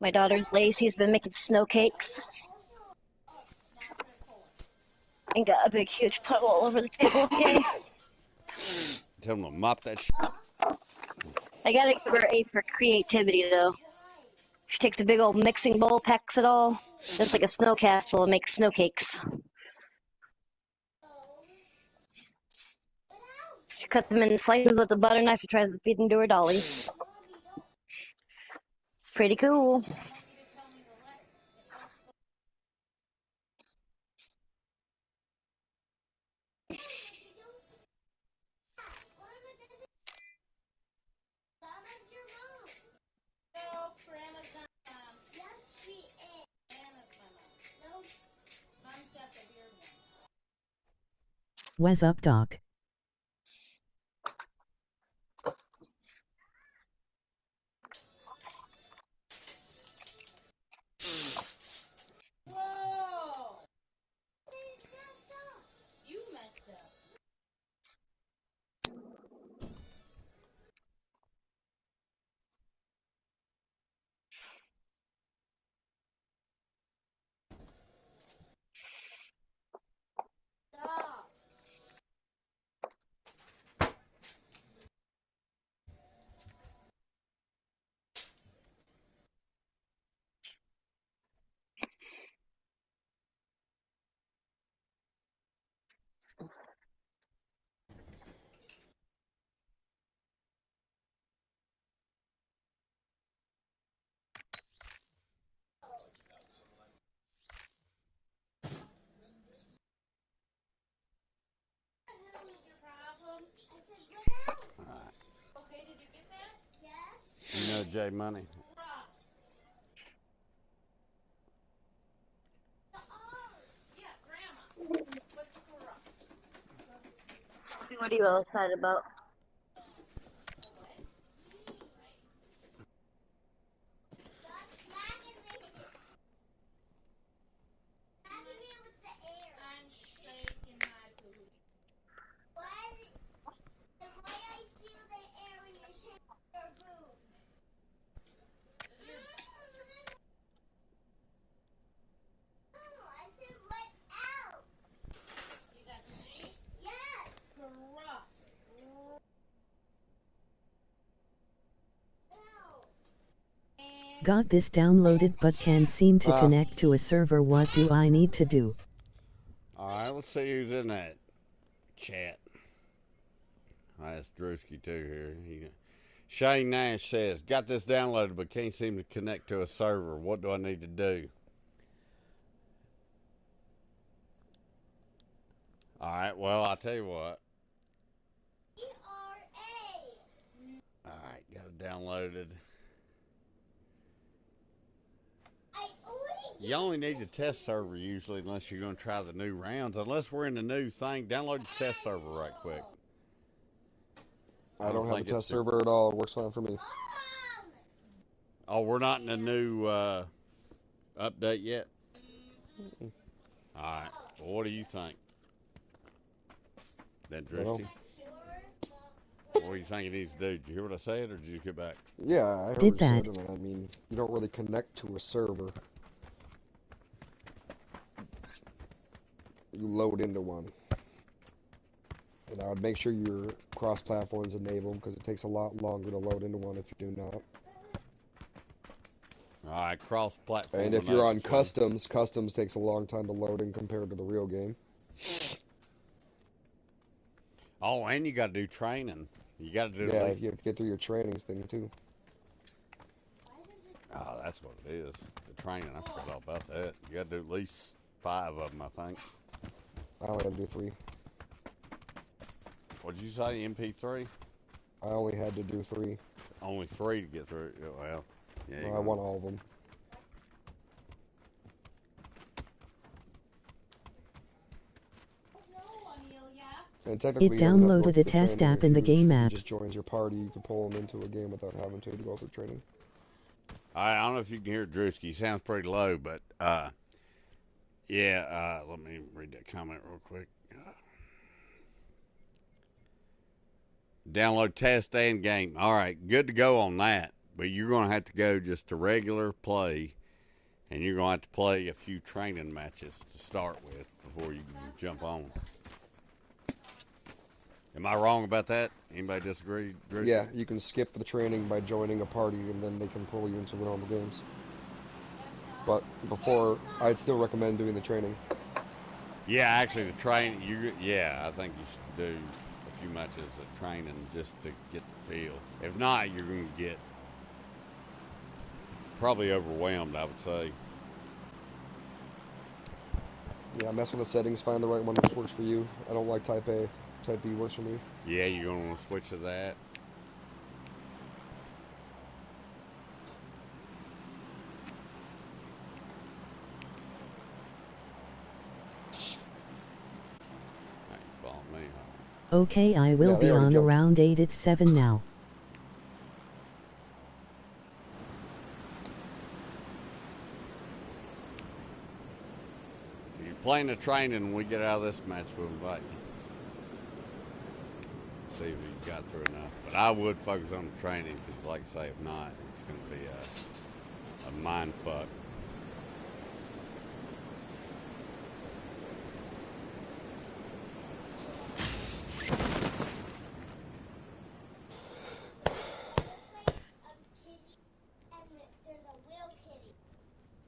My daughter's Lacey's been making snow cakes. And got a big, huge puddle all over the table. Yay.
Tell them to mop that shit.
I gotta give her A for creativity, though. She takes a big old mixing bowl, packs it all, just like a snow castle, and makes snow cakes. cuts them into slices with a butter knife and tries to feed them to her dollies. It's pretty cool.
What's up, Doc?
Whoa! You messed up. Stop. Okay, did you get that? Yes.
You know J Money.
Yeah, Grandma. What's the rock?
What are you all excited about?
I'm shaking my booty. Why I feel the air when you shake your booty? No, I said right out. You got the G? Yes. Gruff. No.
Got this downloaded but can't seem to
Ah.
connect to a server. What do I need to do?
Alright, let's see who's in that chat. That's Drewski too here. Shane Nash says, got this downloaded but can't seem to connect to a server. What do I need to do? Alright, well, I'll tell you what.
E-R-A.
Alright, got it downloaded. You only need the test server usually unless you're going to try the new rounds. Unless we're in the new thing, download the test server right quick.
I don't have a test server at all. It works fine for me.
Oh, we're not in the new update yet? Alright, well, what do you think? That Drewski? What do you think it needs to do? Did you hear what I said, or did you get back?
Yeah, I heard
Did
what you said.
that.
I mean, you don't really connect to a server. You load into one. And I would make sure your cross-platform is enabled because it takes a lot longer to load into one if you do not.
Alright, cross-platform.
And if you're on customs, customs takes a long time to load in compared to the real game.
Oh, and you got to do training. You got to do
Yeah,
at least...
you have to get through your training thing too.
Oh, that's what it is. The training, I forgot all about that. You got to do at least 5 of them, I think.
I only had to do 3.
What did you say, MP3?
I only had to do 3.
Only 3 to get through it. Well, yeah.
Well, I won all of them. And technically,
It downloaded a test app in the game app.
He just joins your party. You can pull him into a game without having to go through training.
I don't know if you can hear Drewski. He sounds pretty low, but yeah. Let me read that comment real quick. Download test and game. All right, good to go on that. But you're going to have to go just to regular play, and you're going to have to play a few training matches to start with before you can jump on. Am I wrong about that? Anybody disagree, Drewski?
Yeah, you can skip the training by joining a party, and then they can pull you into normal games. But before, I'd still recommend doing the training.
Yeah, actually, the training. Yeah, I think you should do a few matches of training just to get the feel. If not, you're going to get probably overwhelmed, I would say.
Yeah, mess with the settings, find the right one that works for you. I don't like Type A. Type B works for me.
Yeah, you're going to want to switch to that. Now you follow me, huh?
Okay, I will
Yeah, they
be
already
on
jumped.
around 8 at 7 now.
If you're playing the training when we get out of this match, we'll invite you. See if you got through enough. But I would focus on the training because, like I say, if not, it's going to be a mind fuck.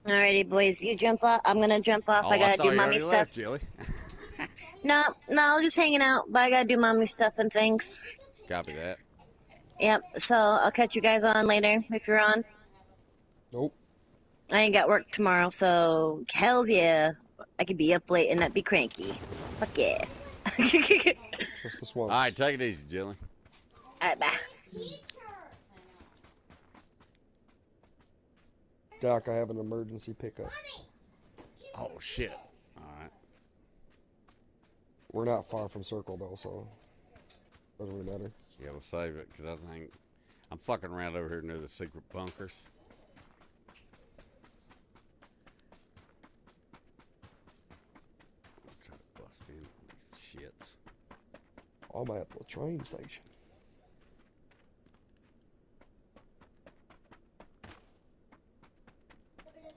Alrighty, boys, you jump off. I'm gonna jump off.
Oh,
I
I
gotta
thought
do
you
mommy
already
stuff.
left, Jilly.
No, no, just hanging out. But I gotta do mommy stuff and things.
Copy that.
Yep. So I'll catch you guys on later if you're on.
Nope.
I ain't got work tomorrow, so hells yeah. I could be up late and not be cranky. Fuck yeah.
Just this once.
All right, take it easy, Jilly.
Alright, bye.
Doc, I have an emergency pickup.
Oh, shit. All right.
We're not far from Circle, though, so doesn't really matter.
Yeah, we'll save it because I think I'm fucking around over here near the secret bunkers. I'll try to bust in on these shits.
I'm at the train station.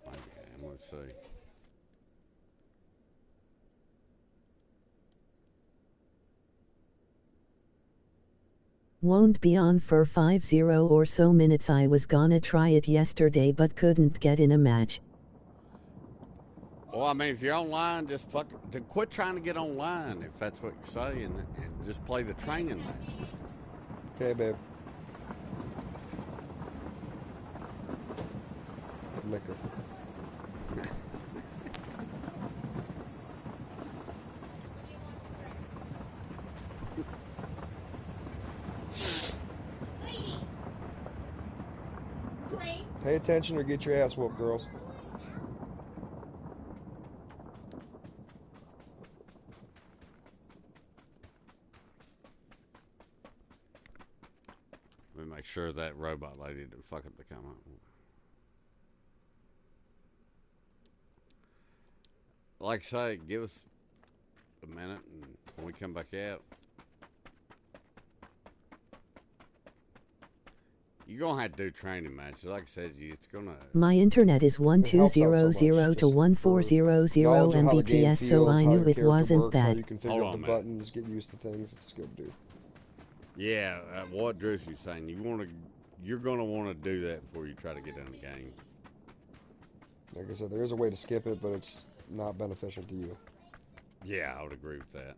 Okay, I'm gonna see.
Won't be on for 50 or so minutes. I was gonna try it yesterday but couldn't get in a match.
Well, I mean, if you're online, just quit trying to get online if that's what you're saying, and just play the training matches.
Okay, babe. Liquor. Pay attention or get your ass whooped, girls.
Let me make sure that robot lady didn't fuck up the come up. Like I say, give us a minute, and when we come back out, you're gonna have to do training matches. Like I said, it's gonna.
My internet is
It helps out so
1200
much,
to
just for
1400
knowledge of how the game
Mbps, so
feels,
I
how
knew
your
it
character
wasn't
works, how
that.
you can
Hold
figure out
on
the
a minute.
buttons, get used to things. It's good to do.
Yeah, what Drew's was saying, you're gonna want to do that before you try to get in the game.
Like I said, there is a way to skip it, but it's not beneficial to you.
Yeah, I would agree with that.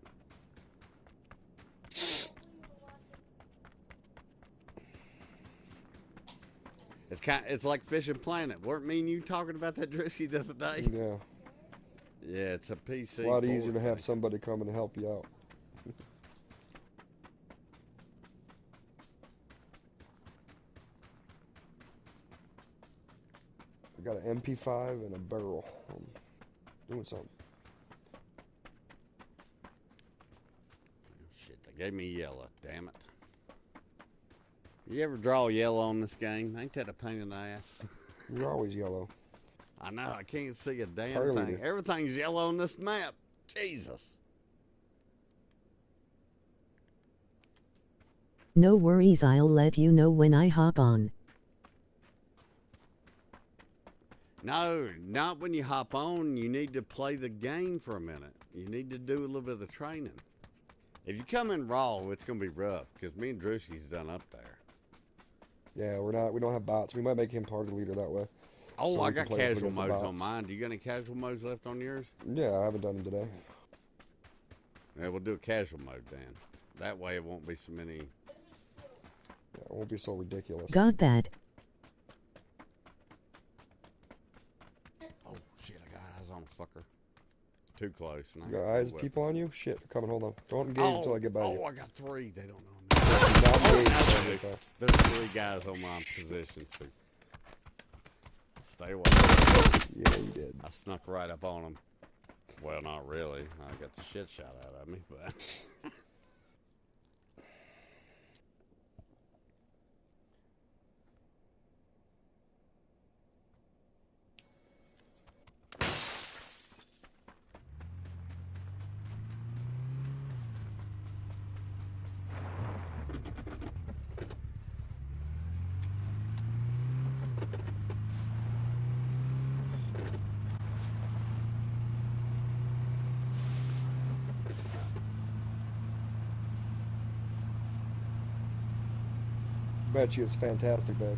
It's like Fishing Planet. Weren't me and you talking about that, Drisky, the other day?
Yeah.
Yeah, it's a PC.
It's a lot easier to
board
have
thing.
somebody come and help you out. I got an MP5 and a barrel. I'm doing something.
Shit, they gave me yellow. Damn it. You ever draw yellow on this game? Ain't that a pain in the ass?
You're always yellow.
I know. I can't see a damn
Hardly
thing.
do.
Everything's yellow on this map. Jesus.
No worries, I'll let you know when I hop on.
No, not when you hop on. You need to play the game for a minute. You need to do a little bit of the training. If you come in raw, it's gonna be rough because me and Drewski's done up there.
Yeah, we don't have bots. We might make him party leader that way.
Oh,
So
I
we can
got
play
casual
against the
modes on
bots.
mine. Do you got any casual modes left on yours?
Yeah, I haven't done them today.
Yeah, we'll do a casual mode then. That way it won't be so many.
Yeah, it won't be so ridiculous.
Got that.
Oh shit! I got eyes on a fucker. Too close.
You got eyes, people on you? Shit, coming, hold on. Don't engage until I get by you.
Oh, I got 3. They don't know me.
Do not engage until I get by.
There's 3 guys on my position, so stay away.
Yeah, you did.
I snuck right up on them. Well, not really. I got the shit shot out of me, but.
Bet she is fantastic, babe.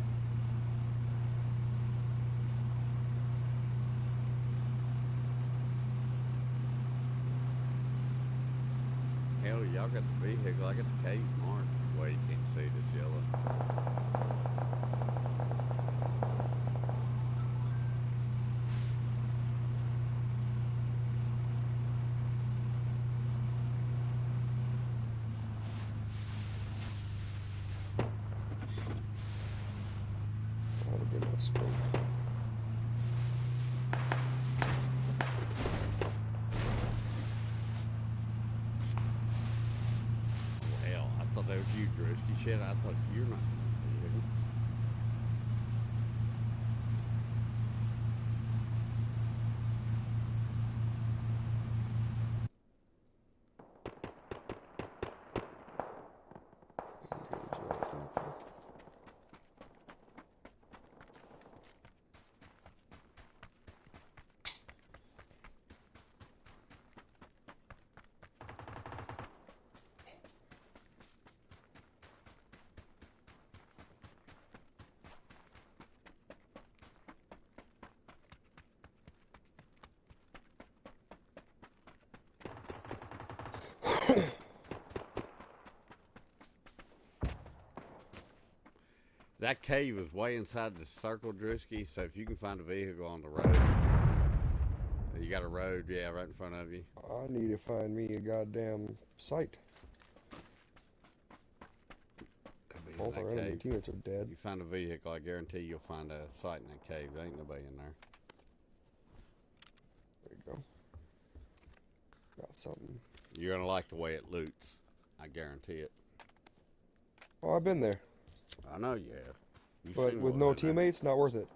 Hell, y'all got the vehicle. I got the cave marked. Well, you can't see it. It's yellow.
That'll be my scope.
Hell, I thought that was you, Drewski. Shit, I thought you're not. That cave is way inside the circle, Drewski, so if you can find a vehicle on the road. You got a road, yeah, right in front of you.
I need to find me a goddamn site. Both our enemy teammates are dead.
You find a vehicle, I guarantee you'll find a site in that cave. There ain't nobody in there.
There you go. Got something.
You're gonna like the way it loots. I guarantee it.
Oh, I've been there.
I know you have.
But with no teammates, not worth it.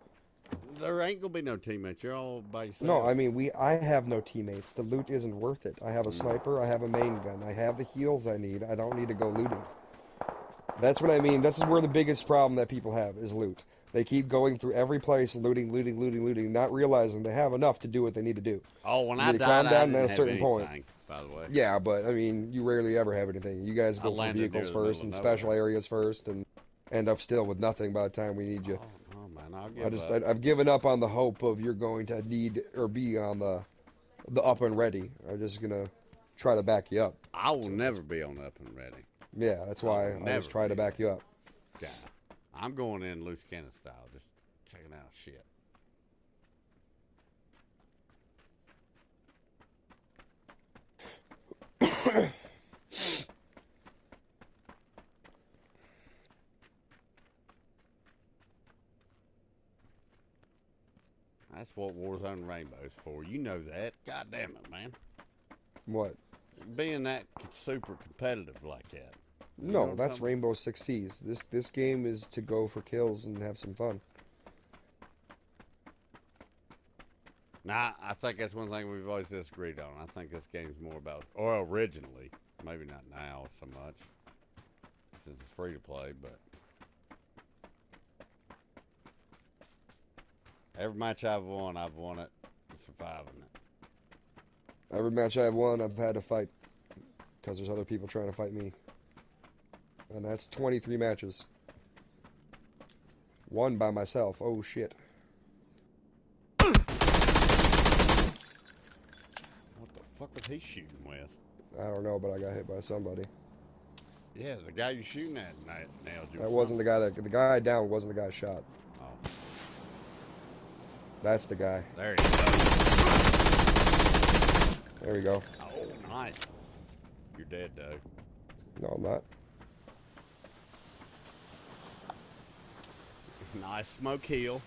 There ain't gonna be no teammates. You're all by yourself.
No, I mean, I have no teammates. The loot isn't worth it. I have a sniper, I have a main gun, I have the heals I need. I don't need to go looting. That's what I mean. This is where the biggest problem that people have is loot. They keep going through every place, looting, not realizing they have enough to do what they need to do.
Oh, when
you
I
need to
died,
calm
I
down
didn't
at a
have
certain
anything,
point.
by the way.
Yeah, but I mean, you rarely ever have anything. You guys go for
landed
vehicles
near the
first
middle
and
of
special
nowhere.
areas first, and end up still with nothing by the time we need you.
Oh man, I'll give up.
I've given up on the hope of you're going to need or be on the up and ready. I'm just gonna try to back you up.
I will never be on up and ready.
Yeah, that's why I
never
just try to
be.
back you up.
God, I'm going in loose cannon style, just checking out shit. That's what Warzone Rainbow's for. You know that. God damn it, man.
What?
Being that super competitive like that. You know
No,
what I'm
that's
talking
Rainbow Six Siege. This game is to go for kills and have some fun.
Nah, I think that's one thing we've always disagreed on. I think this game's more about, or originally, maybe not now so much, since it's free to play, but every match I've won it and surviving it.
Every match I've won, I've had to fight because there's other people trying to fight me. And that's 23 matches. One by myself. Oh shit.
What the fuck was he shooting with?
I don't know, but I got hit by somebody.
Yeah, the guy you shooting at nailed you.
That wasn't the guy the guy down wasn't the guy shot.
Oh,
That's the guy.
there he is.
There we go.
Oh, nice. You're dead, Doug.
No, I'm not.
Nice smoke kill.